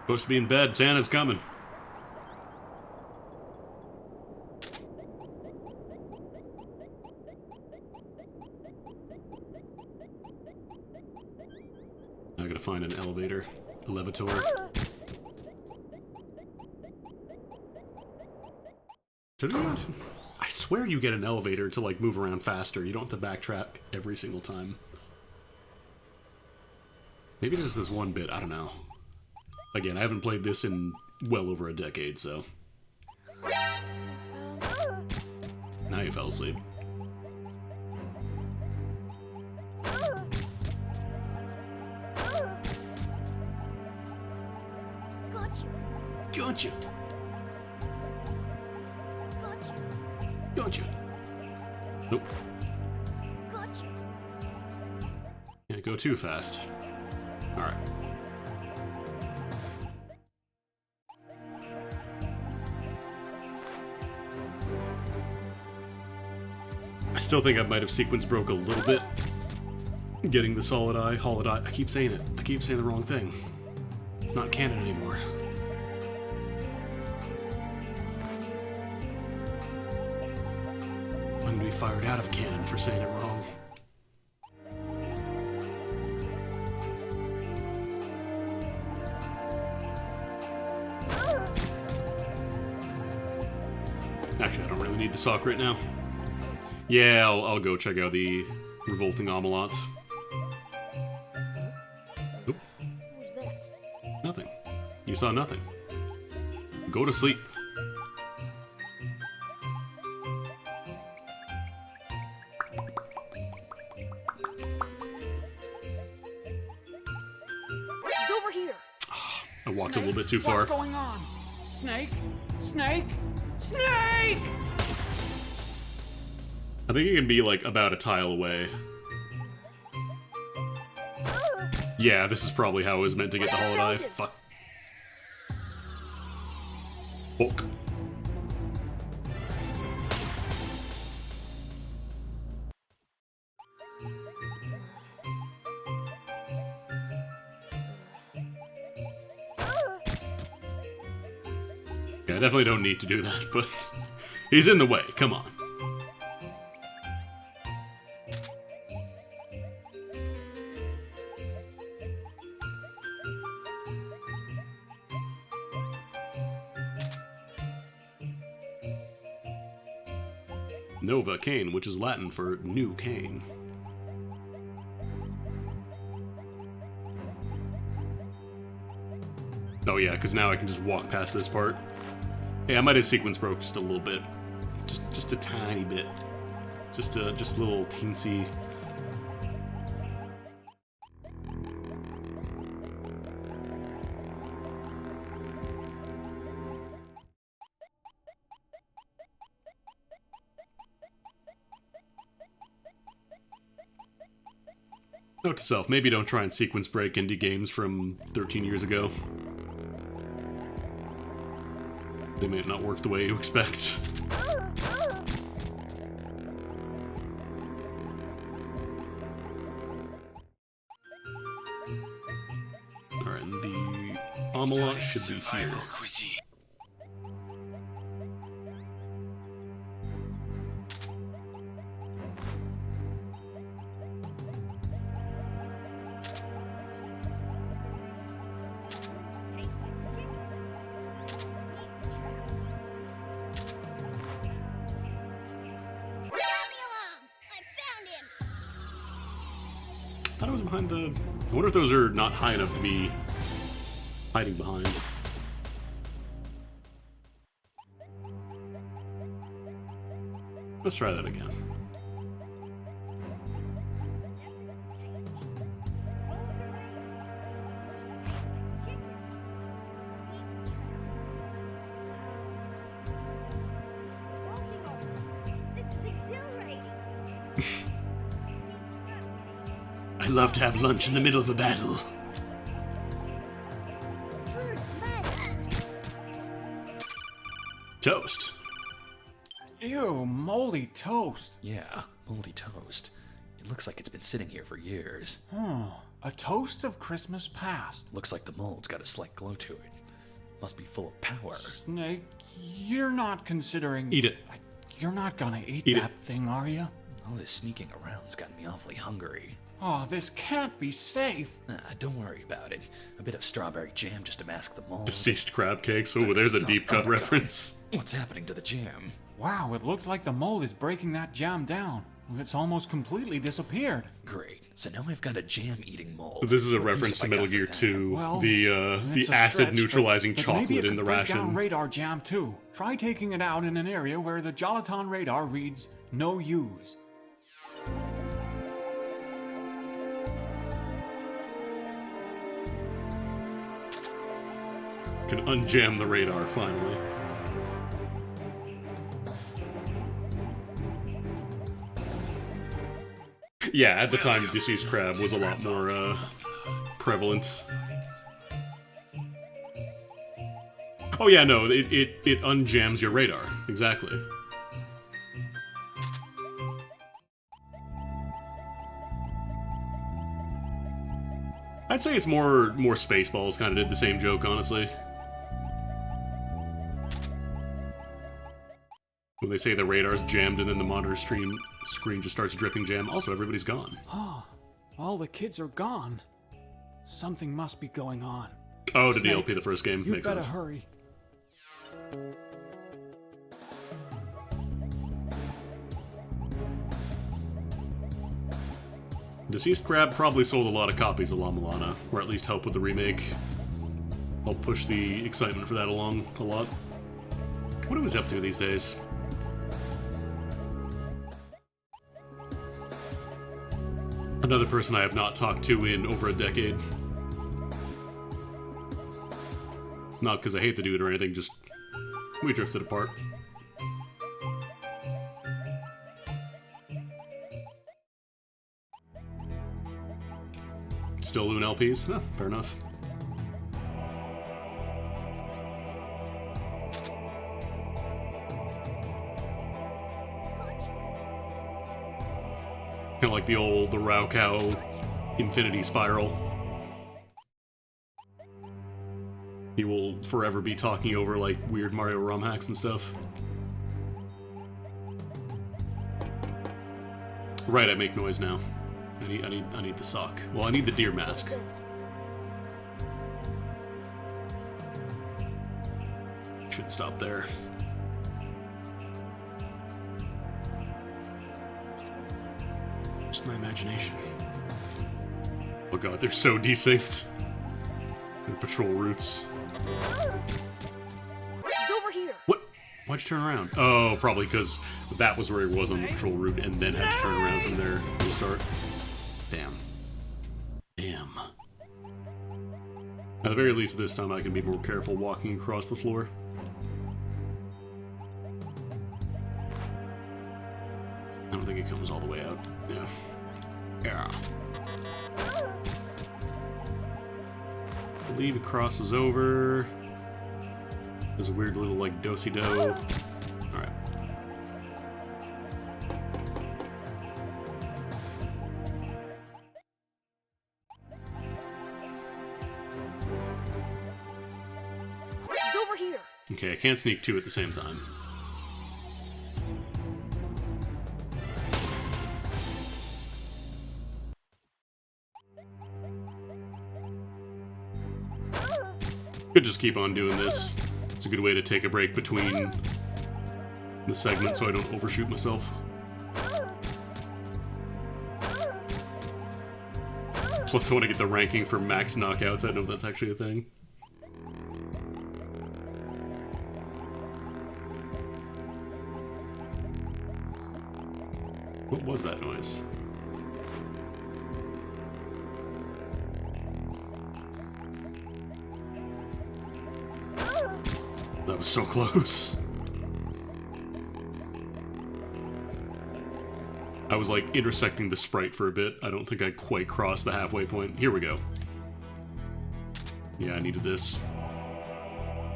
S2: Supposed to be in bed. Santa's coming. I gotta find an elevator, a levitor. I swear you get an elevator to like move around faster. You don't have to backtrack every single time. Maybe there's this one bit, I don't know. Again, I haven't played this in well over a decade, so. Now you fell asleep. Gotcha. Gotcha. Nope. Can't go too fast. Alright. I still think I might have sequence broke a little bit. Getting the solid eye, hollow eye. I keep saying it. I keep saying the wrong thing. It's not canon anymore. I'm gonna be fired out of canon for saying it wrong. Actually, I don't really need the sock right now. Yeah, I'll go check out the revolting omelette. Oop. Nothing. You saw nothing. Go to sleep.
S8: He's over here.
S2: I walked a little bit too far.
S3: What's going on? Snake? Snake? Snake!
S2: I think it can be like about a tile away. Yeah, this is probably how it was meant to get the Holiday. Fuck. Hulk. Yeah, I definitely don't need to do that, but he's in the way. Come on. Nova Cane, which is Latin for new cane. Oh yeah, because now I can just walk past this part. Hey, I might have sequence broke just a little bit. Just a tiny bit. Just a little teensy. Note to self, maybe don't try and sequence break indie games from 13 years ago. They may not work the way you expect. Alright, and the Amalot should be here.
S11: Cuisine.
S2: I thought it was behind the... I wonder if those are not high enough to be hiding behind. Let's try that again. I love to have lunch in the middle of a battle. Toast.
S3: Ew, moldy toast.
S7: Yeah, moldy toast. It looks like it's been sitting here for years.
S3: A toast of Christmas past.
S7: Looks like the mold's got a slight glow to it. Must be full of power.
S3: Snake, you're not considering...
S2: Eat it.
S3: You're not gonna eat
S2: Eat
S3: that thing, are you?
S7: All this sneaking around's gotten me awfully hungry.
S3: Oh, this can't be safe.
S7: Don't worry about it. A bit of strawberry jam just to mask the mold.
S2: Deceased crab cakes. Oh, there's a deep cut reference.
S7: What's happening to the jam?
S3: Wow, it looks like the mold is breaking that jam down. It's almost completely disappeared.
S7: Great. So now I've got a jam-eating mold.
S2: This is a
S7: What
S2: reference
S7: use
S2: to
S7: have I
S2: Metal
S7: got
S2: Gear
S7: for that?
S2: 2,
S3: Well,
S2: the
S3: it's a
S2: acid
S3: stretch,
S2: neutralizing
S3: but maybe
S2: chocolate
S3: it
S2: in the
S3: could break down
S2: ration.
S3: radar jam too. Try taking it out in an area where the Jolaton radar reads no use.
S2: Can unjam the radar finally. Yeah, at the time, Deceased Crab was a lot more prevalent. Oh yeah, no, it unjams your radar. Exactly. I'd say it's more Spaceballs kind of did the same joke, honestly. When they say the radar's jammed and then the monitor screen just starts dripping jam. Also, everybody's gone.
S3: Oh, all the kids are gone. Something must be going on.
S2: Oh, the
S3: Snake,
S2: DLP, the first game.
S3: You
S2: Makes
S3: better
S2: sense.
S3: hurry.
S2: Deceased Crab probably sold a lot of copies of La Milana, or at least helped with the remake. Help push the excitement for that along a lot. What are we up to these days? Another person I have not talked to in over a decade. Not because I hate the dude or anything, just we drifted apart. Still doing LPs? Huh, fair enough. Kind of like the Raukau Infinity Spiral. He will forever be talking over like weird Mario ROM hacks and stuff. Right, I make noise now. I need the sock. Well, I need the deer mask. Should stop there. Just my imagination. Oh god, they're so desynced. The patrol routes.
S8: He's over here.
S2: What? Why'd you turn around? Oh, probably because that was where he was on the patrol route and then had to turn around from there to start. Damn. Damn. At the very least this time I can be more careful walking across the floor. I don't think it comes all the way out. Yeah. Yeah. I believe it crosses over. There's a weird little like do-si-do. Alright.
S8: He's over here.
S2: Okay, I can't sneak two at the same time. Could just keep on doing this. It's a good way to take a break between the segments so I don't overshoot myself. Plus I want to get the ranking for max knockouts. I don't know if that's actually a thing. What was that noise? That was so close. I was like intersecting the sprite for a bit. I don't think I quite crossed the halfway point. Here we go. Yeah, I needed this.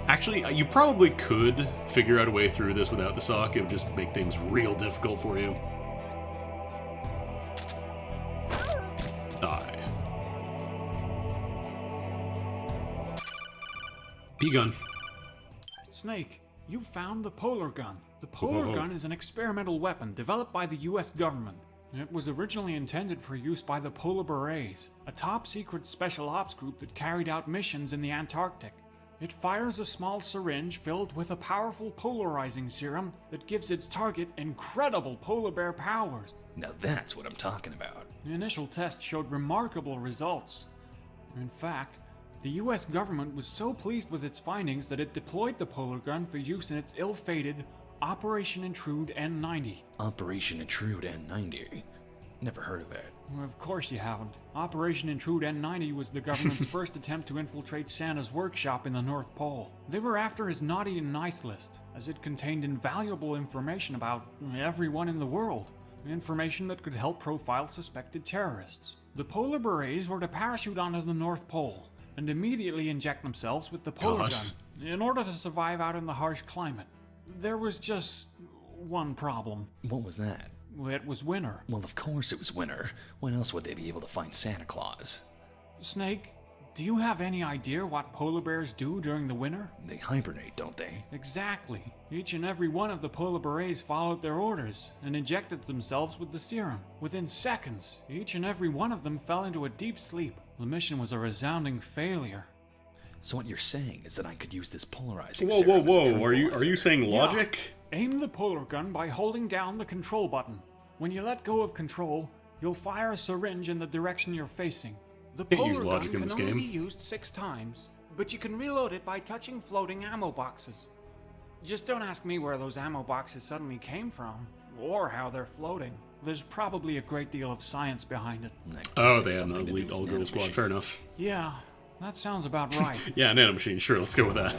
S2: Actually, you probably could figure out a way through this without the sock. It would just make things real difficult for you. Die. P-gun.
S3: Snake, you found the Polar Gun. The Polar Gun is an experimental weapon developed by the US government. It was originally intended for use by the Polar Berets, a top-secret special ops group that carried out missions in the Antarctic. It fires a small syringe filled with a powerful polarizing serum that gives its target incredible polar bear powers.
S7: Now that's what I'm talking about.
S3: The initial test showed remarkable results. In fact, the US government was so pleased with its findings that it deployed the Polar Gun for use in its ill-fated Operation Intrude N90.
S7: Operation Intrude N90? Never heard of it.
S3: Well, of course you haven't. Operation Intrude N90 was the government's first attempt to infiltrate Santa's workshop in the North Pole. They were after his naughty and nice list, as it contained invaluable information about everyone in the world. Information that could help profile suspected terrorists. The Polar Berets were to parachute onto the North Pole and immediately inject themselves with the Polar Gun in order to survive out in the harsh climate. There was just one problem.
S7: What was that?
S3: It was winter.
S7: Well, of course it was winter. When else would they be able to find Santa Claus?
S3: Snake, do you have any idea what polar bears do during the winter?
S7: They hibernate, don't they?
S3: Exactly. Each and every one of the polar berets followed their orders and injected themselves with the serum. Within seconds, each and every one of them fell into a deep sleep. The mission was a resounding failure.
S7: So what you're saying is that I could use this polarizing
S2: Whoa,
S7: serum
S2: whoa,
S7: as a
S2: whoa. Are you saying logic?
S3: Yeah. Aim the polar gun by holding down the control button. When you let go of control, you'll fire a syringe in the direction you're facing. The
S2: Can't
S3: polar
S2: use logic
S3: gun
S2: in this
S3: can only
S2: game.
S3: be used 6 times, but you can reload it by touching floating ammo boxes. Just don't ask me where those ammo boxes suddenly came from, or how they're floating. There's probably a great deal of science behind it.
S2: Oh, they have an elite all-girl squad. Fair enough.
S3: Yeah, that sounds about right.
S2: Yeah, nanomachine. Sure, let's go with that.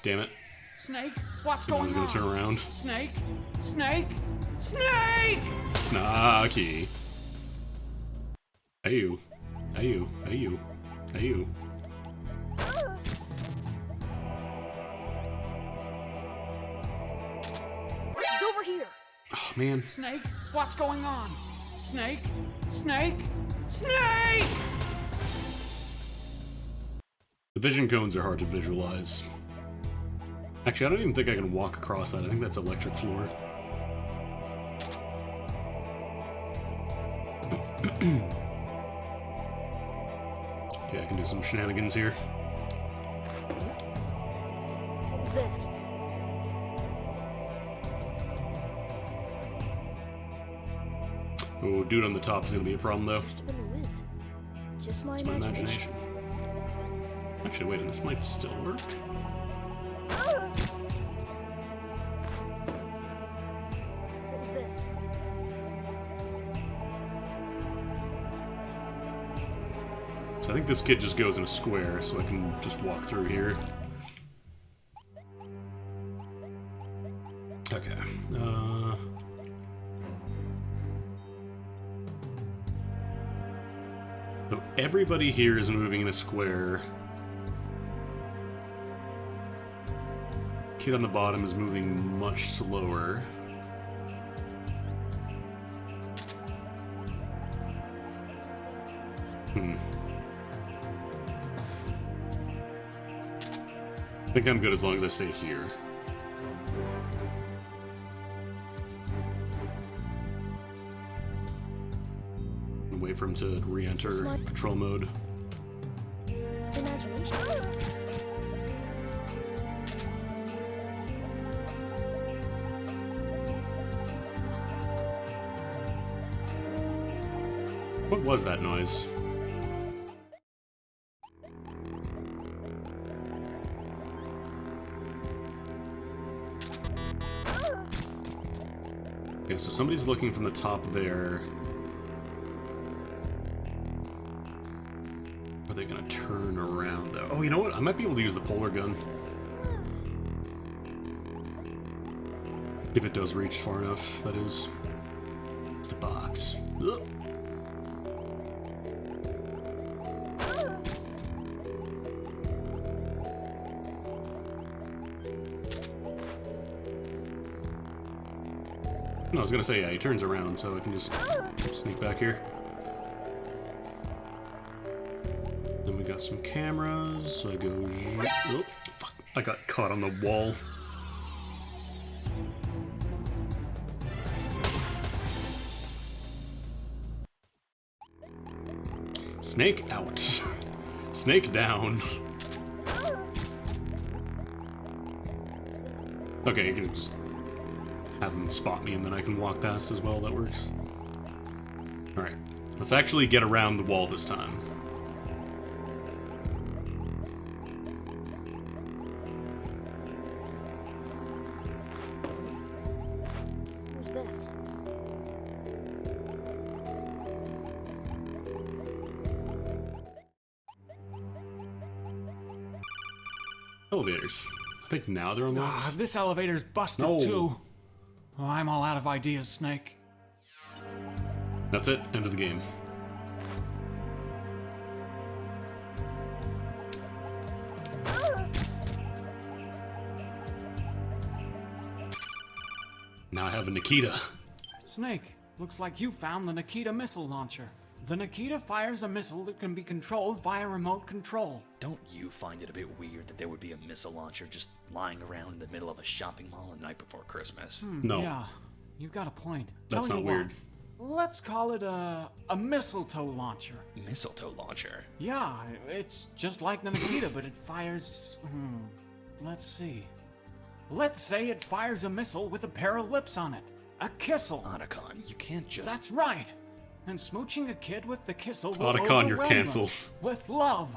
S2: damn it.
S10: Snake, what's
S2: I
S10: going
S2: was gonna
S10: on?
S2: turn around.
S10: Snake, Snake, Snake!
S2: Snacky. Hey you. Hey you. Hey you. Hey you.
S8: He's over here.
S2: Oh man.
S10: Snake, what's going on? Snake, Snake, Snake!
S2: The vision cones are hard to visualize. Actually, I don't even think I can walk across that. I think that's electric floor. Okay, I can do some shenanigans here.
S8: What was that?
S2: Oh, dude on the top is gonna be a problem though.
S8: Must have been the wind. Just my
S2: It's my
S8: imagination.
S2: imagination. Actually, wait, and this might still work.
S8: What was that?
S2: So I think this kid just goes in a square, so I can just walk through here. Okay. So everybody here is moving in a square. Kid on the bottom is moving much slower. I think I'm good as long as I stay here. And wait for him to re-enter patrol mode.
S8: Imagination.
S2: What was that noise? Okay, so somebody's looking from the top there. Are they gonna turn around though? Oh, you know what? I might be able to use the polar gun. If it does reach far enough, that is. It's the box. Ugh. No, I was gonna say, yeah, he turns around, so I can just sneak back here. Then we got some cameras, so I go... Oh, fuck, I got caught on the wall. Snake out. Snake down. Okay, you can just have them spot me and then I can walk past as well. That works. Alright, let's actually get around the wall this time.
S8: Who's that?
S2: Elevators. I think now they're unlocked.
S10: Ah, this elevator's busted
S2: No.
S10: too. Oh, I'm all out of ideas, Snake.
S2: That's it. End of the game. Now I have a Nikita.
S10: Snake, looks like you found the Nikita missile launcher. The Nikita fires a missile that can be controlled via remote control.
S7: Don't you find it a bit weird that there would be a missile launcher just lying around in the middle of a shopping mall the night before Christmas?
S2: No.
S10: Yeah, you've got a point.
S2: That's
S10: Tell
S2: not
S10: you what,
S2: weird.
S10: Let's call it a mistletoe launcher.
S7: Mistletoe launcher?
S10: Yeah, it's just like the Nikita, but it fires... let's see. Let's say it fires a missile with a pair of lips on it. A kissel.
S7: Otacon, you can't just...
S10: That's right. And smooching a kid with the kissel will
S2: Otacon, you're
S10: overwhelm
S2: canceled.
S10: them with love.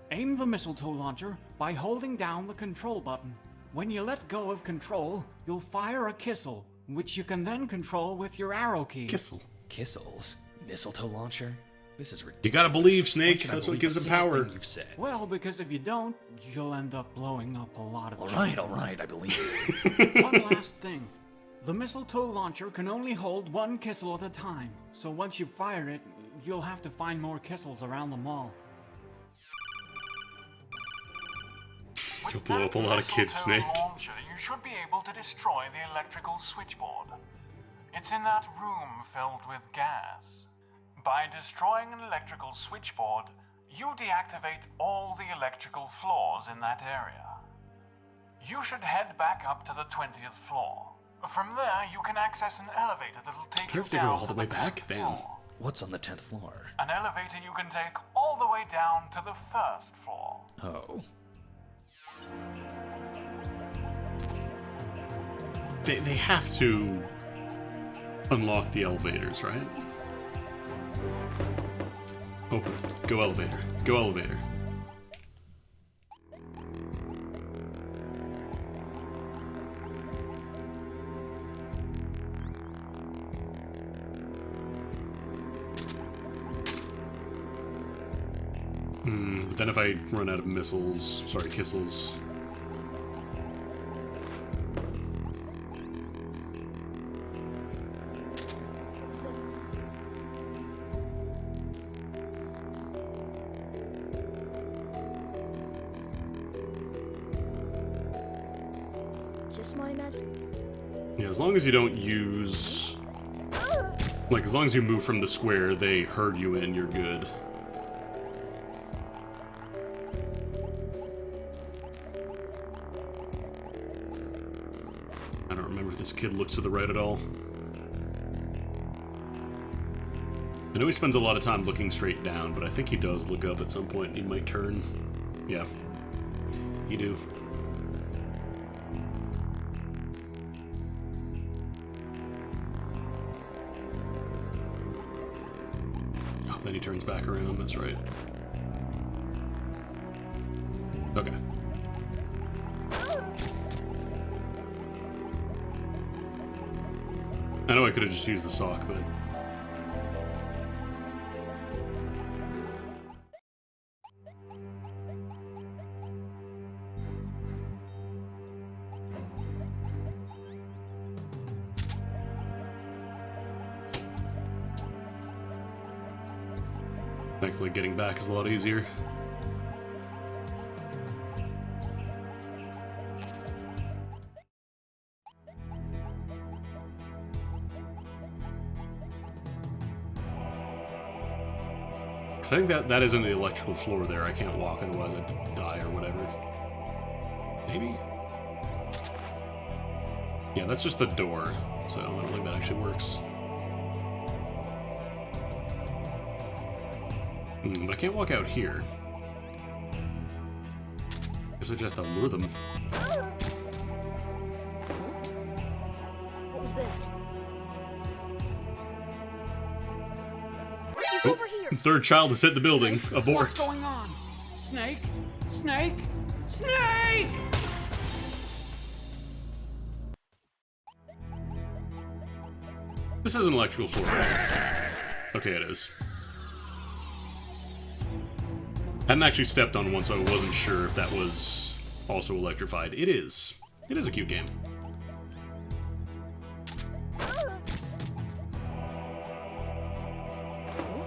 S10: Aim the mistletoe launcher by holding down the control button. When you let go of control, you'll fire a kissel, which you can then control with your arrow key.
S2: Kissel.
S7: Kissels? Mistletoe launcher? This is ridiculous.
S2: You gotta believe,
S7: Why
S2: Snake.
S7: can't I
S2: That's what
S7: believe
S2: gives
S7: a
S2: him
S7: single
S2: power.
S7: thing you've said.
S3: Well, because if you don't, you'll end up blowing up a lot of
S7: All
S3: children.
S7: right, I believe you.
S3: One last thing. The mistletoe launcher can only hold one Kissel at a time, so once you fire it, you'll have to find more Kissels around the mall.
S2: You'll blow up a lot of kids, Snake.
S10: Launcher, you should be able to destroy the electrical switchboard. It's in that room filled with gas. By destroying an electrical switchboard, you deactivate all the electrical floors in that area. You should head back up to the 20th floor. From there, you can access an elevator that'll take
S2: Do I
S10: you
S2: have to go
S10: down
S2: all the way
S10: 10th
S2: back? Damn.
S10: floor.
S7: What's on the 10th floor?
S10: An elevator you can take all the way down to the 1st floor.
S7: Oh.
S2: They have to unlock the elevators, right? Open. Go elevator. Go elevator. But then if I run out of missiles, sorry, Kissels.
S8: Just my imagination.
S2: Yeah, as long as you don't use... Like, as long as you move from the square they herd you in, you're good. I don't remember if this kid looks to the right at all. I know he spends a lot of time looking straight down, but I think he does look up at some point. He might turn. Yeah. You do. Oh, then he turns back around, that's right. Okay. I know I could have just used the sock, but... Thankfully, getting back is a lot easier. I think that isn't the electrical floor there. I can't walk, otherwise I'd die or whatever. Maybe? Yeah, that's just the door, so I don't think that actually works. But I can't walk out here. Guess I just have to lure them.
S8: What was that? He's
S2: Oh,
S8: over here.
S2: third child has hit the building. Abort.
S3: What's going on? Snake? Snake? Snake!
S2: This is an electrical floor, right? Okay, it is. Hadn't actually stepped on one, so I wasn't sure if that was also electrified. It is. It is a cute game.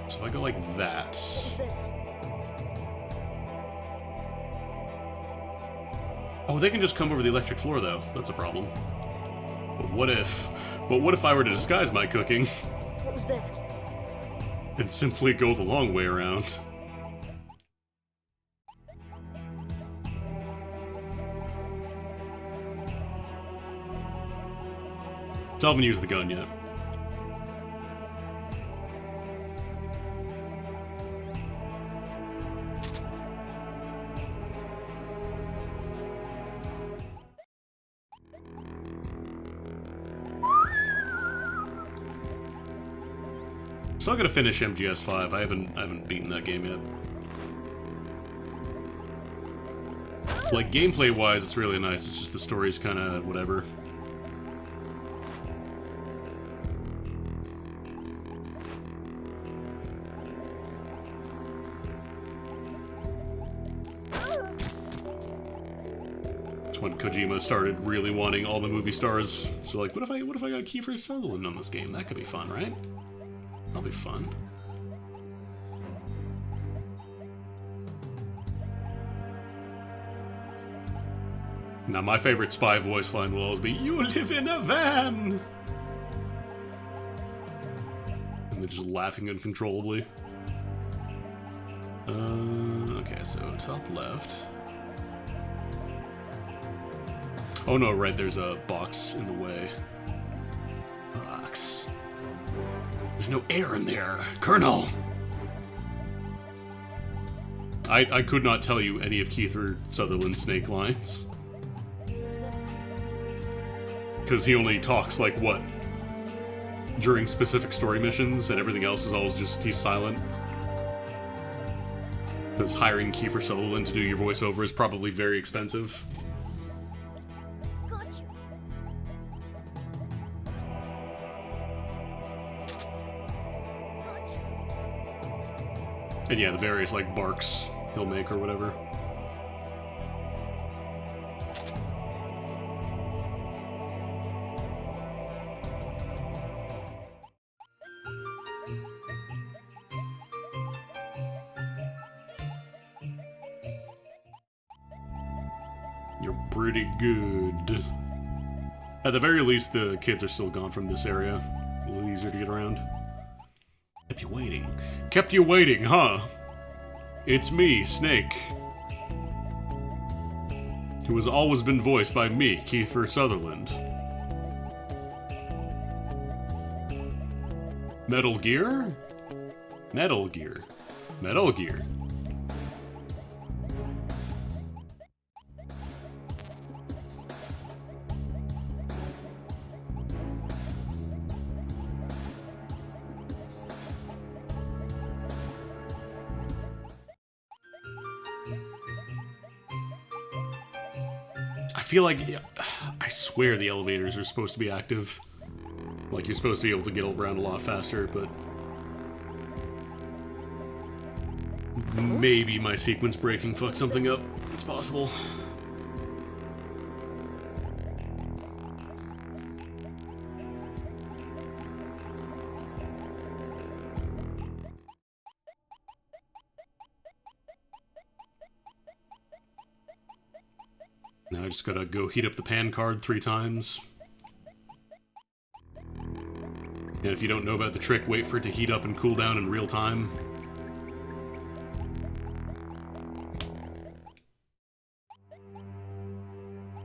S2: So if I go like that... Oh, they can just come over the electric floor, though. That's a problem. But what if I were to disguise my cooking
S8: What was that?
S2: and simply go the long way around? Still haven't used the gun yet. Still gotta finish MGS5. I haven't beaten that game yet. Like gameplay wise, it's really nice. It's just the story's kind of whatever. That's when Kojima started really wanting all the movie stars. So like, what if I got Kiefer Sutherland on this game? That could be fun, right? That'll be fun. Now my favorite spy voice line will always be, "You live in a van!" And they're just laughing uncontrollably. Okay, so top left. Oh no, right, there's a box in the way. Box. There's no air in there, Colonel! I could not tell you any of Kiefer Sutherland's Snake lines. Because he only talks, like, what? During specific story missions, and everything else is always just, he's silent. Because hiring Kiefer Sutherland to do your voiceover is probably very expensive.
S8: Got you.
S2: And yeah, the various, like, barks he'll make or whatever. You're pretty good. At the very least, the kids are still gone from this area. A little easier to get around. Kept you waiting. Kept you waiting, huh? It's me, Snake. Who has always been voiced by me, Kiefer Sutherland. Metal Gear? Metal Gear. Metal Gear. I feel like, I swear the elevators are supposed to be active. Like, you're supposed to be able to get around a lot faster, but... maybe my sequence breaking fucked something up. It's possible. Now I just gotta go heat up the pan card 3 times. And if you don't know about the trick, wait for it to heat up and cool down in real time.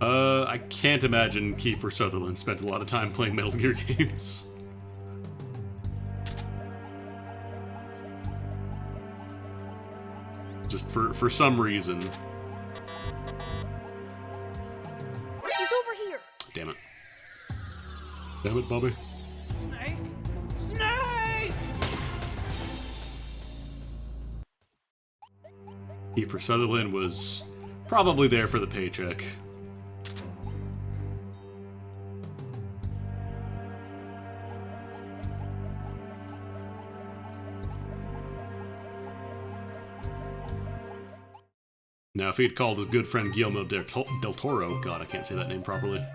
S2: I can't imagine Kiefer Sutherland spent a lot of time playing Metal Gear games. Just for some reason.
S8: He's over here.
S2: Damn it. Damn it, Bobby.
S10: Snake? Snake!
S2: Kiefer Sutherland was probably there for the paycheck. Now, if he'd called his good friend Guillermo del Toro, God, I can't say that name properly.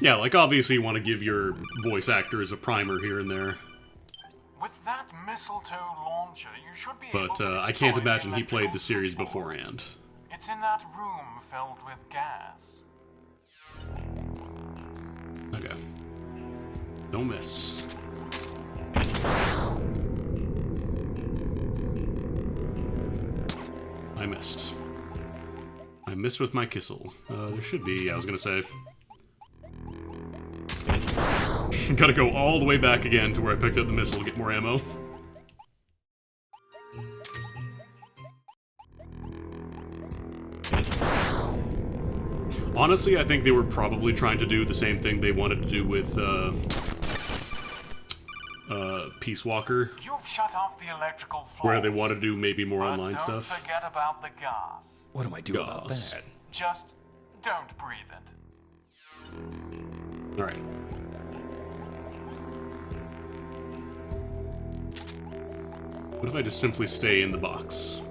S2: Yeah, like, obviously you want to give your voice actors a primer here and there.
S10: With that mistletoe launcher, you should be able
S2: But
S10: to
S2: I can't
S10: destroy
S2: imagine he
S10: electrical
S2: played the series
S10: switchboard.
S2: beforehand.
S10: It's in that room filled with gas.
S2: Okay. Don't miss. I missed. I missed with my Kissel. There should be, I was gonna say. Gotta go all the way back again to where I picked up the missile to get more ammo. Honestly, I think they were probably trying to do the same thing they wanted to do with, Peace Walker.
S10: You've shut off the electrical floor.
S2: Where they want to do maybe more
S10: But
S2: online
S10: don't
S2: stuff.
S10: forget about the gas.
S7: What do I do about
S2: Gas.
S7: that?
S10: Just don't breathe it.
S2: Alright. What if I just simply stay in the box?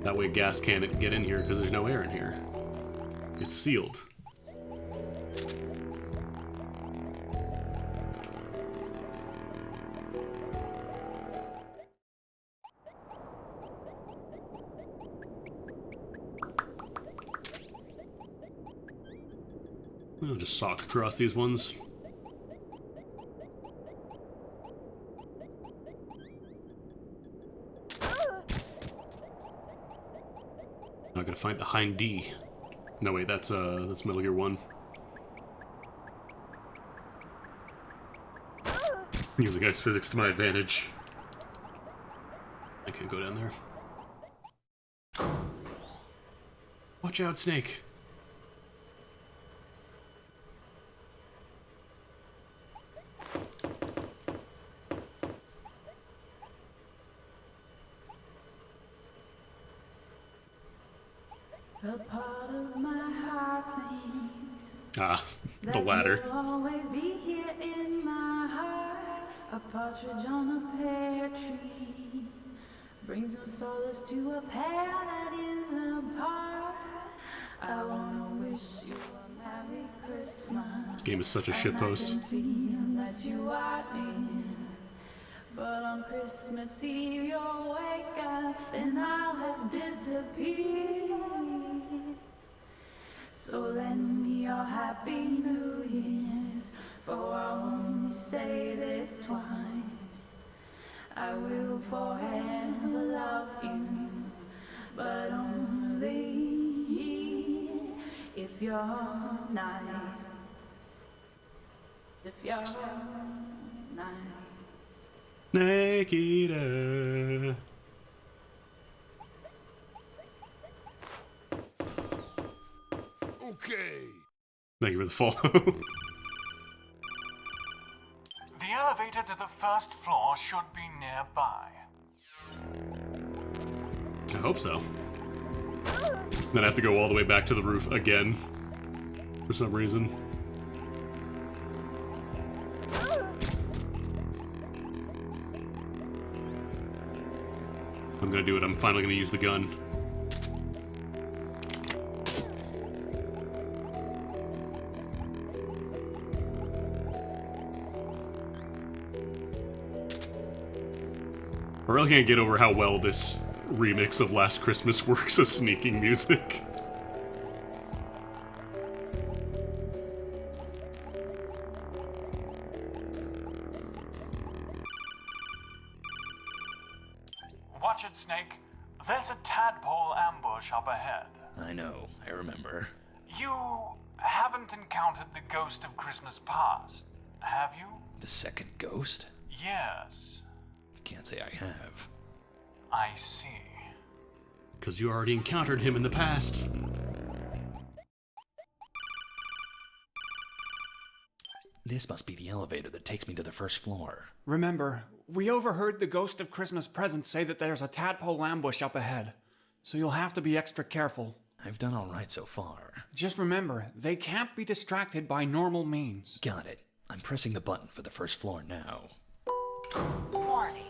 S2: That way gas can't get in here because there's no air in here. It's sealed. I'll just sock across these ones. Now I gotta find the Hind D. No wait, that's Metal Gear 1. Using ice physics to my advantage. I can't go down there. Watch out, Snake.
S12: A part of my heart thinks
S2: Ah, the ladder.
S12: you'll always be here in my heart. A partridge on a pear tree brings no solace to a pair that is apart. I wanna wish you a Merry Christmas.
S2: This game is such a shitpost.
S12: And I can feel that you are near. But on Christmas Eve you'll wake up and I'll have disappeared. So lend me your Happy New Year's, for I'll only say this twice. I will forever love you, but only if you're nice. If you're nice.
S2: Snake Eater.
S1: Okay.
S2: Thank you for the follow.
S10: The elevator to the first floor should be nearby.
S2: I hope so. Then I have to go all the way back to the roof again. For some reason. I'm gonna do it. I'm finally gonna use the gun. I really can't get over how well this remix of Last Christmas works as sneaking music.
S10: Watch it, Snake. There's a tadpole ambush up ahead.
S7: I know, I remember.
S10: You haven't encountered the ghost of Christmas past, have you?
S7: The second ghost?
S10: Yes.
S7: Can't say I have.
S10: I see.
S2: Because you already encountered him in the past.
S7: This must be the elevator that takes me to the first floor.
S3: Remember, we overheard the Ghost of Christmas Present say that there's a tadpole ambush up ahead, so you'll have to be extra careful.
S7: I've done all right so far.
S3: Just remember, they can't be distracted by normal means.
S7: Got it. I'm pressing the button for the first floor now.
S13: Warning.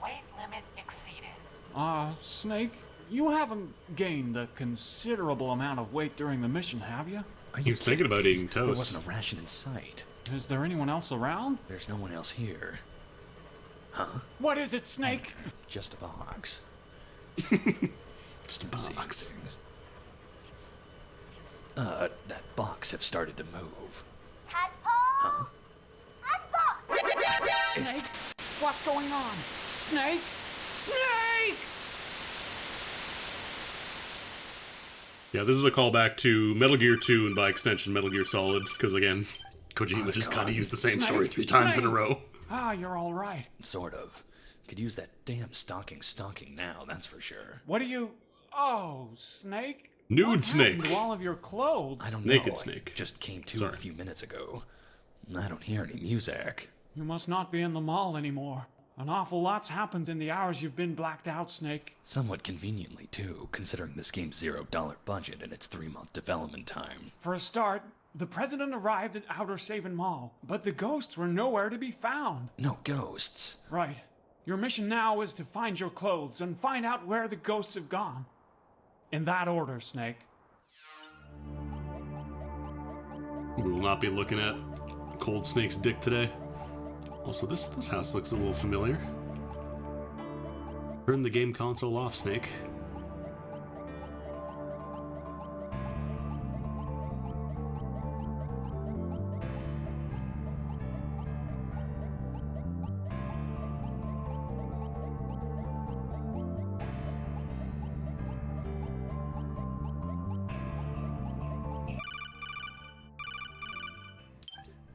S13: Weight limit exceeded.
S3: Snake, you haven't gained a considerable amount of weight during the mission, have you?
S2: He was thinking about eating
S7: There
S2: toast.
S7: wasn't a ration in sight.
S3: Is there anyone else around?
S7: There's no one else here. Huh?
S3: What is it, Snake?
S7: Just a box.
S2: Just a box.
S7: That box have started to move.
S12: Tadpole?
S7: Huh?
S3: Snake? What's going on? Snake? Snake!
S2: Yeah, this is a callback to Metal Gear 2 and by extension Metal Gear Solid, because again, Kojima just kind of used the same story 3 times in a row.
S3: You're all right.
S7: Sort of. Could use that damn stalking now, that's for sure.
S3: What are you... Oh, Snake?
S2: Nude
S3: What
S2: Snake.
S3: happened to all of your clothes?
S7: I don't know.
S2: Naked
S7: I
S2: Snake.
S7: just came to
S2: Sorry.
S7: a few minutes ago. I don't hear any music.
S3: You must not be in the mall anymore. An awful lot's happened in the hours you've been blacked out, Snake.
S7: Somewhat conveniently, too, considering this game's $0 budget and its 3-month development time.
S3: For a start, the president arrived at Outer Saven Mall, but the ghosts were nowhere to be found.
S7: No ghosts.
S3: Right. Your mission now is to find your clothes and find out where the ghosts have gone. In that order, Snake.
S2: We will not be looking at Cold Snake's dick today. Also, this house looks a little familiar. Turn the game console off, Snake.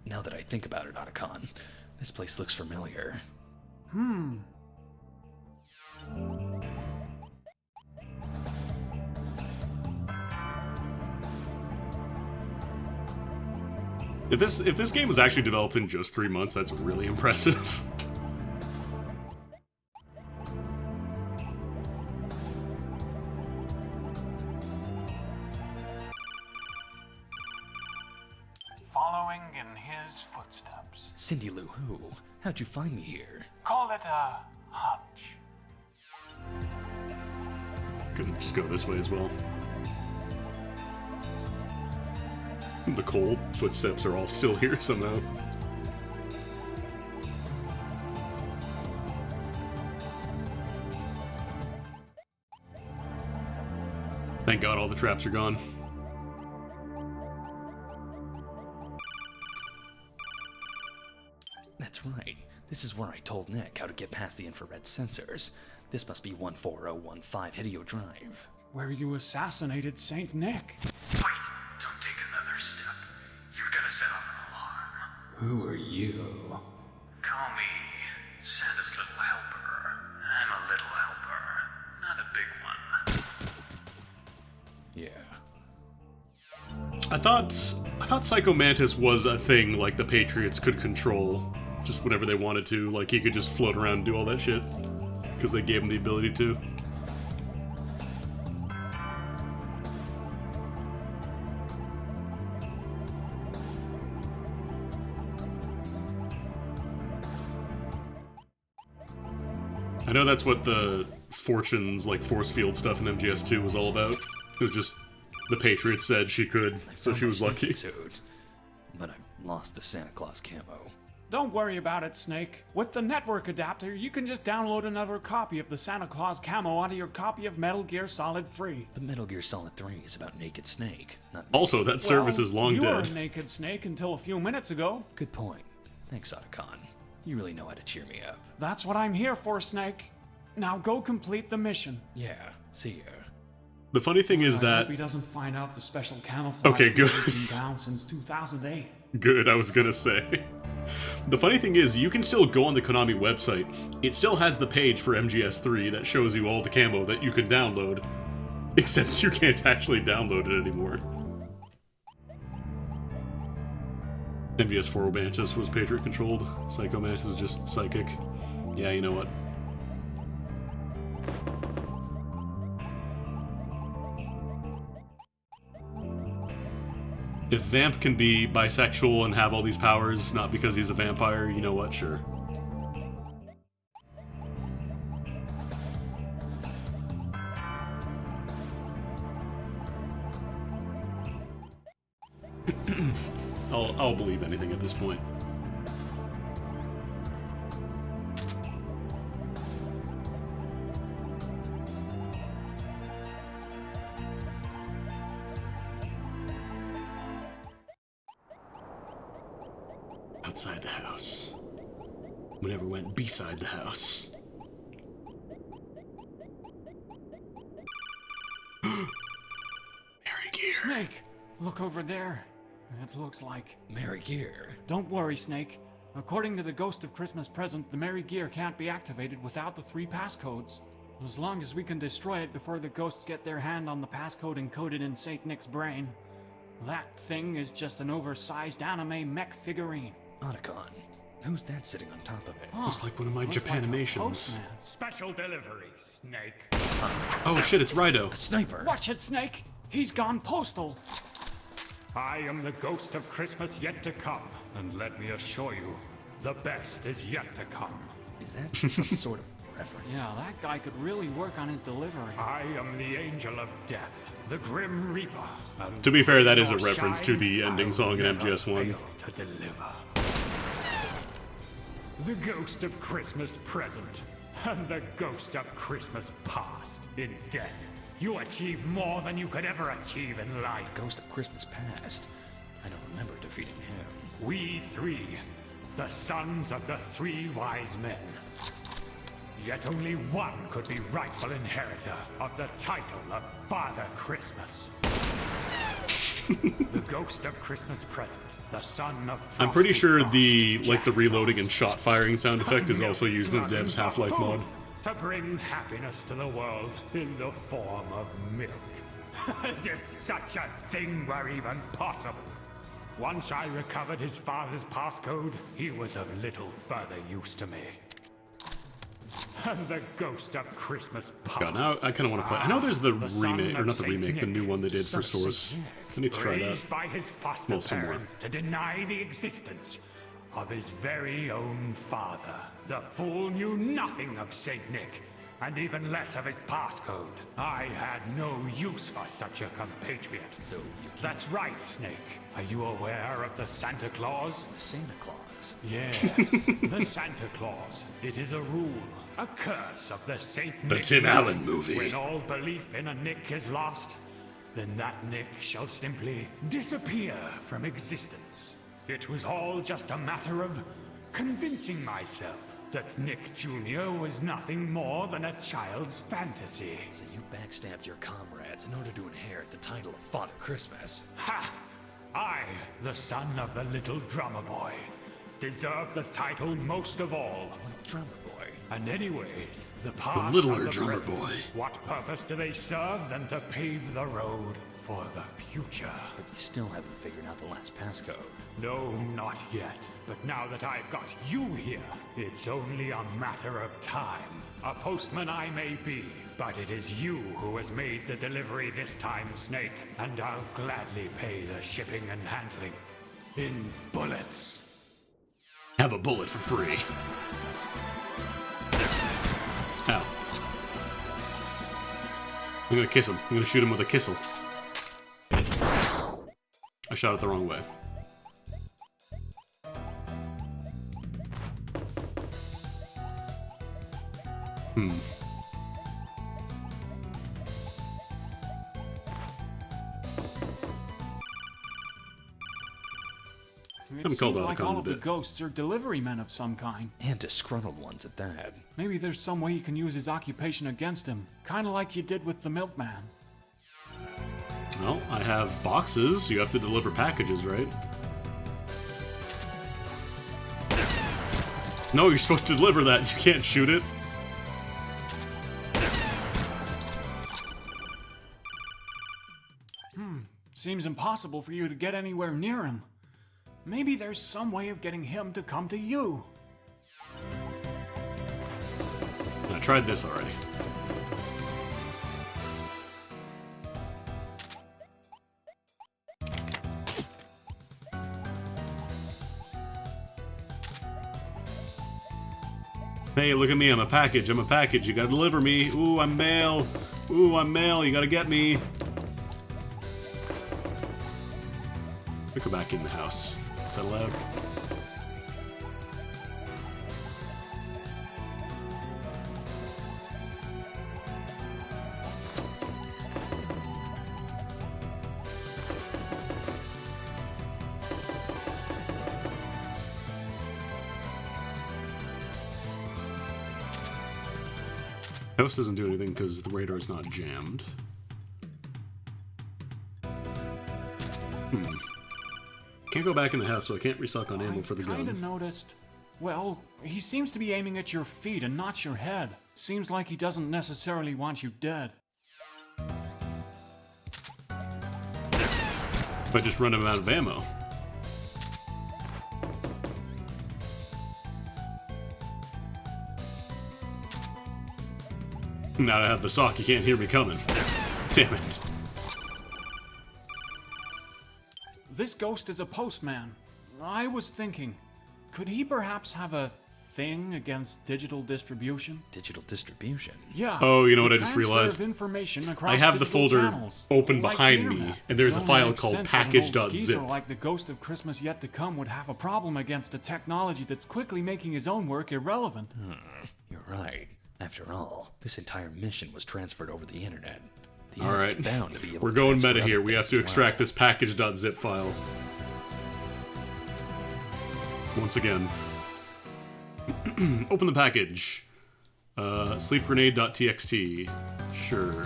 S7: Now that I think about it, Otacon, this place looks familiar.
S2: If this game was actually developed in just 3 months, that's really impressive.
S10: Following in his footsteps.
S7: Cindy Lou Who? How'd you find me here?
S10: Call it a hunch.
S2: Could just go this way as well. The cold footsteps are all still here somehow. Thank God all the traps are gone.
S7: That's right. This is where I told Nick how to get past the infrared sensors. This must be 14015 Hideo Drive.
S3: Where you assassinated Saint Nick.
S11: Wait, don't take another step. You're gonna set off an alarm.
S3: Who are you?
S11: Call me Santa's little helper. I'm a little helper, not a big one.
S7: Yeah.
S2: I thought Psycho Mantis was a thing like the Patriots could control just whenever they wanted to. Like he could just float around and do all that shit because they gave him the ability to. I know that's what the Fortunes, like, force field stuff in MGS2 was all about. It was just the Patriots said she could, so she was lucky.
S7: But I've lost the Santa Claus camo.
S3: Don't worry about it, Snake. With the network adapter, you can just download another copy of the Santa Claus camo onto your copy of Metal Gear Solid 3.
S7: But Metal Gear Solid 3 is about Naked Snake, not...
S2: Also, that service is long
S3: you
S2: dead.
S3: were a Naked Snake until a few minutes ago.
S7: Good point. Thanks, Otacon. You really know how to cheer me up.
S3: That's what I'm here for, Snake. Now go complete the mission.
S7: Yeah, see ya.
S2: The funny thing is
S3: I
S2: that...
S3: hope he doesn't find out the special camouflage
S2: Okay, good.
S3: has been down since 2008.
S2: Good, I was gonna say. The funny thing is, you can still go on the Konami website. It still has the page for MGS3 that shows you all the camo that you can download. Except you can't actually download it anymore. MGS4 Mantis was Patriot controlled. Psycho Mantis was just psychic. Yeah, you know what? If Vamp can be bisexual and have all these powers, not because he's a vampire, you know what? Sure. I'll believe anything at this point. Outside the house. We never went beside the house. Mary Gear.
S3: Snake, look over there. It looks like...
S7: Mary Gear?
S3: Don't worry, Snake. According to the Ghost of Christmas Present, the Mary Gear can't be activated without the 3 passcodes. As long as we can destroy it before the ghosts get their hand on the passcode encoded in Saint Nick's brain. That thing is just an oversized anime mech figurine.
S7: Otacon, Who's that sitting on top of it?
S2: It's like one of my
S3: Looks like a
S2: Japanimations.
S3: postman.
S10: Special delivery, Snake.
S2: Oh shit, it's Rido.
S7: A sniper.
S3: Watch it, Snake! He's gone postal!
S10: I am the ghost of Christmas yet to come, and let me assure you, the best is yet to come.
S7: Is that some sort of reference?
S3: Yeah, that guy could really work on his delivery.
S10: I am the Angel of Death, the Grim Reaper. and
S2: To be fair, that is a
S10: your
S2: reference to the
S10: shine,
S2: ending
S10: I
S2: song in
S10: will never
S2: MGS1.
S10: fail to deliver. The ghost of Christmas present, and the ghost of Christmas past. In death, you achieve more than you could ever achieve in life.
S7: Ghost of Christmas Past. I don't remember defeating him.
S10: We three, the sons of the three wise men. Yet only one could be rightful inheritor of the title of Father Christmas. The ghost of Christmas present, the son of
S2: I'm pretty
S10: Frosty
S2: sure
S10: Frost,
S2: the
S10: Jack
S2: reloading and shot firing sound effect is also used in the
S10: Nothing
S2: dev's
S10: but
S2: Half-Life
S10: food
S2: mod.
S10: to bring happiness to the world in the form of milk. As if such a thing were even possible. Once I recovered his father's passcode, he was of little further use to me. And the ghost of Christmas past.
S2: God, now I kind of want to play. I know there's the
S10: son
S2: remake, or
S10: of
S2: not the
S10: Saint
S2: remake, the
S10: Nick.
S2: new one they did for
S10: Son of
S2: Source.
S10: Saint
S2: I need to try that.
S10: Raised by his foster
S2: Well, somewhere.
S10: parents to deny the existence of his very own father. The fool knew nothing of Saint Nick, and even less of his passcode. I had no use for such a compatriot.
S7: So you can't...
S10: That's right, Snake. Are you aware of the Santa Claus?
S7: The Santa Claus.
S10: Yes, the Santa Claus. It is a rule, a curse of the Saint
S2: The
S10: Nick.
S2: Tim Allen movie.
S10: When all belief in a Nick is lost, then that Nick shall simply disappear from existence. It was all just a matter of convincing myself that Nick Jr. was nothing more than a child's fantasy.
S7: So you backstabbed your comrades in order to inherit the title of Father Christmas.
S10: Ha! I, the son of the little drummer boy, deserve the title most of all.
S7: Drummer boy.
S10: And anyways, the past
S2: littler
S10: and the
S2: drummer
S10: present,
S2: boy.
S10: what purpose do they serve than to pave the road for the future?
S7: But you still haven't figured out the last passcode.
S10: No, not yet. But now that I've got you here, it's only a matter of time. A postman I may be, but it is you who has made the delivery this time, Snake, and I'll gladly pay the shipping and handling in bullets.
S2: Have a bullet for free. Ow. I'm gonna kiss him. I'm gonna shoot him with a kissel. I shot it the wrong way.
S3: It
S2: Haven't
S3: seems
S2: called out a
S3: like
S2: con
S3: all
S2: a
S3: of the
S2: bit.
S3: ghosts are delivery men of some kind.
S7: And disgruntled ones at that.
S3: Maybe there's some way you can use his occupation against him, kinda like you did with the milkman.
S2: Well, I have boxes. You have to deliver packages, right? No, you're supposed to deliver that. You can't shoot it.
S3: Seems impossible for you to get anywhere near him. Maybe there's some way of getting him to come to you.
S2: I tried this already. Hey, look at me, I'm a package, I'm a package, you gotta deliver me. Ooh, I'm mail. Ooh, I'm mail, you gotta get me. We go back in the house. Is that allowed? House doesn't do anything because the radar's not jammed. Can't go back in the house, so I can't restock on ammo for the
S3: Kinda
S2: gun.
S3: noticed. Well, he seems to be aiming at your feet and not your head. Seems like he doesn't necessarily want you dead.
S2: If I just run him out of ammo. Now I have the sock, you can't hear me coming. Damn it.
S3: This ghost is a postman. I was thinking, could he perhaps have a thing against digital distribution?
S7: Digital distribution?
S3: Yeah.
S2: Oh, you know what
S3: the
S2: I just
S3: transfer
S2: realized?
S3: of information across
S2: I have the
S3: digital
S2: folder
S3: channels,
S2: open
S3: like
S2: behind
S3: the
S2: me,
S3: internet.
S2: and there's a
S3: It only
S2: file
S3: makes
S2: called
S3: sense that an old
S2: package.zip.
S3: geezer like the ghost of Christmas yet to come would have a problem against a technology that's quickly making his own work irrelevant.
S7: You're right. After all, this entire mission was transferred over the internet. The
S2: All
S7: internet's
S2: right,
S7: bound to be able
S2: we're
S7: to
S2: going
S7: transfer
S2: meta
S7: other
S2: here. We have
S7: things
S2: to
S7: as
S2: extract
S7: well.
S2: this package.zip file. Once again. Open the package. Sleepgrenade.txt. Sure.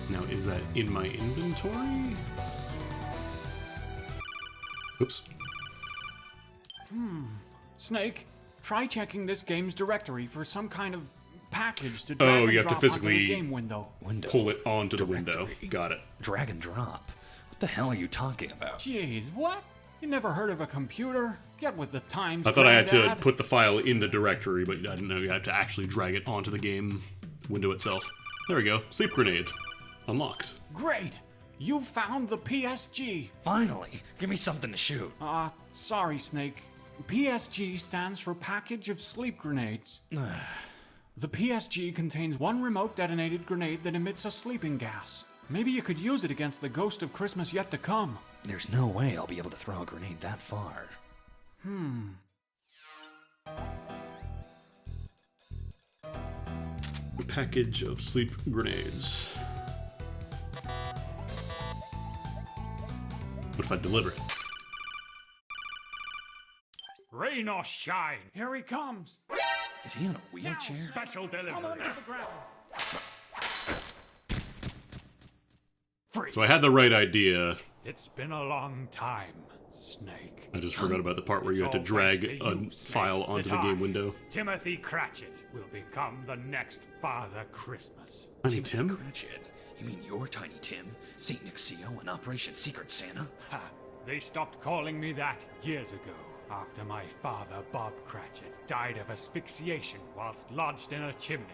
S2: Now, is that in my inventory? Oops.
S3: Snake, try checking this game's directory for some kind of package to drag
S2: Oh,
S3: and
S2: you have to
S3: drop onto the
S2: physically
S3: game window.
S2: pull it onto the window. Got it.
S7: Drag and drop. What the hell are you talking about?
S3: Jeez, what? You never heard of a computer? Get with the times,
S2: I thought I had to
S3: Granddad.
S2: put the file in the directory, but I didn't know you had to actually drag it onto the game window itself. There we go. Sleep grenade. Unlocked.
S3: Great! You found the PSG.
S7: Finally! Give me something to shoot.
S3: Sorry, Snake. PSG stands for Package of Sleep Grenades. The PSG contains one remote detonated grenade that emits a sleeping gas. Maybe you could use it against the ghost of Christmas yet to come.
S7: There's no way I'll be able to throw a grenade that far.
S2: A package of sleep grenades. What if I deliver it?
S3: Rain or shine, here he comes.
S7: Is he on a wheelchair?
S3: Special delivery.
S2: So I had the right idea.
S3: It's been a long time, Snake.
S2: I just forgot about the part where you had to
S3: It's all thanks
S2: drag
S3: to
S2: a
S3: you,
S2: file
S3: Snake,
S2: onto
S3: that
S2: the game
S3: I,
S2: window.
S3: Timothy Cratchit will become the next Father Christmas.
S2: Tiny Tim?
S7: Cratchit? You mean you're Tiny Tim? St. Nick CO and Operation Secret Santa?
S3: Ha! They stopped calling me that years ago, after my father, Bob Cratchit, died of asphyxiation whilst lodged in a chimney.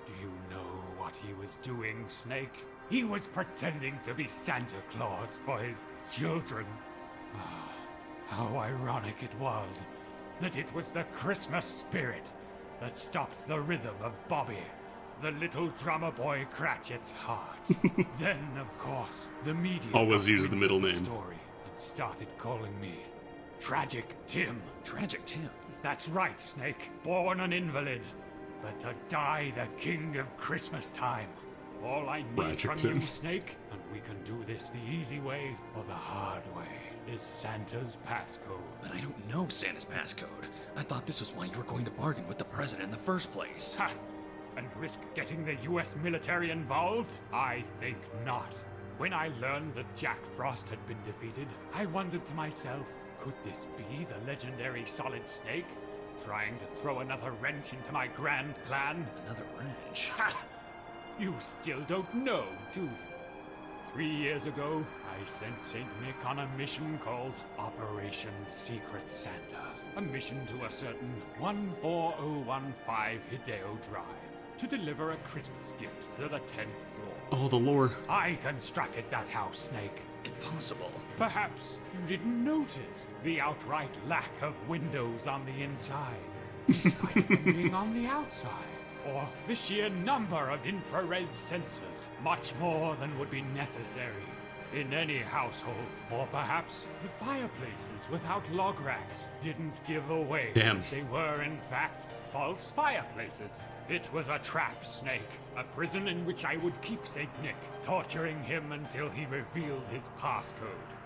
S3: Do you know what he was doing, Snake? He was pretending to be Santa Claus for his children. How ironic it was that it was the Christmas spirit that stopped the rhythm of Bobby, the little drummer boy Cratchit's heart. Then, of course, the media
S2: Always
S3: got
S2: use the
S3: wind
S2: middle
S3: of
S2: name.
S3: Story and started calling me Tragic Tim.
S7: Tragic Tim?
S3: That's right, Snake. Born an invalid, but to die the king of Christmas time. All I need
S2: Tragic
S3: from
S2: Tim.
S3: you, Snake, and we can do this the easy way or the hard way, is Santa's passcode.
S7: But I don't know Santa's passcode. I thought this was why you were going to bargain with the president in the first place.
S3: Ha! And risk getting the US military involved? I think not. When I learned that Jack Frost had been defeated, I wondered to myself, could this be the legendary Solid Snake? Trying to throw another wrench into my grand plan?
S7: Another wrench?
S3: Ha! You still don't know, do you? 3 years ago, I sent St. Nick on a mission called Operation Secret Santa. A mission to a certain 14015 Hideo Drive to deliver a Christmas gift to the 10th floor.
S2: Oh, the lore.
S3: I constructed that house, Snake.
S7: Impossible.
S3: Perhaps you didn't notice the outright lack of windows on the inside, despite of them being on the outside. Or the sheer number of infrared sensors, much more than would be necessary in any household. Or perhaps the fireplaces without log racks didn't give away
S2: Damn.
S3: that they were in fact false fireplaces. It was a trap, Snake. A prison in which I would keep St. Nick, torturing him until he revealed his passcode.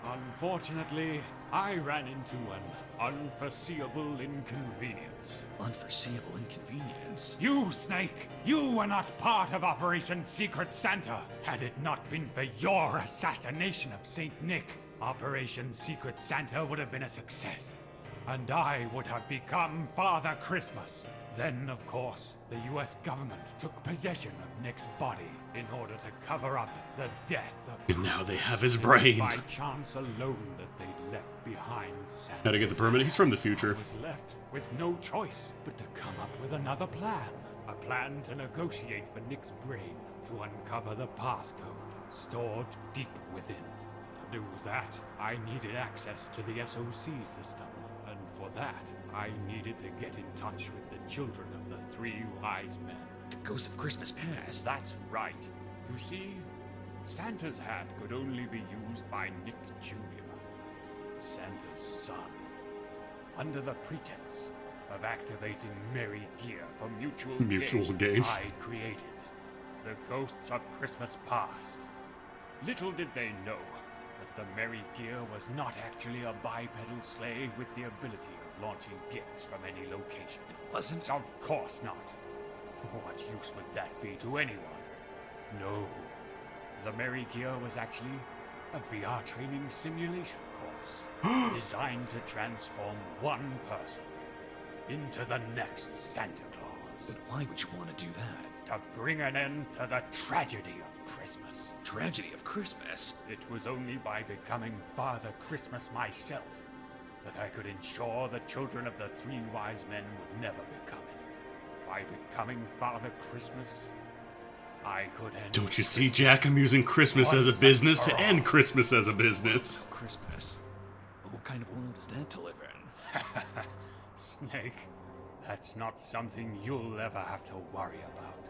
S3: Unfortunately, I ran into an unforeseeable inconvenience.
S7: Unforeseeable inconvenience?
S3: You, Snake! You were not part of Operation Secret Santa! Had it not been for your assassination of St. Nick, Operation Secret Santa would have been a success. and I would have become Father Christmas. Then, of course, the US government took possession of Nick's body in order to cover up the death of
S2: And now they have
S3: Christmas.
S2: his
S3: It was
S2: brain.
S3: by chance alone that they left behind Santa.
S2: How to get the permit? He's from the future.
S3: I was left with no choice but to come up with another plan. A plan to negotiate for Nick's brain, to uncover the passcode stored deep within. To do that, I needed access to the SOC system, and for that, I needed to get in touch with the children of the Three Wise Men.
S7: The Ghost of Christmas Past.
S3: That's right. You see, Santa's hat could only be used by Nick Jr., Santa's son, under the pretense of activating Merry Gear for mutual
S2: gain.
S3: I created the Ghosts of Christmas Past. Little did they know that the Merry Gear was not actually a bipedal sleigh with the ability of launching gifts from any location.
S7: It wasn't?
S3: Of course not. What use would that be to anyone? No. The Merry Gear was actually a VR training simulation course designed to transform one person into the next Santa Claus.
S7: But why would you want to do that?
S3: To bring an end to the tragedy of Christmas.
S7: Tragedy of Christmas?
S3: It was only by becoming Father Christmas myself that I could ensure the children of the Three Wise Men would never become it. By becoming Father Christmas, I could end.
S2: Don't you see, Jack? I'm using Christmas as a business to end Christmas as a business.
S7: Christmas? What kind of world is that to live in?
S3: Snake, that's not something you'll ever have to worry about.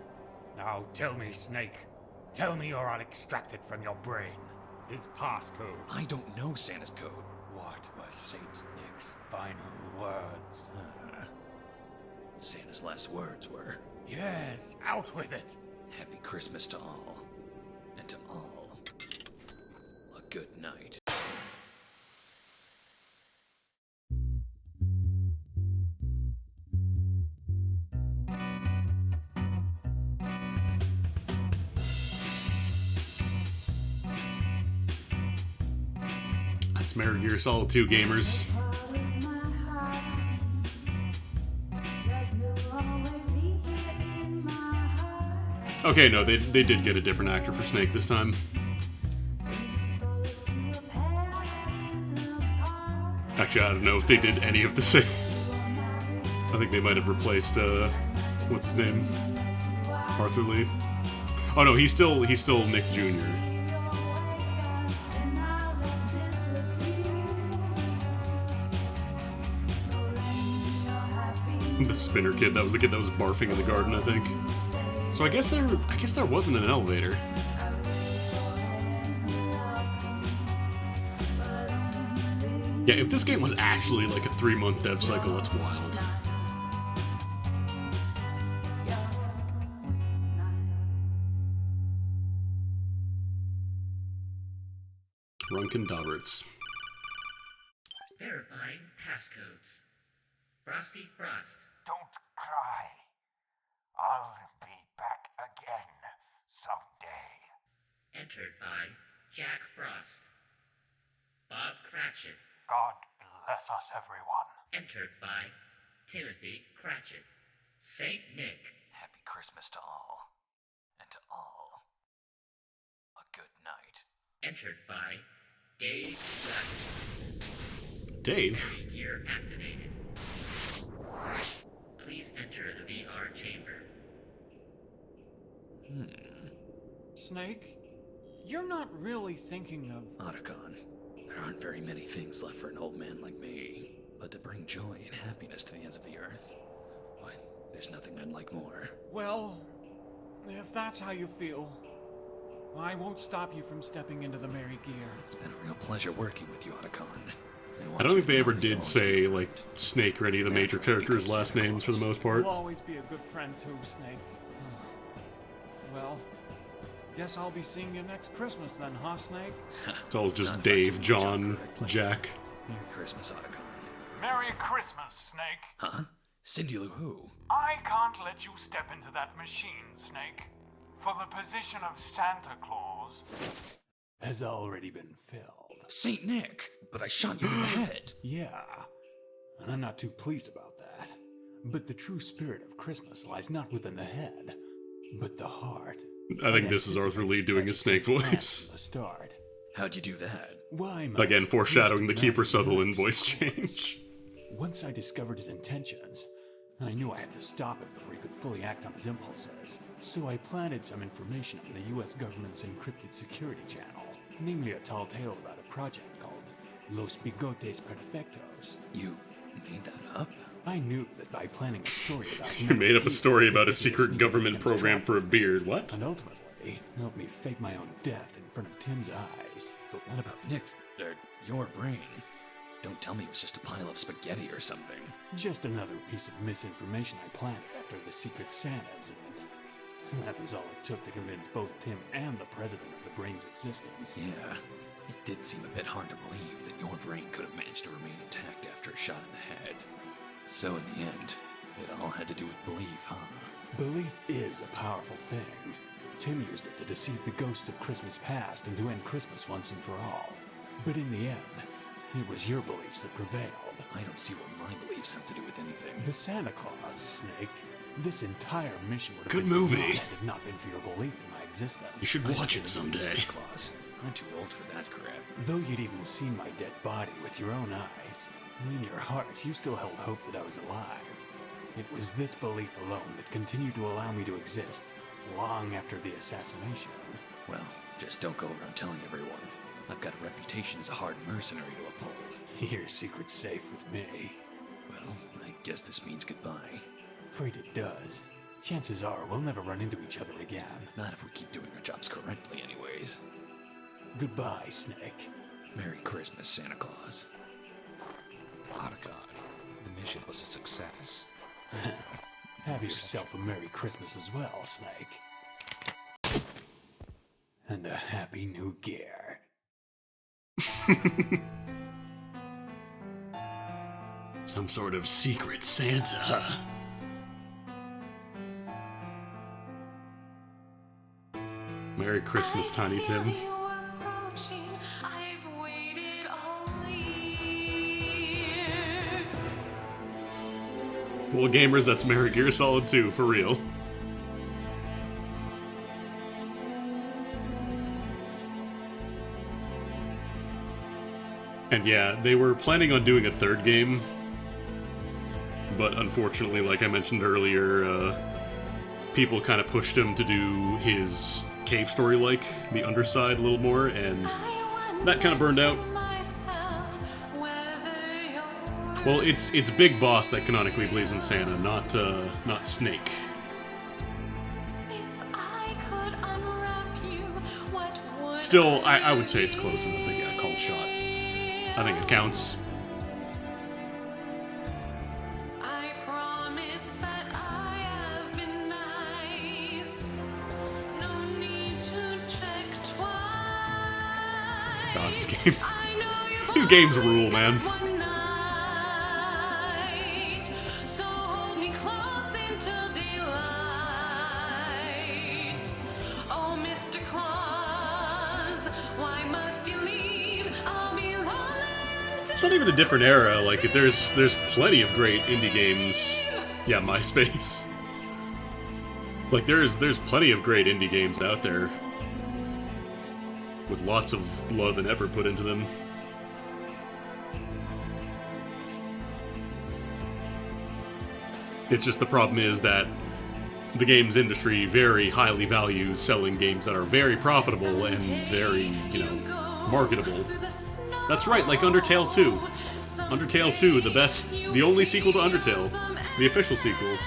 S3: Now tell me, Snake. Tell me or I'll extract it from your brain. His passcode.
S7: I don't know Santa's code.
S3: What were Saint Nick's final words?
S7: Santa's last words were,
S3: Yes, out with it.
S7: Happy Christmas to all. And to all, a good night.
S2: That's Metal Gear Solid 2, gamers. Okay, no, they did get a different actor for Snake this time. Actually, I don't know if they did any of the same. I think they might have replaced, what's his name? Arthur Lee? Oh no, he's still Nick Jr. The spinner kid, that was the kid that was barfing in the garden, I think. So I guess there wasn't an elevator. Yeah, if this game was actually like a 3-month dev cycle, that's wild. Runkin Dauberts.
S14: Verifying passcodes. Frosty Frost.
S5: Don't cry. I'll be back again someday.
S14: Entered by Jack Frost. Bob Cratchit.
S10: God bless us, everyone.
S14: Entered by Timothy Cratchit. Saint Nick.
S7: Happy Christmas to all. And to all, a good night.
S14: Entered by Dave Black.
S2: Dave?
S14: Gear activated. Please enter the VR chamber.
S3: Snake, you're not really thinking of...
S7: Otacon, there aren't very many things left for an old man like me, but to bring joy and happiness to the ends of the earth. Why, there's nothing I'd like more.
S3: Well, if that's how you feel, I won't stop you from stepping into the Merry Gear.
S7: It's been a real pleasure working with you, Otacon.
S2: I don't think they ever did say, like, Snake or any of the major characters' last names for the most part.
S3: You'll always be a good friend too, Snake. Well, guess I'll be seeing you next Christmas then, huh, Snake?
S2: It's all just Dave, John, Jack.
S7: Merry Christmas, Otacon.
S10: Merry Christmas, Snake.
S7: Huh? Cindy Lou Who?
S10: I can't let you step into that machine, Snake. For the position of Santa Claus
S3: has already been filled.
S7: Saint Nick, but I shot you in the head.
S3: Yeah, and I'm not too pleased about that. But the true spirit of Christmas lies not within the head, but the heart.
S2: I think this is Arthur Lee doing his Snake voice.
S3: The start.
S7: How'd you do that?
S3: Why,
S2: Again, foreshadowing the Kiefer Sutherland voice change.
S3: Once I discovered his intentions, I knew I had to stop him before he could fully act on his impulses. So I planted some information on the US government's encrypted security channel, namely a tall tale about a project called Los Bigotes Perfectos.
S7: You made that up?
S3: I knew that by planning a story about
S2: You made up a story about a secret government program for a beard. What?
S3: And ultimately, helped me fake my own death in front of Tim's eyes.
S7: But what about Nick's, or your brain? Don't tell me it was just a pile of spaghetti or something.
S3: Just another piece of misinformation I planted after the Secret Santa incident. That was all it took to convince both Tim and the president of the brain's existence.
S7: Yeah, it did seem a bit hard to believe that your brain could have managed to remain intact after a shot in the head. So in the end, it all had to do with belief, huh?
S3: Belief is a powerful thing. Tim used it to deceive the ghosts of Christmas past and to end Christmas once and for all. But in the end, it was your beliefs that prevailed.
S7: I don't see what my beliefs have to do with anything.
S3: The Santa Claus, Snake. This entire mission would have
S2: Good
S3: been
S2: movie.
S3: flawed had it not been for your belief in my existence.
S2: You should watch it someday.
S7: Santa Claus. I'm too old for that crap.
S3: Though you'd even seen my dead body with your own eyes, in your heart you still held hope that I was alive. It was this belief alone that continued to allow me to exist long after the assassination.
S7: Well, just don't go around telling everyone. I've got a reputation as a hard mercenary to uphold.
S3: Your secret's safe with me.
S7: Well, I guess this means goodbye.
S3: Afraid it does. Chances are we'll never run into each other again.
S7: Not if we keep doing our jobs correctly anyways.
S3: Goodbye, Snake.
S7: Merry Christmas, Santa Claus.
S1: Otacon, the mission was a success.
S3: Have yourself a Merry Christmas as well, Snake. And a Happy New Year.
S2: Some sort of secret Santa. Merry Christmas, Tiny Tim. Well, gamers, that's Merry Gear Solid 2, for real. And yeah, they were planning on doing a third game, but unfortunately, like I mentioned earlier, people kind of pushed him to do his cave story like, the Underside, a little more, and that kind of burned out. Well, it's Big Boss that canonically believes in Santa, not Snake. Still, I would say it's close enough to get a called shot. I think it counts. God, this game. These games rule, man. It's not even a different era. Like, there's plenty of great indie games. Yeah, MySpace. Like, there's plenty of great indie games out there with lots of love and effort put into them. It's just the problem is that the games industry very highly values selling games that are very profitable and very, marketable. That's right, like Undertale 2. Undertale 2, the only sequel to Undertale. The official sequel.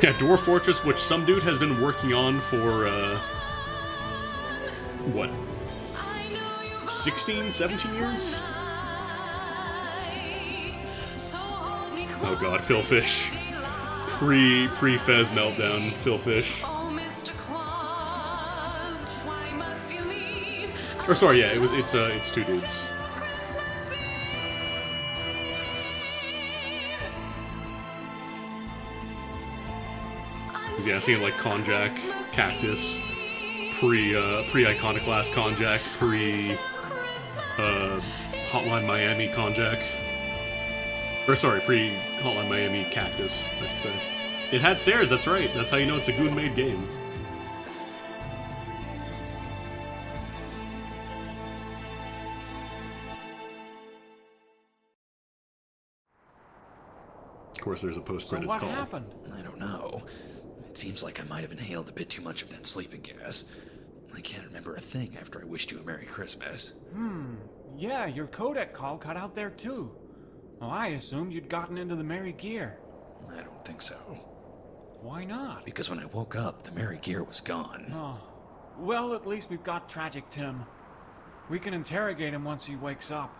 S2: Yeah, Dwarf Fortress, which some dude has been working on for, what? 16, 17 years? Oh god, Phil Fish. Pre-Fez meltdown, Phil Fish. Or sorry, yeah, it's two dudes. Yeah, seeing like Konjac, Cactus, pre-Iconoclast Konjac, Hotline Miami Konjac. Or sorry, pre-Hotline Miami Cactus, I should say. It had stairs, that's right. That's how you know it's a Goon-made game. Of course, there's a post-credits call.
S3: So what happened?
S7: I don't know. It seems like I might have inhaled a bit too much of that sleeping gas. I can't remember a thing after I wished you a Merry Christmas.
S3: Yeah, your codec call cut out there too. Well, I assumed you'd gotten into the Merry Gear.
S7: I don't think so.
S3: Why not?
S7: Because when I woke up, the Merry Gear was gone.
S3: Oh. Well, at least we've got Tragic Tim. We can interrogate him once he wakes up.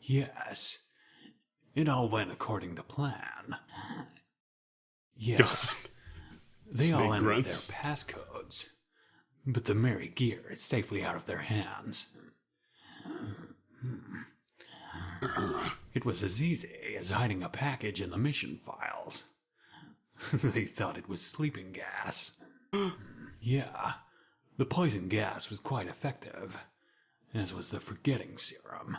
S3: Yes. It all went according to plan. Yes. They all entered
S2: grunts.
S3: their passcodes. But the Merry Gear is safely out of their hands. It was as easy as hiding a package in the mission files. They thought it was sleeping gas. Yeah, the poison gas was quite effective, as was the forgetting serum.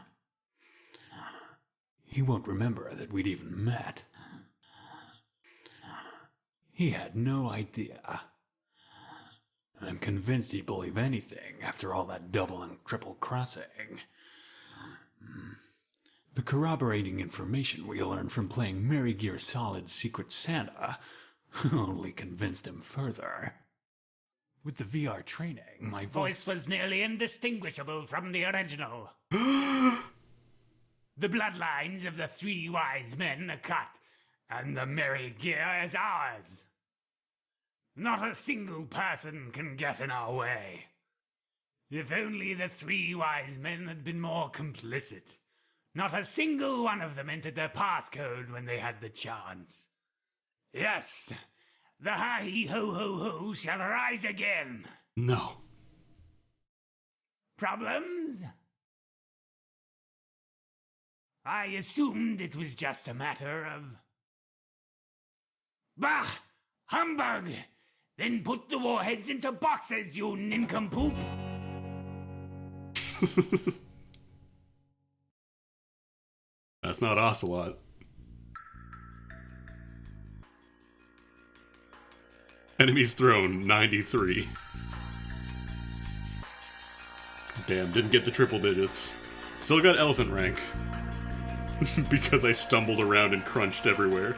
S3: He won't remember that we'd even met. He had no idea. I'm convinced he'd believe anything after all that double and triple crossing. The corroborating information we learned from playing Merry Gear Solid Secret Santa only convinced him further. With the VR training, my voice
S15: was nearly indistinguishable from the original. The bloodlines of the three wise men are cut, and the Merry Gear is ours. Not a single person can get in our way. If only the three wise men had been more complicit. Not a single one of them entered their passcode when they had the chance. Yes, the hi-ho-ho-ho shall rise again.
S2: No.
S15: Problems? I assumed it was just a matter of... Bah! Humbug! Then put the warheads into boxes, you nincompoop!
S2: That's not Ocelot. Enemies thrown, 93. Damn, didn't get the triple digits. Still got elephant rank. Because I stumbled around and crunched everywhere.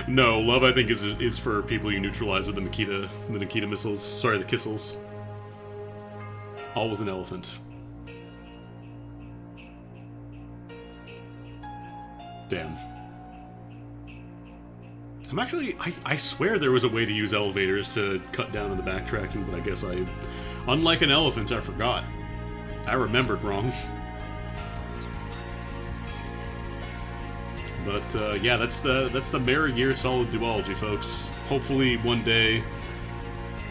S2: No, love I think is for people you neutralize with the Nikita missiles. Sorry, the Kissels. All was an elephant. Damn. I'm actually... I swear there was a way to use elevators to cut down on the backtracking, but I guess I... Unlike an elephant, I forgot. I remembered wrong. But, yeah, that's the Merry Gear Solid duology, folks. Hopefully, one day,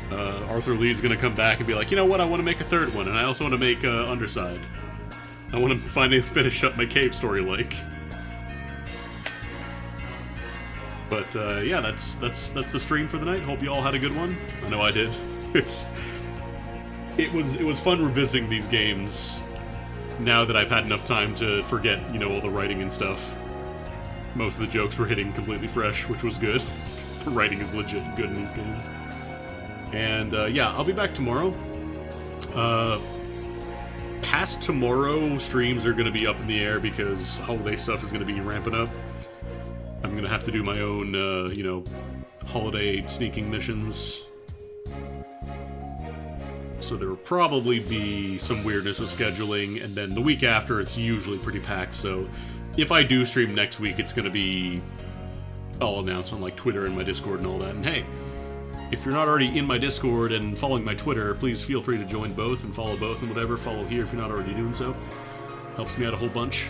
S2: Arthur Lee's gonna come back and be like, you know what, I want to make a third one, and I also want to make, Underside. I want to finally finish up my cave story, like. But, yeah, that's the stream for the night. Hope you all had a good one. I know I did. It was fun revisiting these games now that I've had enough time to forget, you know, all the writing and stuff. Most of the jokes were hitting completely fresh, which was good. The writing is legit good in these games. And, yeah, I'll be back tomorrow. Past tomorrow, streams are going to be up in the air because holiday stuff is going to be ramping up. I'm going to have to do my own, you know, holiday sneaking missions. So there will probably be some weirdness with scheduling, and then the week after, it's usually pretty packed, so... If I do stream next week, it's going to be all announced on like Twitter and my Discord and all that. And hey, if you're not already in my Discord and following my Twitter, please feel free to join both and follow both and whatever. Follow here if you're not already doing so. Helps me out a whole bunch.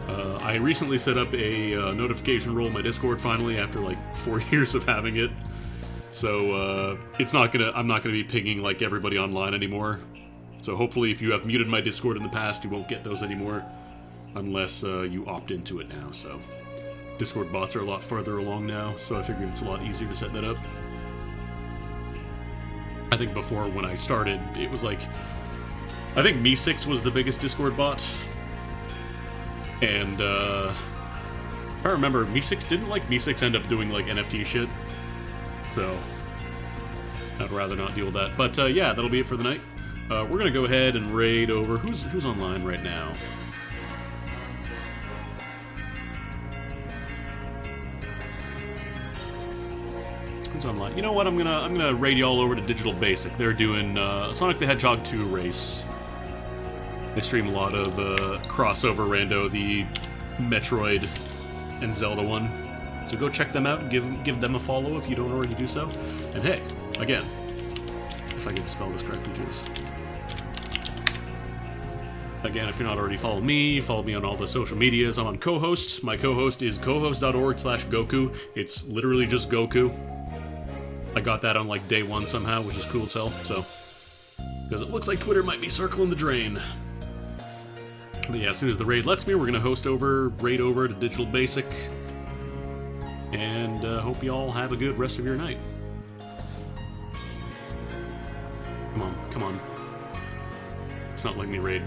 S2: I recently set up a notification role in my Discord finally after like 4 years of having it. So I'm not gonna be pinging like everybody online anymore. So hopefully if you have muted my Discord in the past, you won't get those anymore. Unless you opt into it now, so Discord bots are a lot farther along now, so I figured it's a lot easier to set that up. I think before, when I started, it was like... I think Me6 was the biggest Discord bot. And, if I remember, Me6 didn't like Me6 end up doing, like, NFT shit. So, I'd rather not deal with that. But, yeah, that'll be it for the night. We're gonna go ahead and raid over... Who's online right now? Who's online? You know what? I'm gonna raid y'all over to Digital Basic. They're doing Sonic the Hedgehog 2 race. They stream a lot of crossover rando, the Metroid and Zelda one. So go check them out and give them a follow if you don't already do so. And hey, again, if I can spell this correctly, jeez. Again, if you're not already following me, follow me on all the social medias. I'm on co-host. My co-host is cohost.org/Goku. It's literally just Goku. I got that on like day one somehow, which is cool as hell, so. Because it looks like Twitter might be circling the drain. But yeah, as soon as the raid lets me, we're gonna raid over to Digital Basic. And hope you all have a good rest of your night. Come on. It's not letting me raid.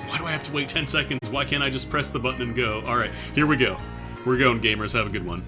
S2: Why do I have to wait 10 seconds? Why can't I just press the button and go? Alright, here we go. We're going, gamers. Have a good one.